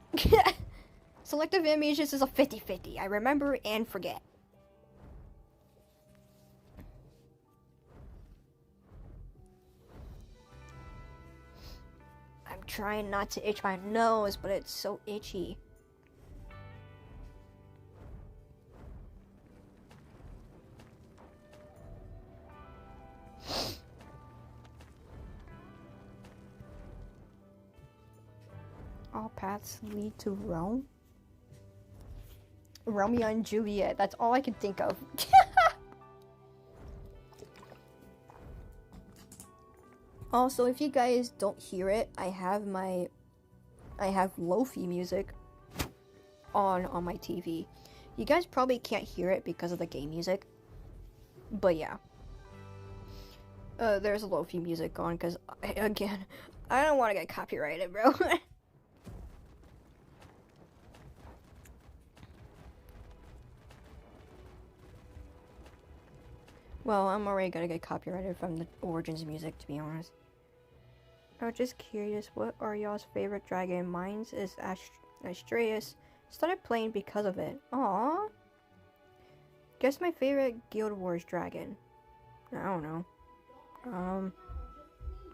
Selective amnesia is a 50-50. I remember and forget. I'm trying not to itch my nose, but it's so itchy. All paths lead to Rome? Romeo and Juliet, that's all I can think of. Also, if you guys don't hear it, I have lo-fi music on my TV. You guys probably can't hear it because of the game music. But yeah. There's lo-fi music on because, again, I don't want to get copyrighted, bro. Well, I'm already gonna get copyrighted from the Origins music, to be honest. I was just curious, what are y'all's favorite dragon? Mine's is Astraeus. Started playing because of it. Aww. Guess my favorite Guild Wars dragon. I don't know.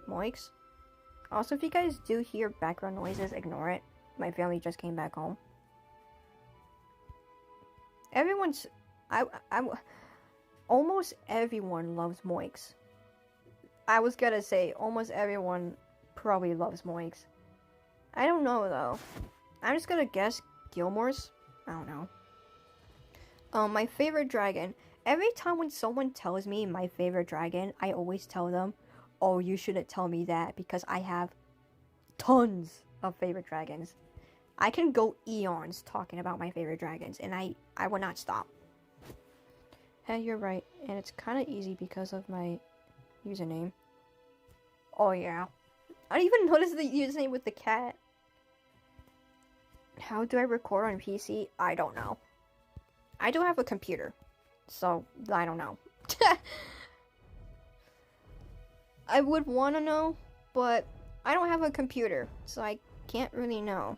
Moix. Also, if you guys do hear background noises, ignore it. My family just came back home. Almost everyone loves Moix. I was gonna say, almost everyone probably loves Moix. I don't know, though. I'm just gonna guess Gilmore's. I don't know. My favorite dragon. Every time when someone tells me my favorite dragon, I always tell them, oh, you shouldn't tell me that, because I have tons of favorite dragons. I can go eons talking about my favorite dragons, and I will not stop. Hey, you're right, and it's kind of easy because of my username. Oh yeah. I didn't even notice the username with the cat. How do I record on PC? I don't know. I do have a computer, so I don't know. I would want to know, but I don't have a computer, so I can't really know.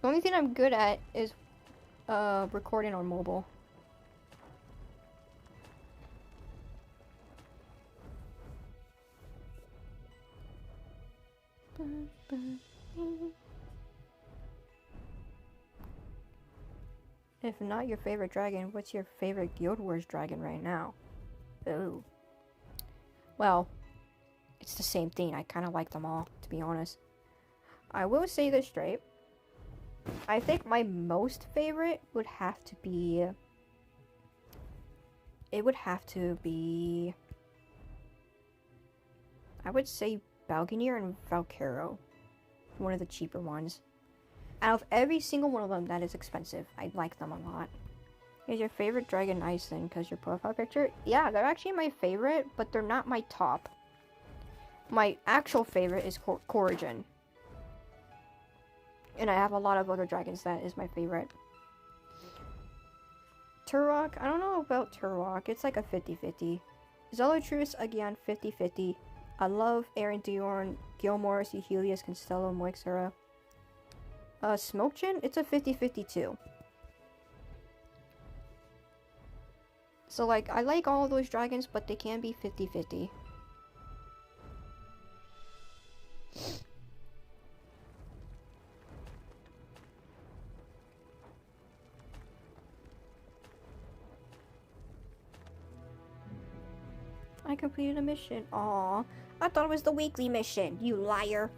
The only thing I'm good at is recording on mobile. If not your favorite dragon, what's your favorite Guild Wars dragon right now? Ooh. Well, it's the same thing. I kind of like them all, to be honest. I will say this straight. I think my most favorite would have to be... It would have to be... I would say Balganier and Valkyro. One of the cheaper ones. Out of every single one of them that is expensive, I like them a lot. Is your favorite dragon Iceland because your profile picture? Yeah, they're actually my favorite, but they're not my top. My actual favorite is Corrigan. And I have a lot of other dragons that is my favorite. Turok, I don't know about Turok. It's like a 50-50. Zolatrus, again, 50-50. I love Aaron Diorn, Gilmore, Euhelius, Constello, Moixera. Smokechin, it's a 50-50 too. So, like, I like all of those dragons, but they can be 50-50. I completed a mission. Aw, I thought it was the weekly mission, you liar.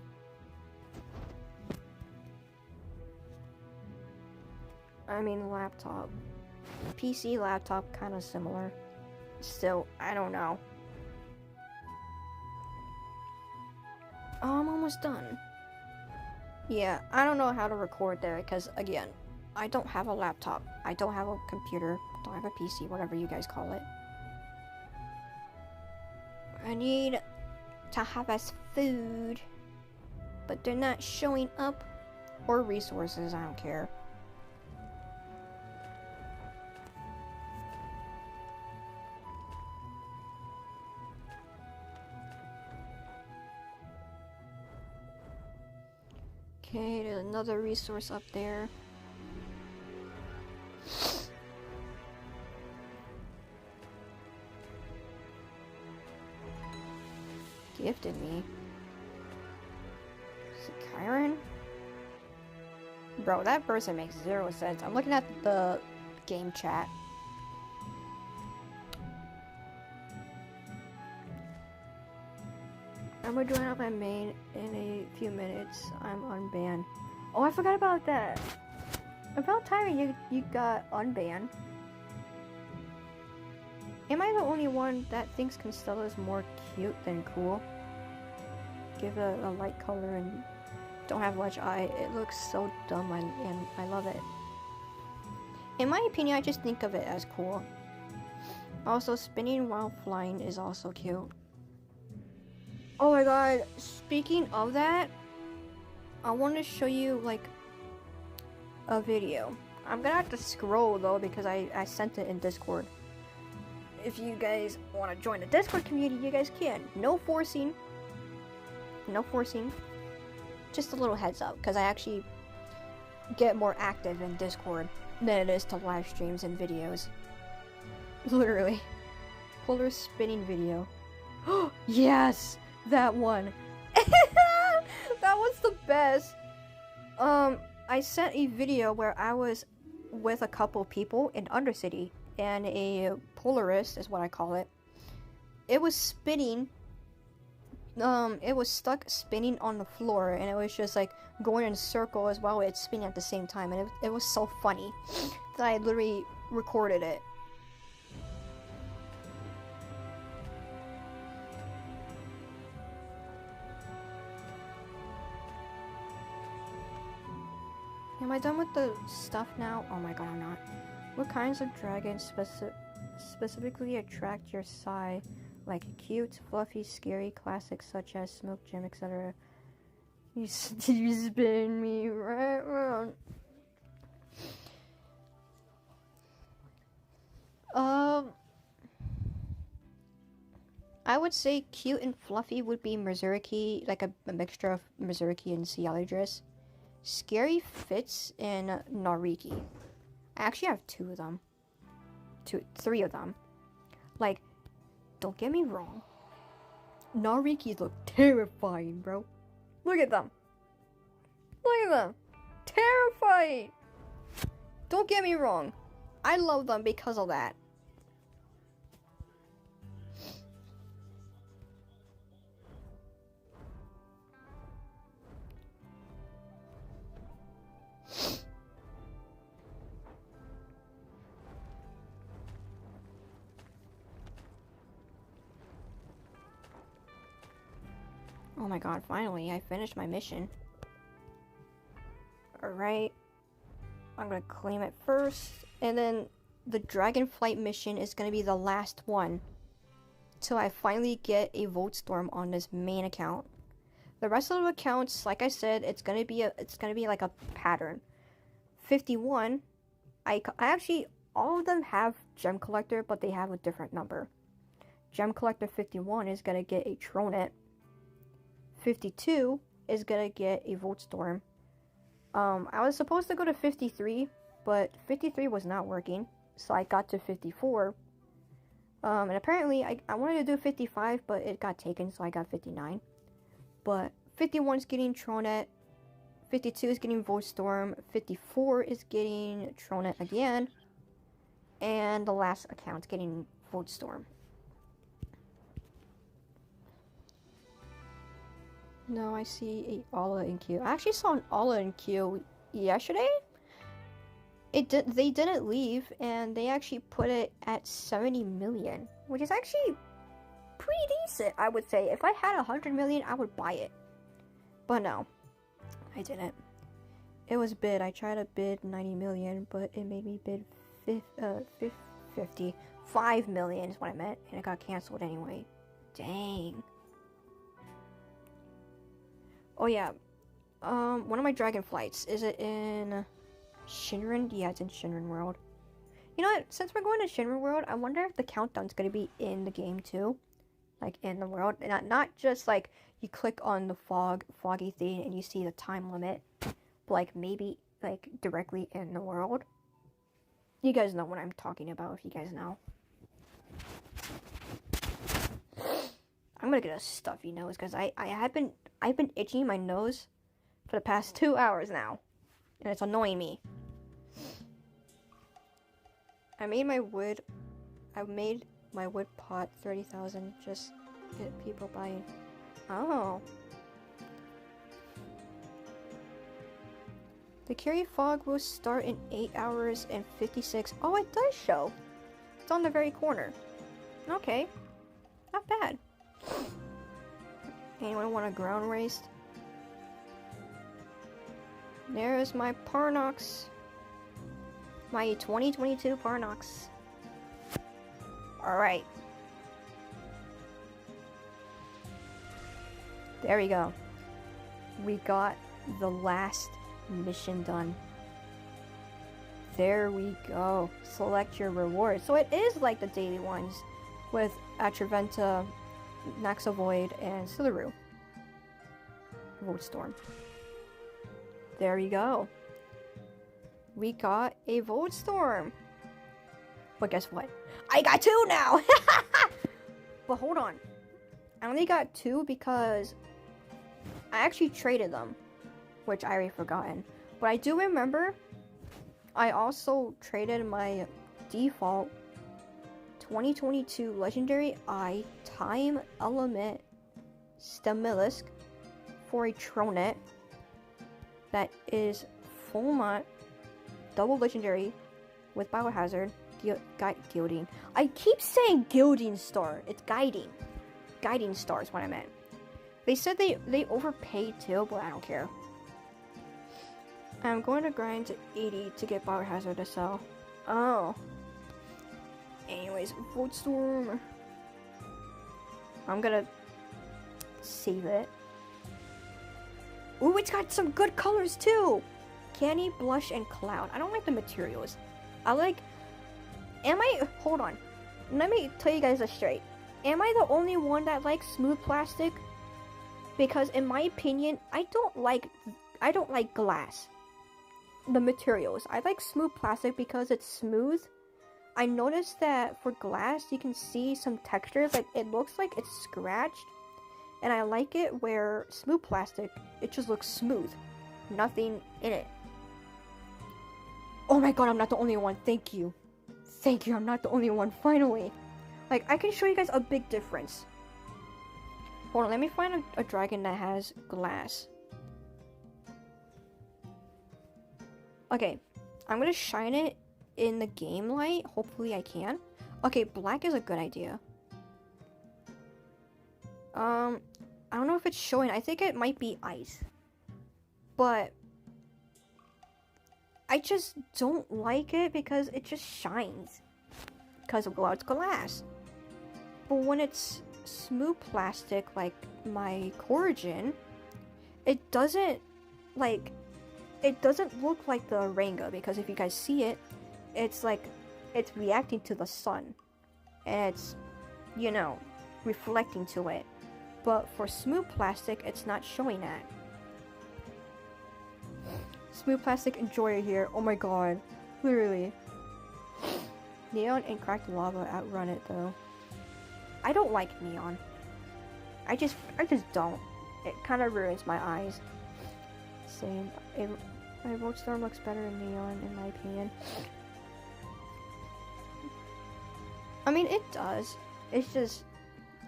I mean, laptop. PC, laptop, kind of similar. Still, I don't know. Oh, I'm almost done. Yeah, I don't know how to record there, because, again, I don't have a laptop. I don't have a computer. Don't have a PC, whatever you guys call it. I need to have us food, but they're not showing up. Or resources, I don't care. Okay, there's another resource up there. Gifted me. Is it Kyron? Bro, that person makes 0 sense. I'm looking at the game chat. I'm gonna join up my main in a few minutes. I'm unbanned. Oh, I forgot about that. About time you got unbanned. Am I the only one that thinks Constello is more cute than cool? Give it a light color and don't have much eye. It looks so dumb and I love it. In my opinion, I just think of it as cool. Also, spinning while flying is also cute. Oh my god, speaking of that, I want to show you, like, a video. I'm gonna have to scroll, though, because I sent it in Discord. If you guys want to join the Discord community, you guys can. No forcing. No forcing. Just a little heads up, because I actually get more active in Discord than it is to live streams and videos. Literally. Polar spinning video. Yes! That one. That was the best. I sent a video where I was with a couple people in Undercity, and a polarist is what I call it. It was spinning. It was stuck spinning on the floor, and it was just like going in a circle as well. It's spinning at the same time, and it was so funny that I literally recorded it. Am I done with the stuff now? Oh my god, I'm not. What kinds of dragons specifically attract your side? Like cute, fluffy, scary classics such as Smoke Gem, etc. You spin me right around. I would say cute and fluffy would be Berserky, like a mixture of Berserky and Cialidris. Scary Fits and Nariki. I actually have 2 of them. 3 of them. Like, don't get me wrong. Narikis look terrifying, bro. Look at them. Look at them. Terrifying. Don't get me wrong. I love them because of that. Oh my god, finally, I finished my mission. Alright. I'm gonna claim it first. And then the Dragonflight mission is gonna be the last one. Till I finally get a Vote Storm on this main account. The rest of the accounts, like I said, it's gonna be like a pattern. 51, I actually, all of them have Gem Collector, but they have a different number. Gem Collector 51 is gonna get a Tronet. 52 is gonna get a Vote Storm. I was supposed to go to 53, but 53 was not working, so I got to 54. And apparently, I wanted to do 55, but it got taken, so I got 59. But 51 is getting Tronet, 52 is getting Vote Storm, 54 is getting Tronet again, and the last account's getting Vote Storm. No, I see a Ala in queue. I actually saw an Ala in queue yesterday. They didn't leave, and they actually put it at 70 million, which is actually pretty decent, I would say. If I had 100 million, I would buy it. But no, I didn't. It was bid. I tried to bid 90 million, but it made me bid 5 million is what I meant, and it got canceled anyway. Dang. Oh yeah, one of my Dragonflights, is it in Shinran? Yeah, it's in Shinran World. You know what, since we're going to Shinran World, I wonder if the countdown's gonna be in the game too. Like, in the world, and not just like, you click on the foggy thing and you see the time limit, but like, maybe, like, directly in the world. You guys know what I'm talking about, if you guys know. I'm gonna get a stuffy nose, because I've been itching my nose for the past 2 hours now, and it's annoying me. I made my wood pot 30,000, just get people buying. Oh. The Carry Fog will start in 8 hours and 56. Oh, it does show. It's on the very corner. Okay. Not bad. Anyone want a ground raced? There's my Parnox. My 2022 Parnox. Alright. There we go. We got the last mission done. There we go. Select your reward. So it is like the daily ones with Atraventa, Naxavoid, and Silaru. Vote Storm. There we go. We got a Vote Storm. But guess what? I got 2 now! But hold on. I only got 2 because I actually traded them, which I already forgotten. But I do remember I also traded my default 2022 Legendary Eye Time Element Stemilisk for a Tronet that is full mont, double legendary with Biohazard, Gilding. I keep saying Gilding Star. It's Guiding. Guiding Star is what I meant. They said they overpaid too, but I don't care. I'm going to grind to 80 to get Biohazard to sell. Oh. Anyways, Vote Storm. I'm gonna save it. Ooh, it's got some good colors too! Candy, Blush, and Cloud. I don't like the materials. Hold on. Let me tell you guys this straight. Am I the only one that likes smooth plastic? Because in my opinion, I don't like glass. The materials. I like smooth plastic because it's smooth. I noticed that for glass, you can see some textures, like it looks like it's scratched. And I like it where smooth plastic, it just looks smooth. nothing in it. Oh my god, I'm not the only one. Thank you. Thank you, I'm not the only one, finally. Like, I can show you guys a big difference. Hold on, let me find a dragon that has glass. Okay, I'm gonna shine it in the game light. Hopefully I can. Okay, black is a good idea. I don't know if it's showing. I think it might be ice. But I just don't like it because it just shines. Because, well, it's glass. But when it's smooth plastic, like my Corrigan, it doesn't, like, it doesn't look like the rainbow. Because if you guys see it, it's like, it's reacting to the sun. And it's, you know, reflecting to it. But for smooth plastic, it's not showing that. Smooth plastic enjoyer here. Oh my god. Literally. Neon and cracked lava outrun it though. I don't like neon. I just don't. It kind of ruins my eyes. Same. My road storm looks better in neon in my opinion. I mean, it does. It's just,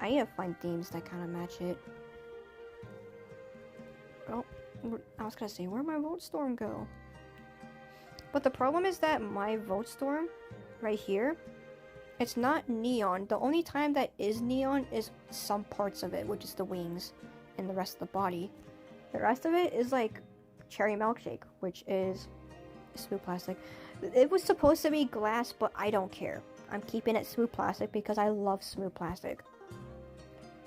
I need to find themes that kind of match it. Oh, I was gonna say, where'd my vote storm go? But the problem is that my vote storm, right here, it's not neon. The only time that is neon is some parts of it, which is the wings and the rest of the body. The rest of it is like cherry milkshake, which is smooth plastic. It was supposed to be glass, but I don't care. I'm keeping it smooth plastic because I love smooth plastic.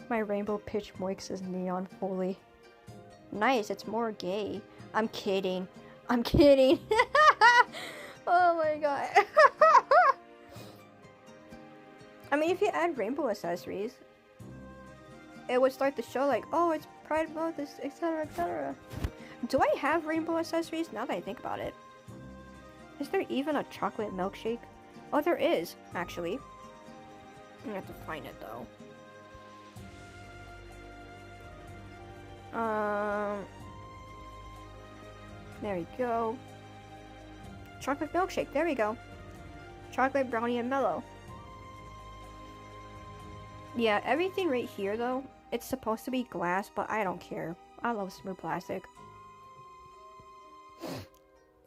My rainbow pitch moix is neon fully. Nice, it's more gay. I'm kidding. I'm kidding. Oh my god. I mean, if you add rainbow accessories, it would start to show like, oh, it's Pride Month, etc, etc. Do I have rainbow accessories now that I think about it? Is there even a chocolate milkshake? Oh, there is, actually. I have to find it though. There we go. Chocolate milkshake, there we go. Chocolate, brownie, and mellow. Yeah, everything right here though, it's supposed to be glass, but I don't care. I love smooth plastic.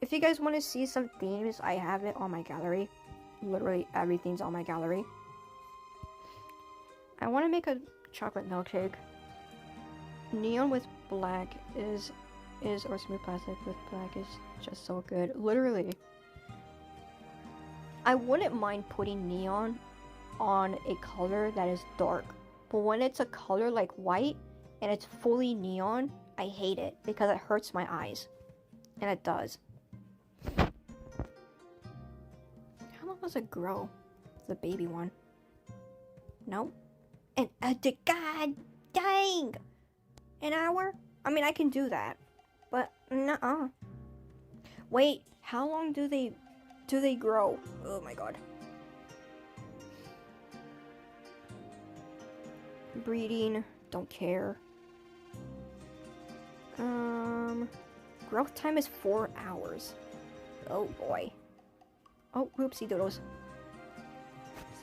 If you guys want to see some themes, I have it on my gallery. Literally everything's on my gallery. I want to make a chocolate milkshake. Neon with black is or smooth plastic with black is just so good. Literally. I wouldn't mind putting neon on a color that is dark. But when it's a color like white and it's fully neon, I hate it because it hurts my eyes. And it does. How long does it grow? The baby one. No? And god dang! An hour? I mean, I can do that. But nuh-uh. Wait, how long do they grow? Oh my god. Breeding, don't care. Growth time is 4 hours. Oh boy. Oh, whoopsie doodles.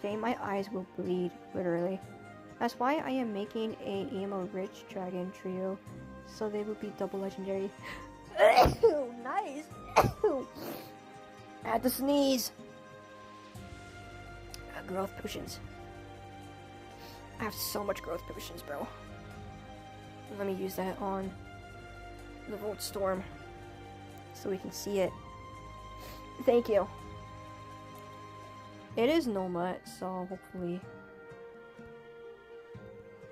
Saying my eyes will bleed, literally. That's why I am making a emo rich dragon trio, so they will be double legendary. Nice. I had to sneeze. Growth potions. I have so much growth potions, bro. Let me use that on the Volt Storm so we can see it. Thank you. It is Noma, so hopefully.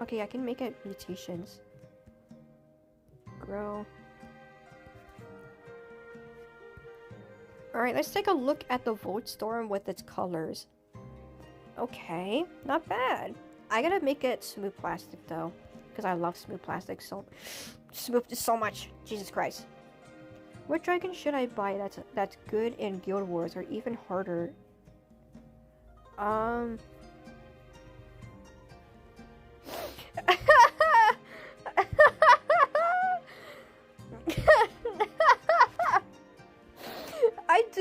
Okay, I can make it mutations. Grow. Alright, let's take a look at the Volt Storm with its colors. Okay, not bad. I gotta make it smooth plastic though, because I love smooth plastic so much. Jesus Christ. What dragon should I buy that's good in Guild Wars or even harder?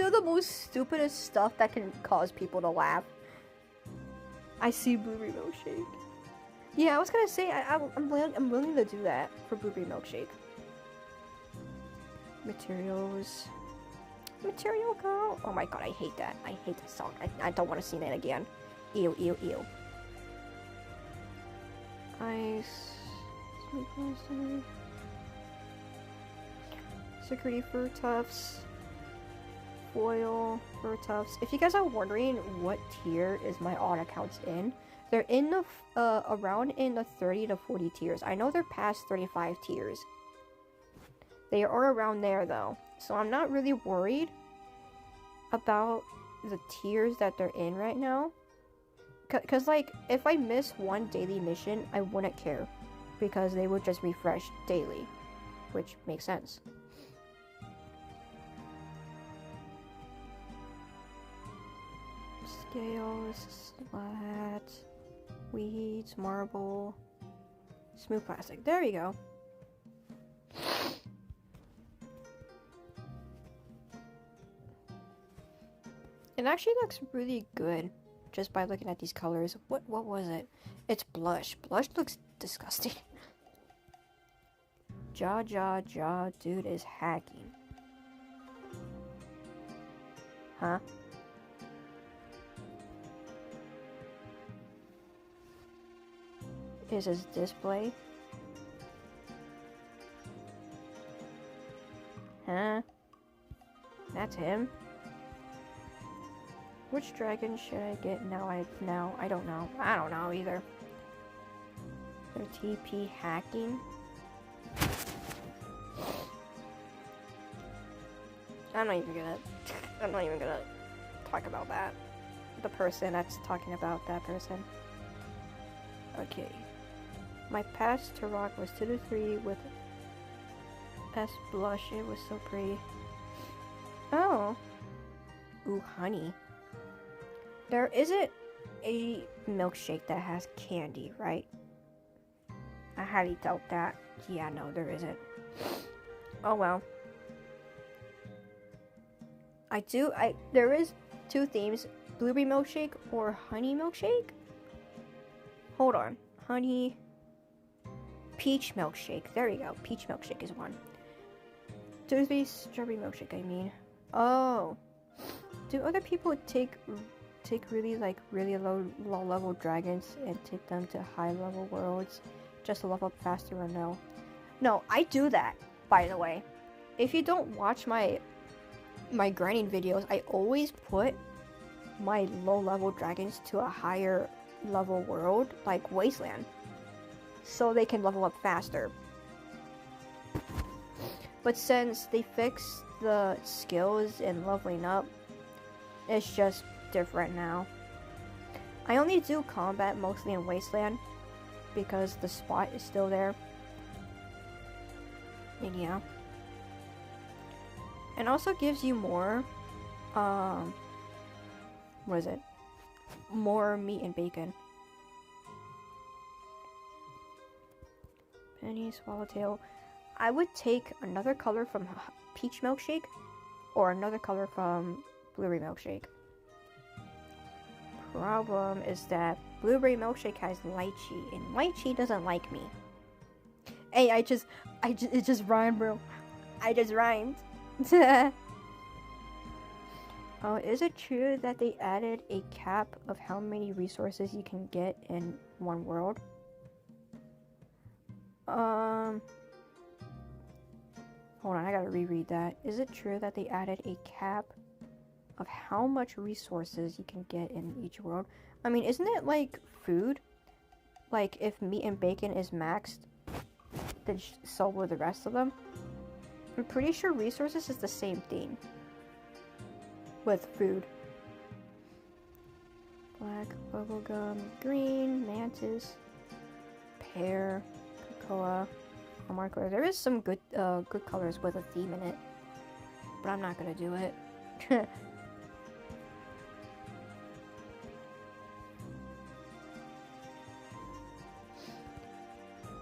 do the most stupidest stuff that can cause people to laugh. I see blueberry milkshake. Yeah, I was gonna say I'm willing to do that for blueberry milkshake. Materials. Material girl. Oh my god, I hate that. I hate that song. I don't want to sing it again. Ew, ew, ew. Ice. Security fur tufts. Foil fur tufts. If you guys are wondering what tier is my odd accounts in, they're in the around in the 30 to 40 tiers. I know they're past 35 tiers. They are around there though, so I'm not really worried about the tiers that they're in right now. Cause like if I miss one daily mission, I wouldn't care because they would just refresh daily, which makes sense. Scales, slat, weeds, marble, smooth plastic. There you go. It actually looks really good just by looking at these colors. What was it? It's blush. Blush looks disgusting. Jaw, dude is hacking. Huh? Is his display? Huh? That's him? Which dragon should I get now? I don't know. I don't know either. Their TP hacking. I'm not even gonna talk about that. The person that's talking about that person. Okay. My pass to rock was 2 to 3 with S blush. It was so pretty. Oh. Ooh, honey. There isn't a milkshake that has candy, right? I highly doubt that. Yeah, no, there isn't. Oh well. There is 2 themes. Blueberry milkshake or honey milkshake? Hold on. Honey. Peach milkshake. There you go. Peach milkshake is one. 2 to 3 strawberry milkshake, I mean. Oh. Do other people take really low level dragons and take them to high level worlds just to level up faster or no? No, I do that, by the way. If you don't watch my grinding videos, I always put my low level dragons to a higher level world, like Wasteland, so they can level up faster. But since they fixed the skills and leveling up, it's just different now. I only do combat mostly in Wasteland because the spot is still there. And yeah. And also gives you more what is it? More meat and bacon. Penny Swallowtail. I would take another color from Peach Milkshake or another color from Blueberry Milkshake. Problem is that Blueberry Milkshake has lychee, and lychee doesn't like me. Hey, it just rhymed, bro. I just rhymed. Oh, is it true that they added a cap of how many resources you can get in one world? Hold on, I gotta reread that. Is it true that they added a cap of how much resources you can get in each world? I mean, isn't it like food? Like, if meat and bacon is maxed, then so will the rest of them? I'm pretty sure resources is the same thing with food. Black, bubblegum, green, mantis, pear, cocoa, marker. There is some good colors with a theme in it, but I'm not gonna do it.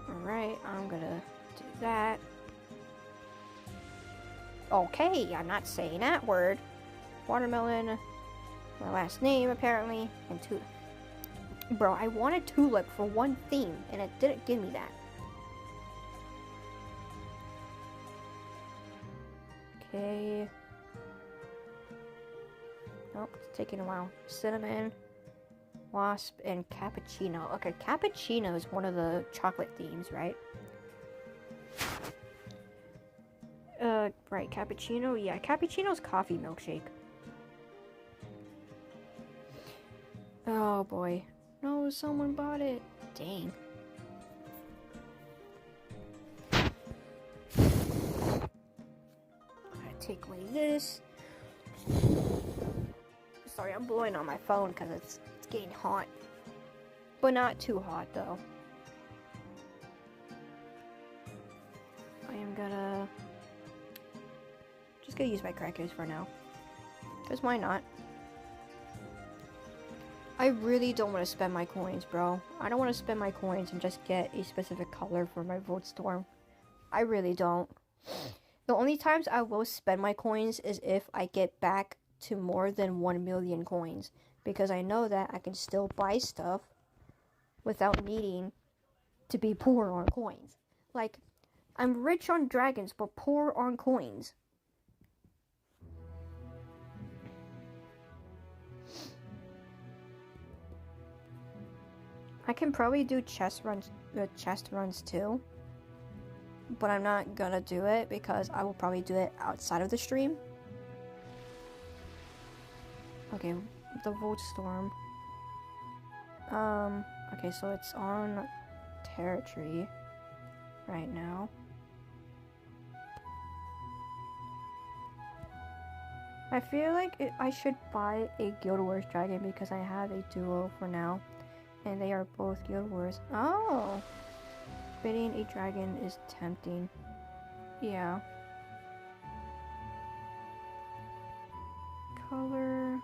Alright, I'm gonna do that. Okay, I'm not saying that word. watermelon, my last name apparently, and tulip. Bro, I wanted tulip for one theme, and it didn't give me that. Okay. Nope, it's taking a while. Cinnamon, wasp, and cappuccino. Okay, cappuccino is one of the chocolate themes, right? Right, cappuccino. Yeah, cappuccino's coffee milkshake. Oh boy. No, someone bought it. Dang. I'm gonna take away this. Sorry, I'm blowing on my phone because it's getting hot. But not too hot though. I am gonna just gonna use my crackers for now. Because why not? I really don't want to spend my coins, bro. I don't want to spend my coins and just get a specific color for my vote storm. I really don't. The only times I will spend my coins is if I get back to more than 1 million coins. Because I know that I can still buy stuff without needing to be poor on coins. Like, I'm rich on dragons, but poor on coins. I can probably do chest runs too, but I'm not gonna do it because I will probably do it outside of the stream. Okay, the Volt Storm. Okay, so it's on territory right now. I feel like I should buy a Guild Wars dragon because I have a duo for now. And they are both Guild Wars. Oh! Bidding a dragon is tempting. Yeah. Color.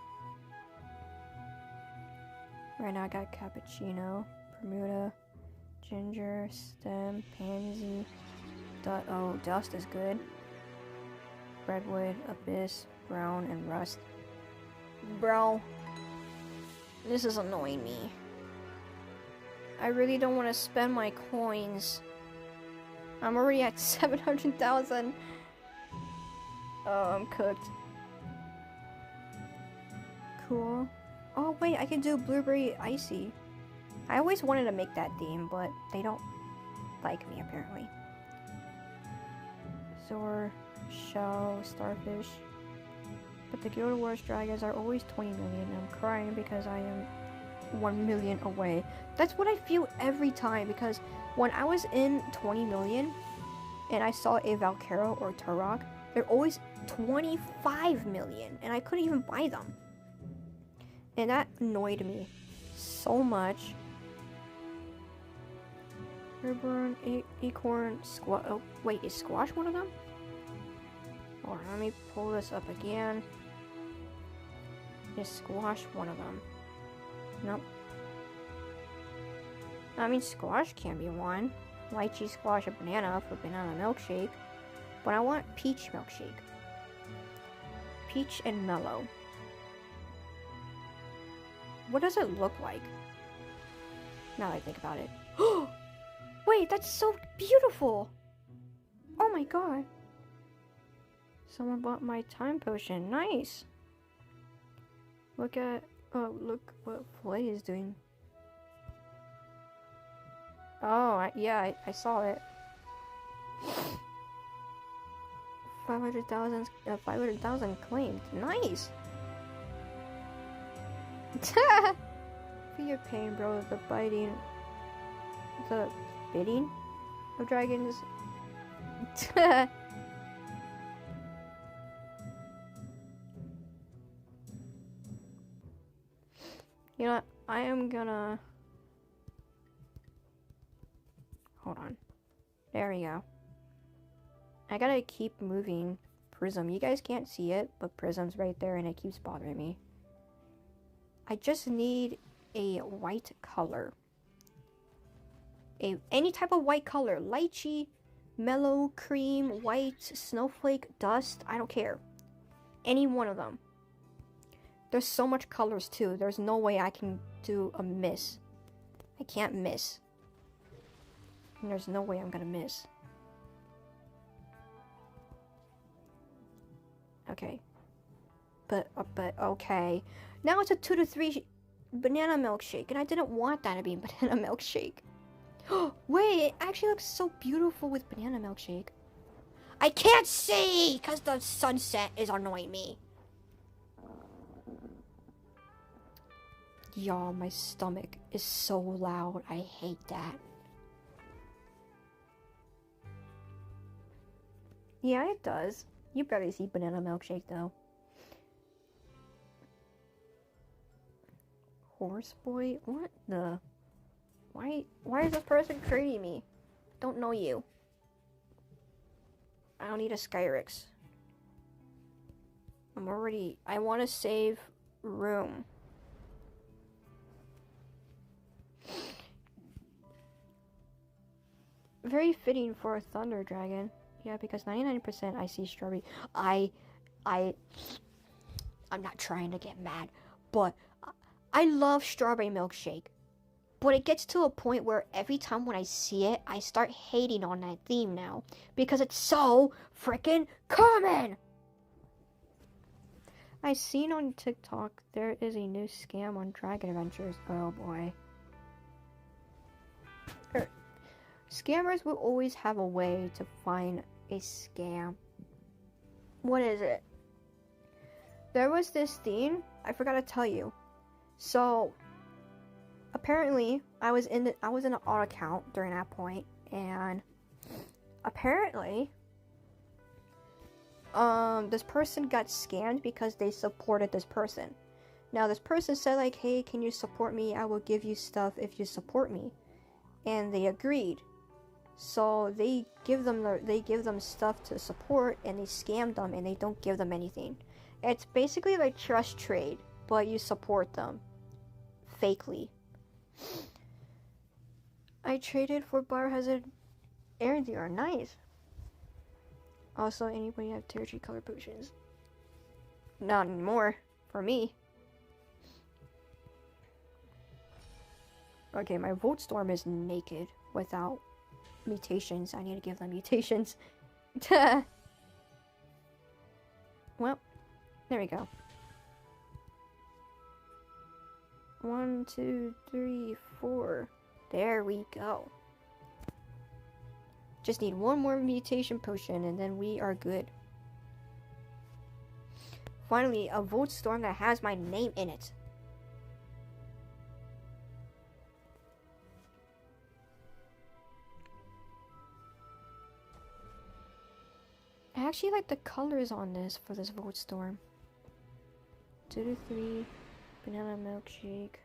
Right now I got cappuccino, Bermuda, ginger, stem, pansy. Oh, dust is good. Redwood, abyss, brown, and rust. Bro. This is annoying me. I really don't want to spend my coins. I'm already at 700,000. Oh, I'm cooked. Cool. Oh wait, I can do blueberry icy. I always wanted to make that theme, but they don't like me apparently. Zor, shell, starfish. But the Guild Wars dragons are always 20 million. I'm crying because I am 1 million away. That's what I feel every time, because when I was in 20 million and I saw a Valkyra or Turok, they're always 25 million and I couldn't even buy them. And that annoyed me so much. Herburn, acorn, squash. Oh, wait, is squash one of them? Hold on, let me pull this up again. Is squash one of them? Nope. I mean, squash can be one. Lychee, squash, a banana for banana milkshake. But I want peach milkshake. Peach and mellow. What does it look like? Now that I think about it. Wait, that's so beautiful! Oh my god. Someone bought my time potion. Nice! Look at... Oh, look what Flay is doing. Oh, yeah, I saw it. 500,000 claimed. Nice! Feel your pain, bro. The bidding of dragons. You know what? I am gonna... Hold on. There we go. I gotta keep moving Prism. You guys can't see it, but Prism's right there and it keeps bothering me. I just need a white color. Any type of white color. Lychee, mellow, cream, white, snowflake, dust. I don't care. Any one of them. There's so much colors too. There's no way I can do a miss. I can't miss. And there's no way I'm gonna miss. Okay. But okay. Now it's a 2 to 3 banana milkshake, and I didn't want that to be a banana milkshake. Wait, it actually looks so beautiful with banana milkshake. I can't see because the sunset is annoying me. Y'all, my stomach is so loud. I hate that. Yeah, it does. You barely see banana milkshake though. Horse boy? What the? Why is this person creating me? Don't know you. I don't need a Skyrix. I want to save room. Very fitting for a Thunder Dragon. Yeah, because 99% I see strawberry. I'm not trying to get mad, but I love strawberry milkshake. But it gets to a point where every time when I see it, I start hating on that theme now. Because it's so freaking common! I seen on TikTok there is a new scam on Dragon Adventures. Oh boy. Scammers will always have a way to find a scam. What is it? There was this theme, I forgot to tell you. So apparently I was in an auto account during that point, and apparently this person got scammed because they supported this person. Now this person said like, hey, can you support me? I will give you stuff if you support me. And they agreed. So they give them stuff to support, and they scam them, and they don't give them anything. It's basically like trust trade, but you support them fakely. I traded for Biohazard Air Deer. Nice. Also, anybody have territory color potions? Not anymore for me. Okay, my Voltstorm is naked without mutations. I need to give them mutations. Well, there we go. 1, 2, 3, 4. There we go. Just need one more mutation potion and then we are good. Finally, a Voltstorm that has my name in it. I actually like the colors on this for this Voltstorm. 2 to 3, banana milkshake.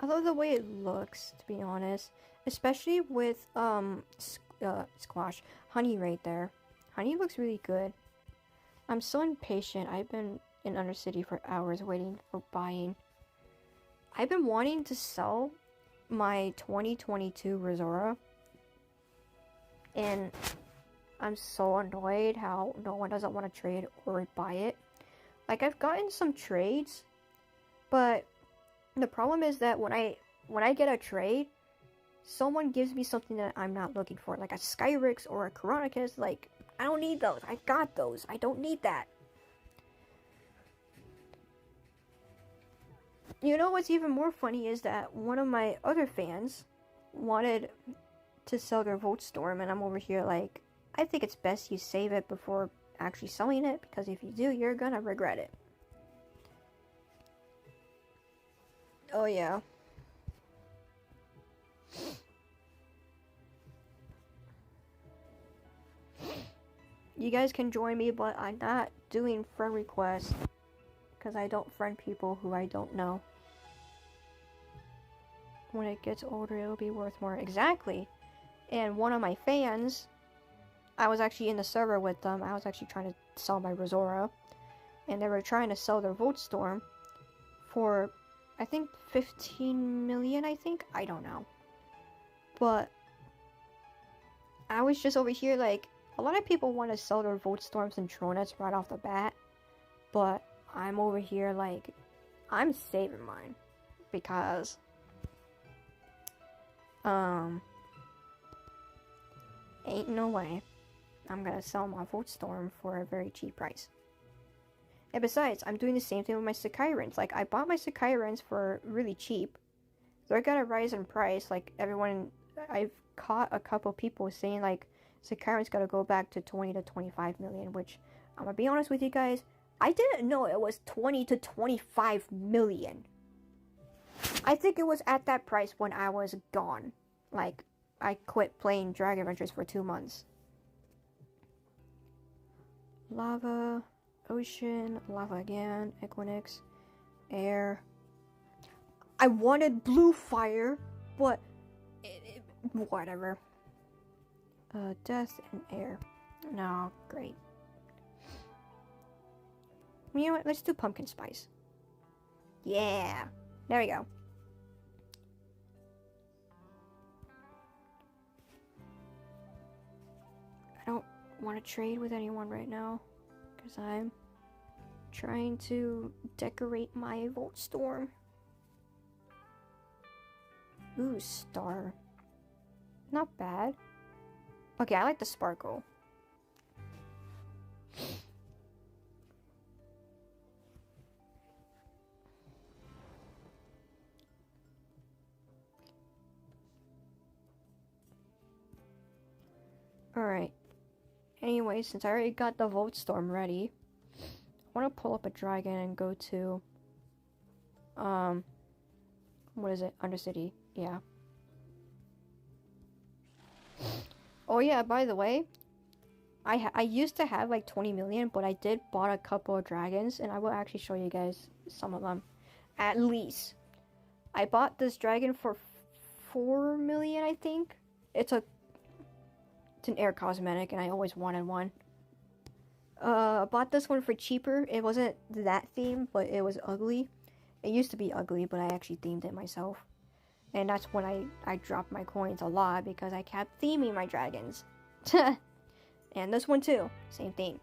I love the way it looks, to be honest. Especially with squash. Honey right there. Honey looks really good. I'm so impatient. I've been in Undercity for hours waiting for buying. I've been wanting to sell my 2022 Rosora, and I'm so annoyed how no one doesn't want to trade or buy it. Like, I've gotten some trades, but the problem is that when I get a trade, someone gives me something that I'm not looking for, like a Skyrix or a Coronicus. Like, I don't need those. I got those. I don't need that. You know what's even more funny is that one of my other fans wanted to sell their Voltstorm, and I'm over here like, I think it's best you save it before actually selling it, because if you do, you're gonna regret it. Oh yeah. You guys can join me, but I'm not doing friend requests because I don't friend people who I don't know. When it gets older, it'll be worth more. Exactly. And one of my fans, I was actually in the server with them. I was actually trying to sell my Rosora, and they were trying to sell their Voltstorm for, I think, 15 million, I think? I don't know. But I was just over here like, a lot of people want to sell their Volt Storms and Tronets right off the bat, but I'm over here like, I'm saving mine because ain't no way I'm gonna sell my Volt Storm for a very cheap price. And besides, I'm doing the same thing with my Sakyrans. Like, I bought my Sakyrans for really cheap. They're gonna rise in price. Like, everyone, I've caught a couple people saying, like, Sakyrans gotta go back to 20 to 25 million, which, I'm gonna be honest with you guys, I didn't know it was 20 to 25 million. I think it was at that price when I was gone. Like, I quit playing Dragon Adventures for 2 months. Lava, ocean, lava again, Equinix, air. I wanted blue fire, but whatever. Death and air. No, great. You know what? Let's do pumpkin spice. Yeah. There we go. I don't want to trade with anyone right now because I'm trying to decorate my Volt Storm. Ooh, star. Not bad. Okay, I like the sparkle. Alright. Anyway, since I already got the Volt Storm ready, I want to pull up a dragon and go to, what is it? Undercity. Yeah. Oh yeah, by the way, I used to have like 20 million, but I did bought a couple of dragons, and I will actually show you guys some of them. At least. I bought this dragon for 4 million, I think. It's an air cosmetic, and I always wanted one. I bought this one for cheaper. It wasn't that themed, but it was ugly. It used to be ugly, but I actually themed it myself. And that's when I dropped my coins a lot, because I kept theming my dragons. And this one too, same thing.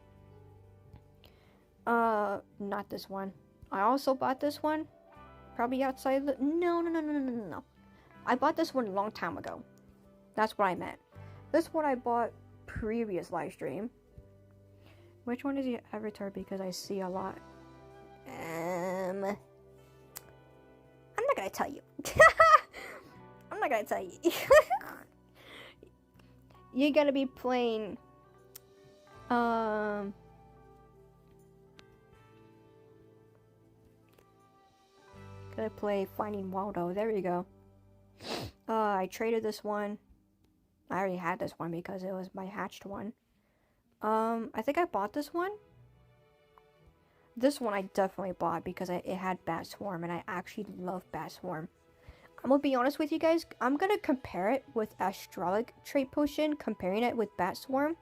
Not this one. I also bought this one. Probably outside the... No. I bought this one a long time ago. That's what I meant. This one I bought previous live stream. Which one is the avatar? Because I see a lot. I'm not gonna tell you. I'm not gonna tell you. You gotta be playing. Gotta play Finding Waldo. There we go. I traded this one. I already had this one because it was my hatched one. I think I bought this one. This one I definitely bought because it had Bat Swarm, and I actually love Bat Swarm. I'm gonna be honest with you guys. I'm gonna compare it with Astrolic Trait Potion, comparing it with Bat Swarm.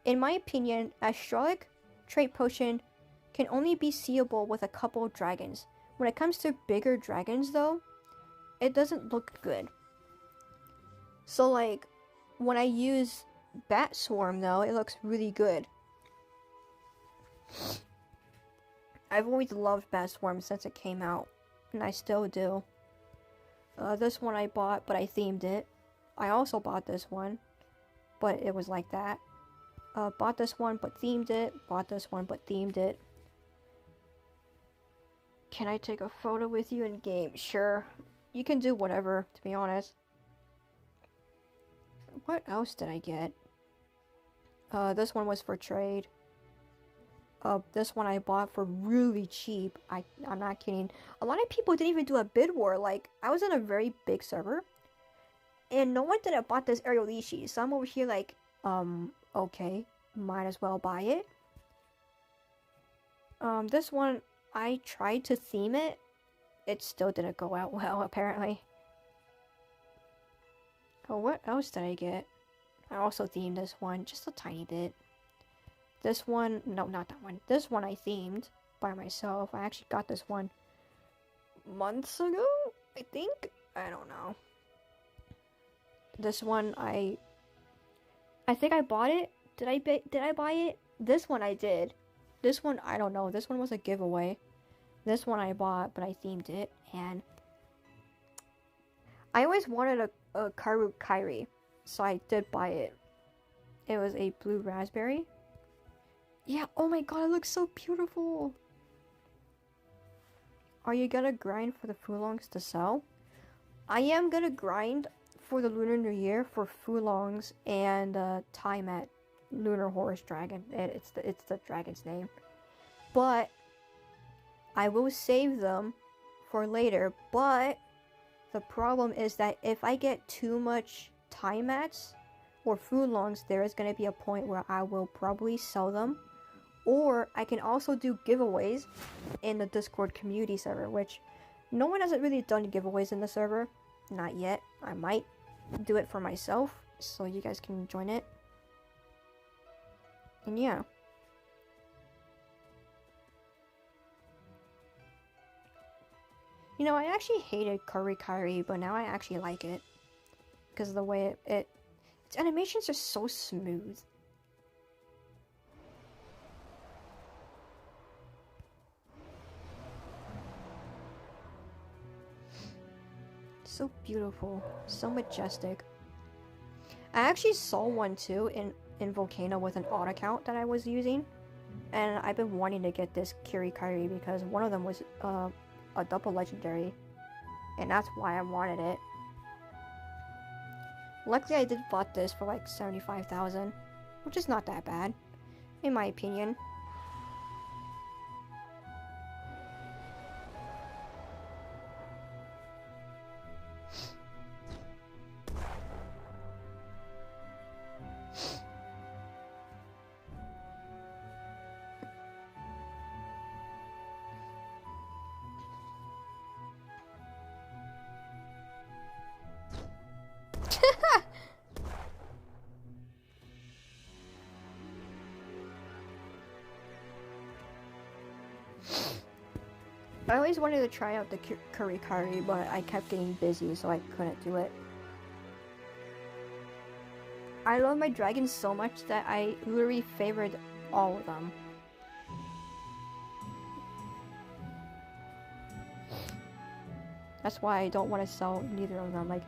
In my opinion, Astrolic Trait Potion can only be seeable with a couple of dragons. When it comes to bigger dragons, though, it doesn't look good. So, like, when I use Bat Swarm, though, it looks really good. I've always loved Bat Swarm since it came out, and I still do. This one I bought, but I themed it. I also bought this one, but it was like that. Bought this one, but themed it. Bought this one, but themed it. Can I take a photo with you in game? Sure. You can do whatever, to be honest. What else did I get? This one was for trade. This one I bought for really cheap. I'm not kidding. A lot of people didn't even do a bid war. Like, I was in a very big server, and no one did have bought this Aerial Lishi. So I'm over here like, okay, might as well buy it. This one, I tried to theme it. It still didn't go out well, apparently. Oh, what else did I get? I also themed this one, just a tiny bit. This one, no, not that one. This one I themed by myself. I actually got this one months ago, I think. I don't know. This one I think I bought it. Did I buy it? This one I did. This one I don't know. This one was a giveaway. This one I bought, but I themed it, and I always wanted a Karu Kairi, so I did buy it. It was a blue raspberry. Yeah, oh my god, it looks so beautiful. Are you gonna grind for the Fulongs to sell? I am gonna grind for the Lunar New Year for Fulongs and time at Lunar Horse Dragon. It's the dragon's name. But I will save them for later, but the problem is that if I get too much time mats or Fulongs, there is going to be a point where I will probably sell them. Or I can also do giveaways in the Discord community server, which no one hasn't really done giveaways in the server. Not yet. I might do it for myself, so you guys can join it. And yeah. You know, I actually hated Kari Kairi, but now I actually like it. Because of the way its animations are so smooth. So beautiful, so majestic. I actually saw one too in Volcano with an odd account that I was using, and I've been wanting to get this Kirikari because one of them was a double legendary, and that's why I wanted it. Luckily, I did bought this for like 75,000, which is not that bad, in my opinion. I always wanted to try out the Kurikari, but I kept getting busy, so I couldn't do it. I love my dragons so much that I literally favored all of them. That's why I don't want to sell neither of them. Like,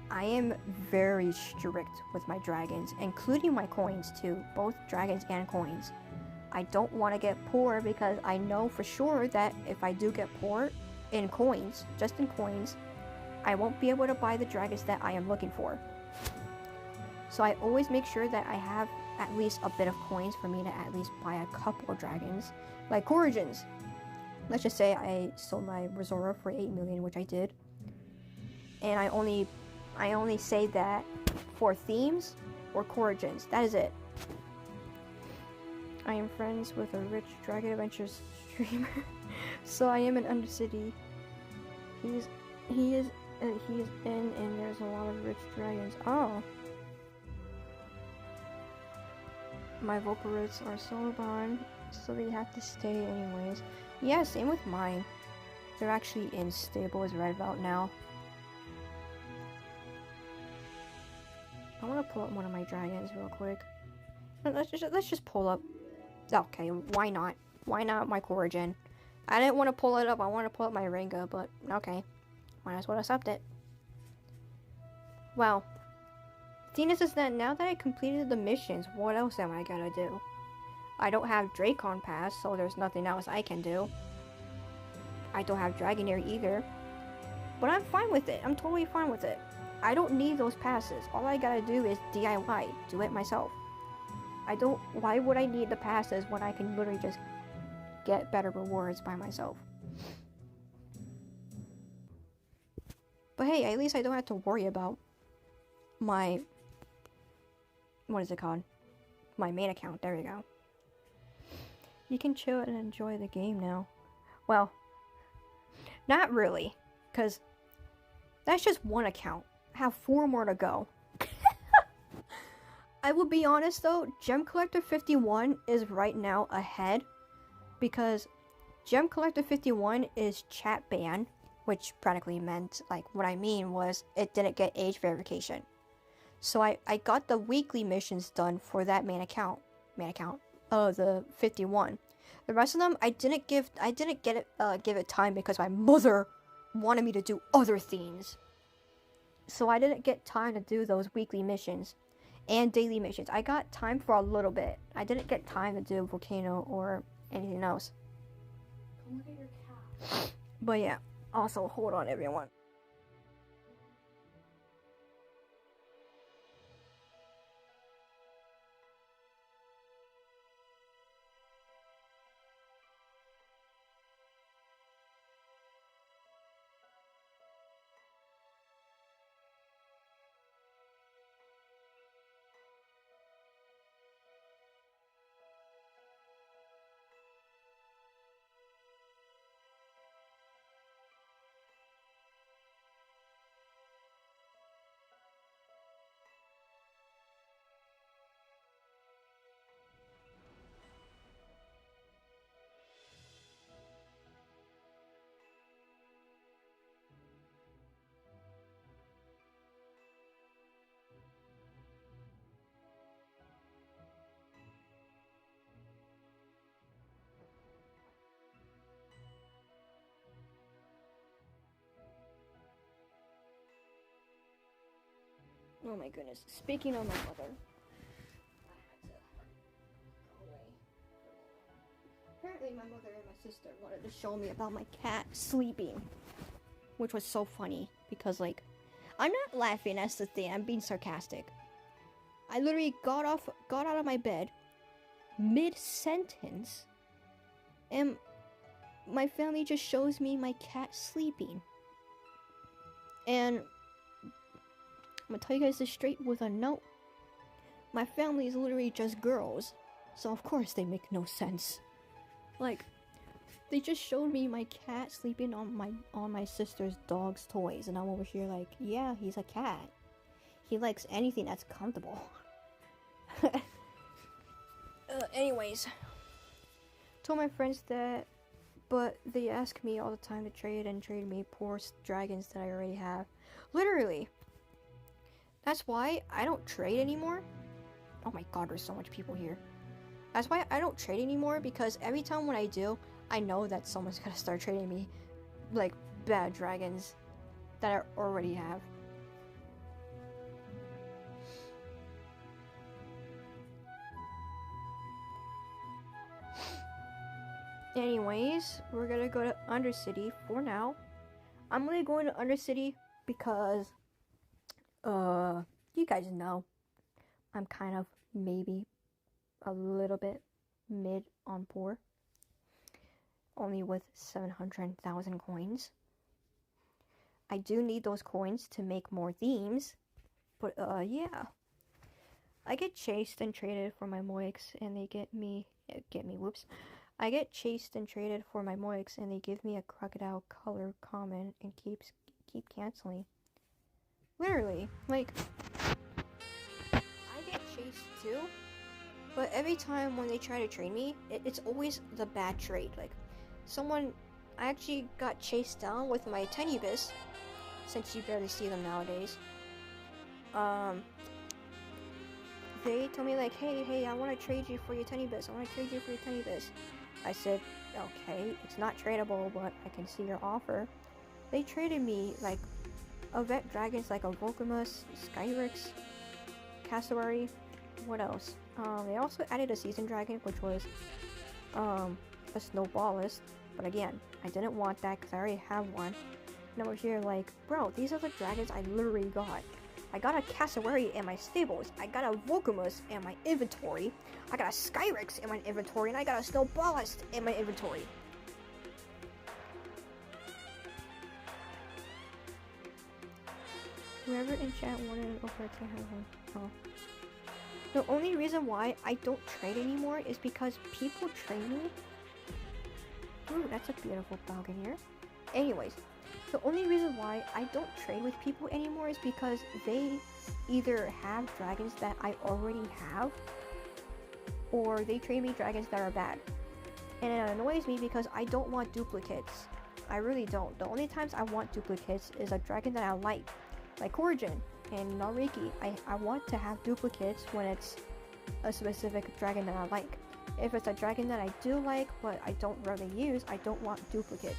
I am very strict with my dragons, including my coins too, both dragons and coins. I don't want to get poor because I know for sure that if I do get poor in coins, just in coins, I won't be able to buy the dragons that I am looking for. So I always make sure that I have at least a bit of coins for me to at least buy a couple of dragons. Like Origins. Let's just say I sold my Resora for 8 million, which I did. And I only saved that for themes or Origins. That is it. I am friends with a rich Dragon Adventures streamer, so I am an Undercity. He is in, and there's a lot of rich dragons. Oh, my Volporots are Solobon, so they have to stay anyways. Yeah, same with mine. They're actually in stable as Red Belt now. I want to pull up one of my dragons real quick. Let's just pull up. Okay, why not? Why not my Origin? I didn't want to pull it up. I want to pull up my Ringa, but okay. Might as well accept it. Well, thing is that now that I completed the missions, what else am I gonna do? I don't have Dracon Pass, so there's nothing else I can do. I don't have Dragonair either. But I'm fine with it. I'm totally fine with it. I don't need those passes. All I gotta do is DIY. Do it myself. Why would I need the passes when I can literally just get better rewards by myself? But hey, at least I don't have to worry about my, what is it called? My main account. There we go. You can chill and enjoy the game now. Well, not really, because that's just one account. I have 4 more to go. I will be honest though, Gem Collector 51 is right now ahead because Gem Collector 51 is chat ban, which practically meant, like, what I mean was it didn't get age verification. So I got the weekly missions done for that main account. The 51. The rest of them I didn't give it time because my mother wanted me to do other things. So I didn't get time to do those weekly missions and daily missions. I got time for a little bit. I didn't get time to do volcano or anything else. Come look at your cat. But yeah, also hold on everyone. Oh my goodness. Speaking of my mother, I had to go away. Apparently my mother and my sister wanted to show me about my cat sleeping, which was so funny because, like, I'm not laughing, that's the thing, I'm being sarcastic. I literally got out of my bed mid-sentence and my family just shows me my cat sleeping. And I'm gonna tell you guys this straight with a note. My family is literally just girls, so of course they make no sense. Like, they just showed me my cat sleeping on my sister's dog's toys, and I'm over here like, yeah, he's a cat. He likes anything that's comfortable. Anyways, told my friends that, but they ask me all the time to trade me poor dragons that I already have. Literally. That's why I don't trade anymore. Oh my god, there's so much people here. That's why I don't trade anymore, because every time when I do, I know that someone's gonna start trading me, like, bad dragons that I already have. Anyways, we're gonna go to Undercity for now. I'm gonna go into Undercity because you guys know I'm kind of maybe a little bit mid on poor, only with 700,000 coins. I do need those coins to make more themes, but yeah, I get chased and traded for my moiks and they whoops. I get chased and traded for my moiks and they give me a crocodile color common and keep canceling. Literally, like, I get chased too, but every time when they try to trade me, it's always the bad trade. Like, I actually got chased down with my Tenebus, since you barely see them nowadays. They told me like, hey, I want to trade you for your Tenebus. I said, okay, it's not tradable, but I can see your offer. They traded me like a vet dragons like a Volcamus, Skyrix, Cassowary, what else? They also added a season dragon, which was a snowballist, but again, I didn't want that because I already have one. And over here like, bro, these are the dragons I literally got. I got a Cassowary in my stables, I got a Volcamus in my inventory, I got a Skyrix in my inventory, and I got a snowballist in my inventory. Whoever in chat wanted an offer to have one. Oh. The only reason why I don't trade anymore is because people trade me. Ooh, that's a beautiful falcon here. Anyways, the only reason why I don't trade with people anymore is because they either have dragons that I already have, or they trade me dragons that are bad. And it annoys me because I don't want duplicates. I really don't. The only times I want duplicates is a dragon that I like Origin. And not Reiki. I want to have duplicates when it's a specific dragon that I like. If it's a dragon that I do like, but I don't really use, I don't want duplicates.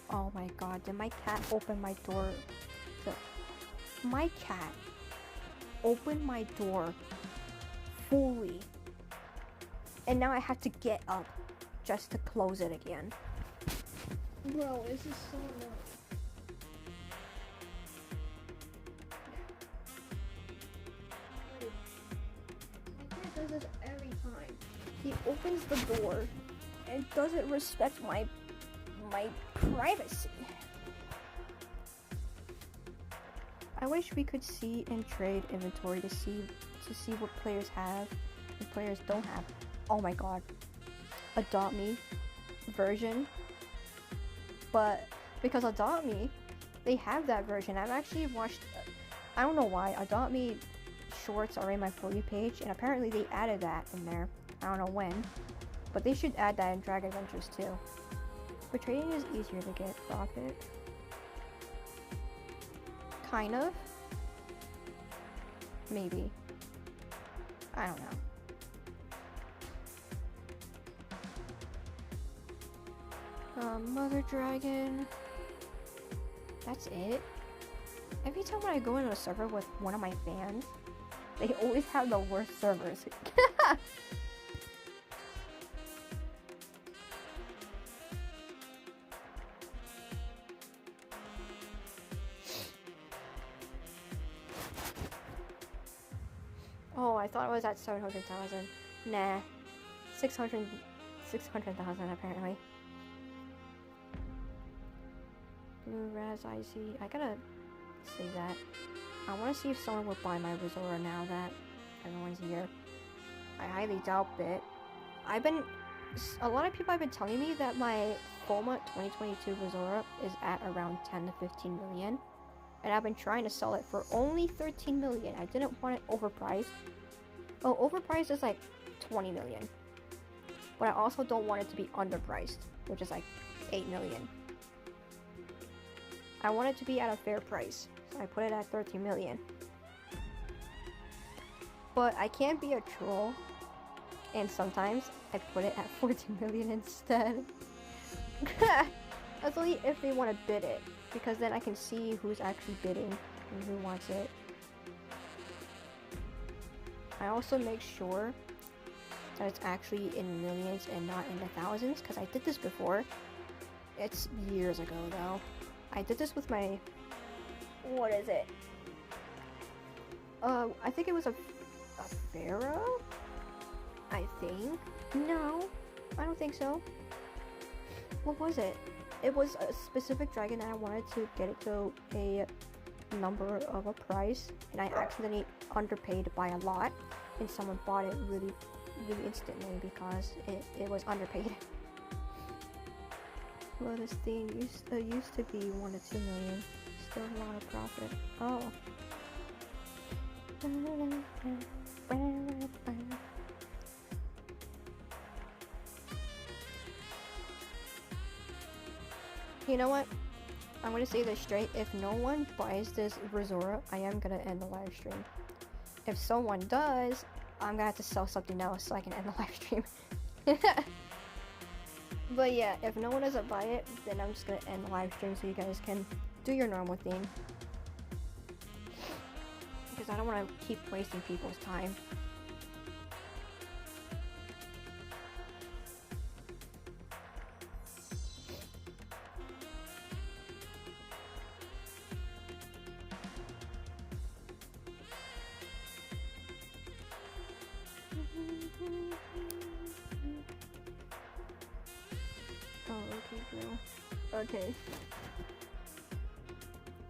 Oh my god, did my cat open my door? My cat opened my door fully. And now I have to get up just to close it again. Bro, this is so annoying. My cat does this every time. He opens the door and doesn't respect my privacy. I wish we could see and trade inventory to see what players have and players don't have. Oh my god. Adopt Me version. But because Adopt Me, they have that version. I've actually watched, I don't know why, Adopt Me shorts are in my For You page, and apparently they added that in there. I don't know when, but they should add that in Dragon Adventures too. But trading is easier to get profit. Kind of. Maybe. I don't know. Mother Dragon. That's it. Every time when I go into a server with one of my fans, they always have the worst servers. Oh, I thought it was at 700,000. Nah. 600,000 apparently. Blue Raz Icy. I gotta say that. I want to see if someone would buy my Resora now that everyone's here. I highly doubt it. A lot of people have been telling me that my FOMA 2022 Resora is at around 10 to 15 million. And I've been trying to sell it for only 13 million. I didn't want it overpriced. Oh, overpriced is like 20 million. But I also don't want it to be underpriced, which is like 8 million. I want it to be at a fair price. So I put it at 13 million. But I can't be a troll. And sometimes I put it at 14 million instead. That's only if they want to bid it. Because then I can see who's actually bidding and who wants it. I also make sure that it's actually in millions and not in the thousands, because I did this before. It's years ago though. I did this with my... what is it? I think it was a pharaoh? I think? No, I don't think so. What was it? It was a specific dragon and I wanted to get it to a number of a price, and I accidentally underpaid by a lot, and someone bought it really instantly because it was underpaid. Well, this thing used to be 1 to 2 million. Still a lot of profit. Oh. You know what? I'm gonna say this straight. If no one buys this Resora, I am gonna end the live stream. If someone does, I'm gonna have to sell something else so I can end the live stream. But yeah, if no one doesn't buy it, then I'm just gonna end the live stream so you guys can do your normal thing. Because I don't want to keep wasting people's time. Okay.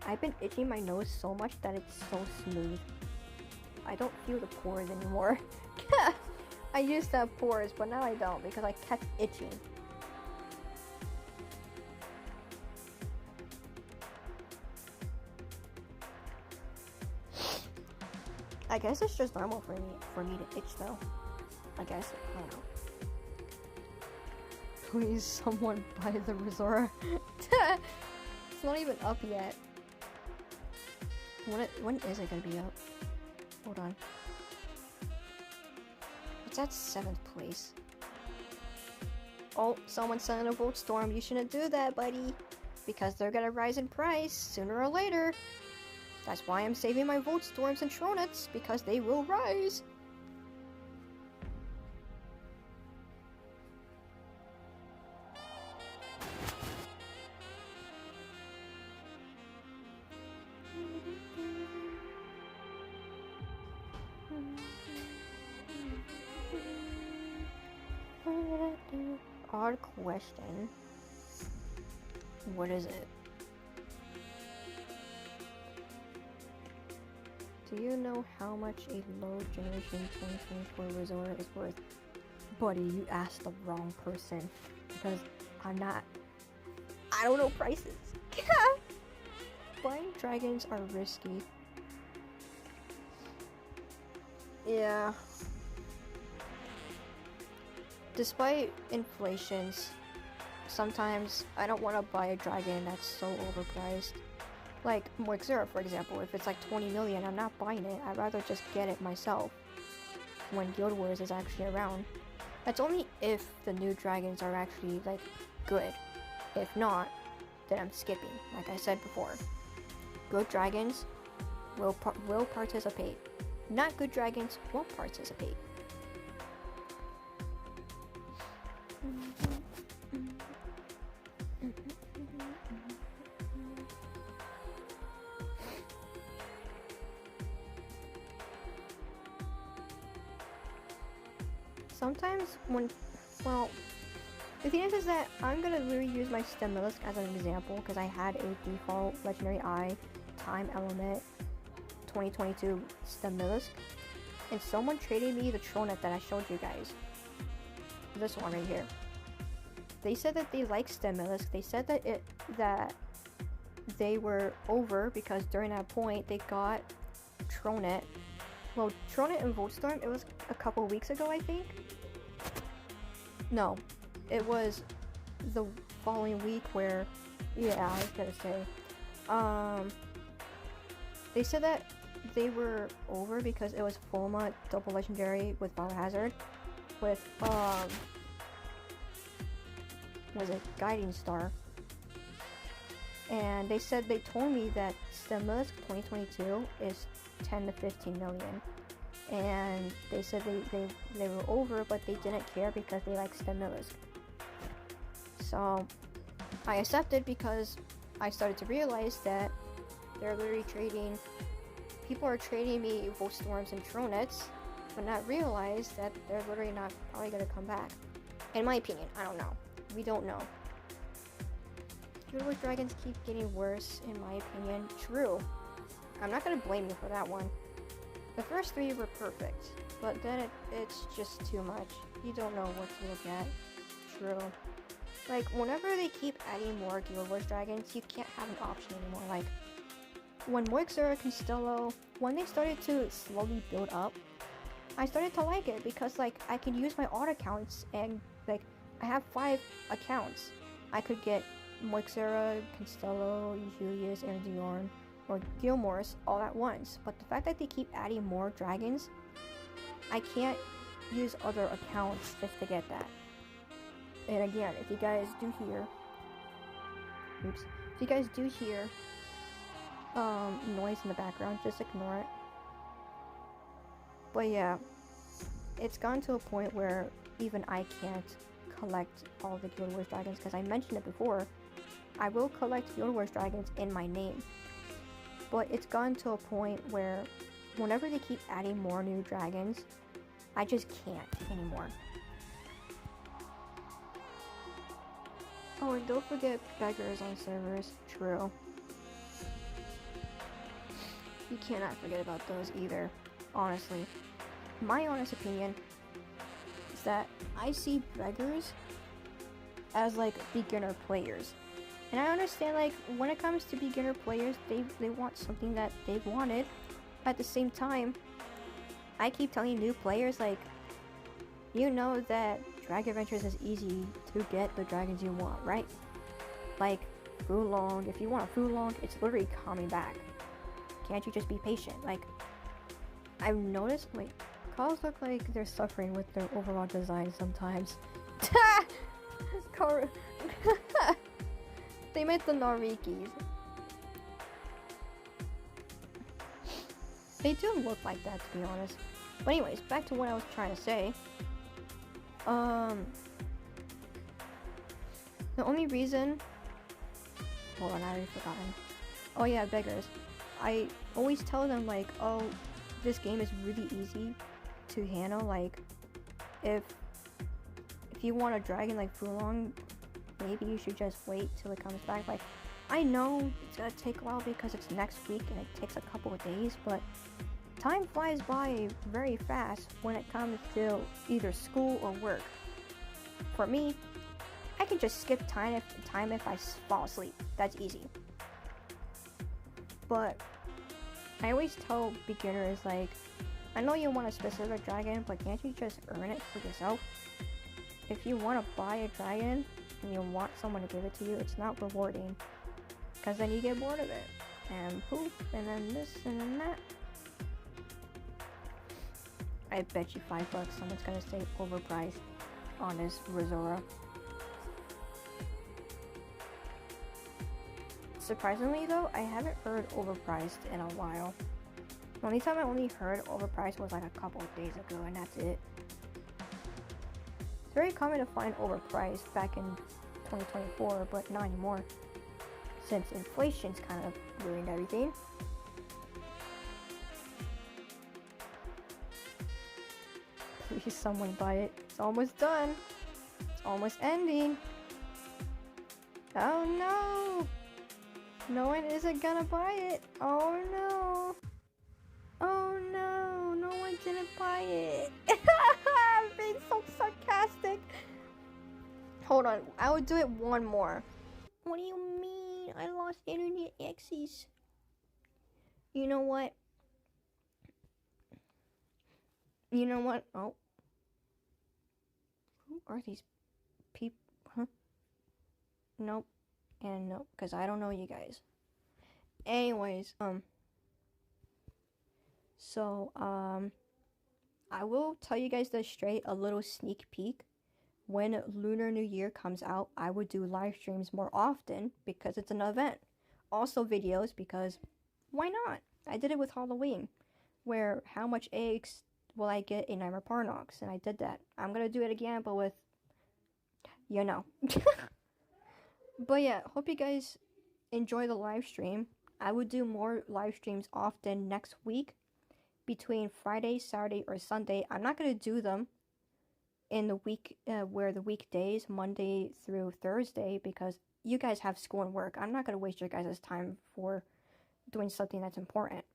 I've been itching my nose so much that it's so smooth. I don't feel the pores anymore. I used to have pores, but now I don't because I kept itching. I guess it's just normal for me to itch though. I guess, I don't know. Please, someone buy the Resora. It's not even up yet. When is it gonna be up? Hold on. It's at 7th place. Oh, someone's selling a Volt Storm. You shouldn't do that, buddy. Because they're gonna rise in price sooner or later. That's why I'm saving my Volt Storms and Tronets, because they will rise. Odd question. What is it? Do you know how much a low generation 2024 Resort is worth? Buddy, you asked the wrong person. Because I don't know prices. Buying dragons are risky. Yeah. Despite inflations, sometimes I don't want to buy a dragon that's so overpriced. Like Moixera, for example, if it's like 20 million, I'm not buying it. I'd rather just get it myself when Guild Wars is actually around. That's only if the new dragons are actually like good. If not, then I'm skipping, like I said before. Good dragons will participate. Not good dragons won't participate. Sometimes the thing is that I'm gonna literally use my Stimulus as an example because I had a default Legendary Eye Time Element 2022 Stimulus, and someone traded me the Tronet that I showed you guys. This one right here. They said that they like Stimulus. They said that they were over because during that point they got Tronet. Well, Tronet and Voltstorm, it was a couple weeks ago, I think. No, it was the following week where, yeah, I was gonna say, they said that they were over because it was Fulma double legendary with Biohazard, with, was it Guiding Star? And they said, they told me that Stimulus 2022 is 10 to 15 million. And they said they were over, but they didn't care because they like Stimulus. So I accepted because I started to realize that they're literally trading, people are trading me Voltstorms and Tronets, but not realize that they're literally not probably gonna come back. In my opinion, I don't know. We don't know. Guild Wars Dragons keep getting worse, in my opinion. True. I'm not gonna blame you for that one. The first 3 were perfect, but then it's just too much. You don't know what to look at. True. Like, whenever they keep adding more Guild Wars Dragons, you can't have an option anymore. Like, when Moixera, Constello, when they started to slowly build up, I started to like it because, like, I can use my odd accounts and, like, I have 5 accounts. I could get Moixera, Constello, Julius, Erdiorn, or Gilmore's all at once, but the fact that they keep adding more dragons, I can't use other accounts just to get that. And again, if you guys do hear, if you guys do hear noise in the background, just ignore it. But yeah, it's gone to a point where even I can't collect all the Guild Wars Dragons, because I mentioned it before, I will collect Guild Wars Dragons in my name. But it's gone to a point where whenever they keep adding more new dragons, I just can't anymore. Oh, and don't forget beggars on servers. True. You cannot forget about those either, honestly. My honest opinion is that I see beggars as like beginner players. And I understand, like, when it comes to beginner players, they want something that they've wanted. At the same time, I keep telling new players, like, you know that Dragon Adventures is easy to get the dragons you want, right? Like Fulong, if you want a Fulong, it's literally coming back. Can't you just be patient? Like, I've noticed, like, calls look like they're suffering with their overall design sometimes. They meant the Narikis. They do look like that, to be honest. But anyways, back to what I was trying to say. The only reason... Hold on, I already forgotten. Oh yeah, beggars. I always tell them, like, oh, this game is really easy to handle. Like, if you want a dragon like Fulong, maybe you should just wait till it comes back. Like, I know it's gonna take a while because it's next week and it takes a couple of days, but time flies by very fast when it comes to either school or work. For me, I can just skip time if I fall asleep. That's easy. But I always tell beginners, like, I know you want a specific dragon, but can't you just earn it for yourself? If you want to buy a dragon and you want someone to give it to you, it's not rewarding, because then you get bored of it, and poof, and then this, and then that. I bet you $5 someone's gonna say overpriced on this Resora. Surprisingly though, I haven't heard overpriced in a while. The only time I only heard overpriced was like a couple of days ago, and that's it. It's very common to find overpriced back in 2024, but not anymore, since inflation's kind of ruined everything. Please someone buy it. It's almost done. It's almost ending. Oh no! No one isn't gonna buy it. Oh no! Oh no! No one didn't buy it. I'm being so sarcastic. Hold on, I will do it one more. What do you mean? I lost internet access. You know what? You know what? Oh. Who are these people? Huh? Nope. And nope, because I don't know you guys. Anyways, I will tell you guys this straight, a little sneak peek. When Lunar New Year comes out, I would do live streams more often because it's an event. Also videos, because why not? I did it with Halloween, where how much eggs will I get in Nightmare Parnox, and I did that. I'm gonna do it again, but with, you know. But yeah, hope you guys enjoy the live stream. I would do more live streams often next week, between Friday, Saturday, or Sunday. I'm not gonna do them in the week where the weekdays, Monday through Thursday, because you guys have school and work. I'm not gonna waste your guys' time for doing something that's important.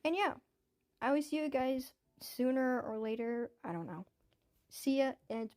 And yeah, I will see you guys sooner or later. I don't know. See ya, and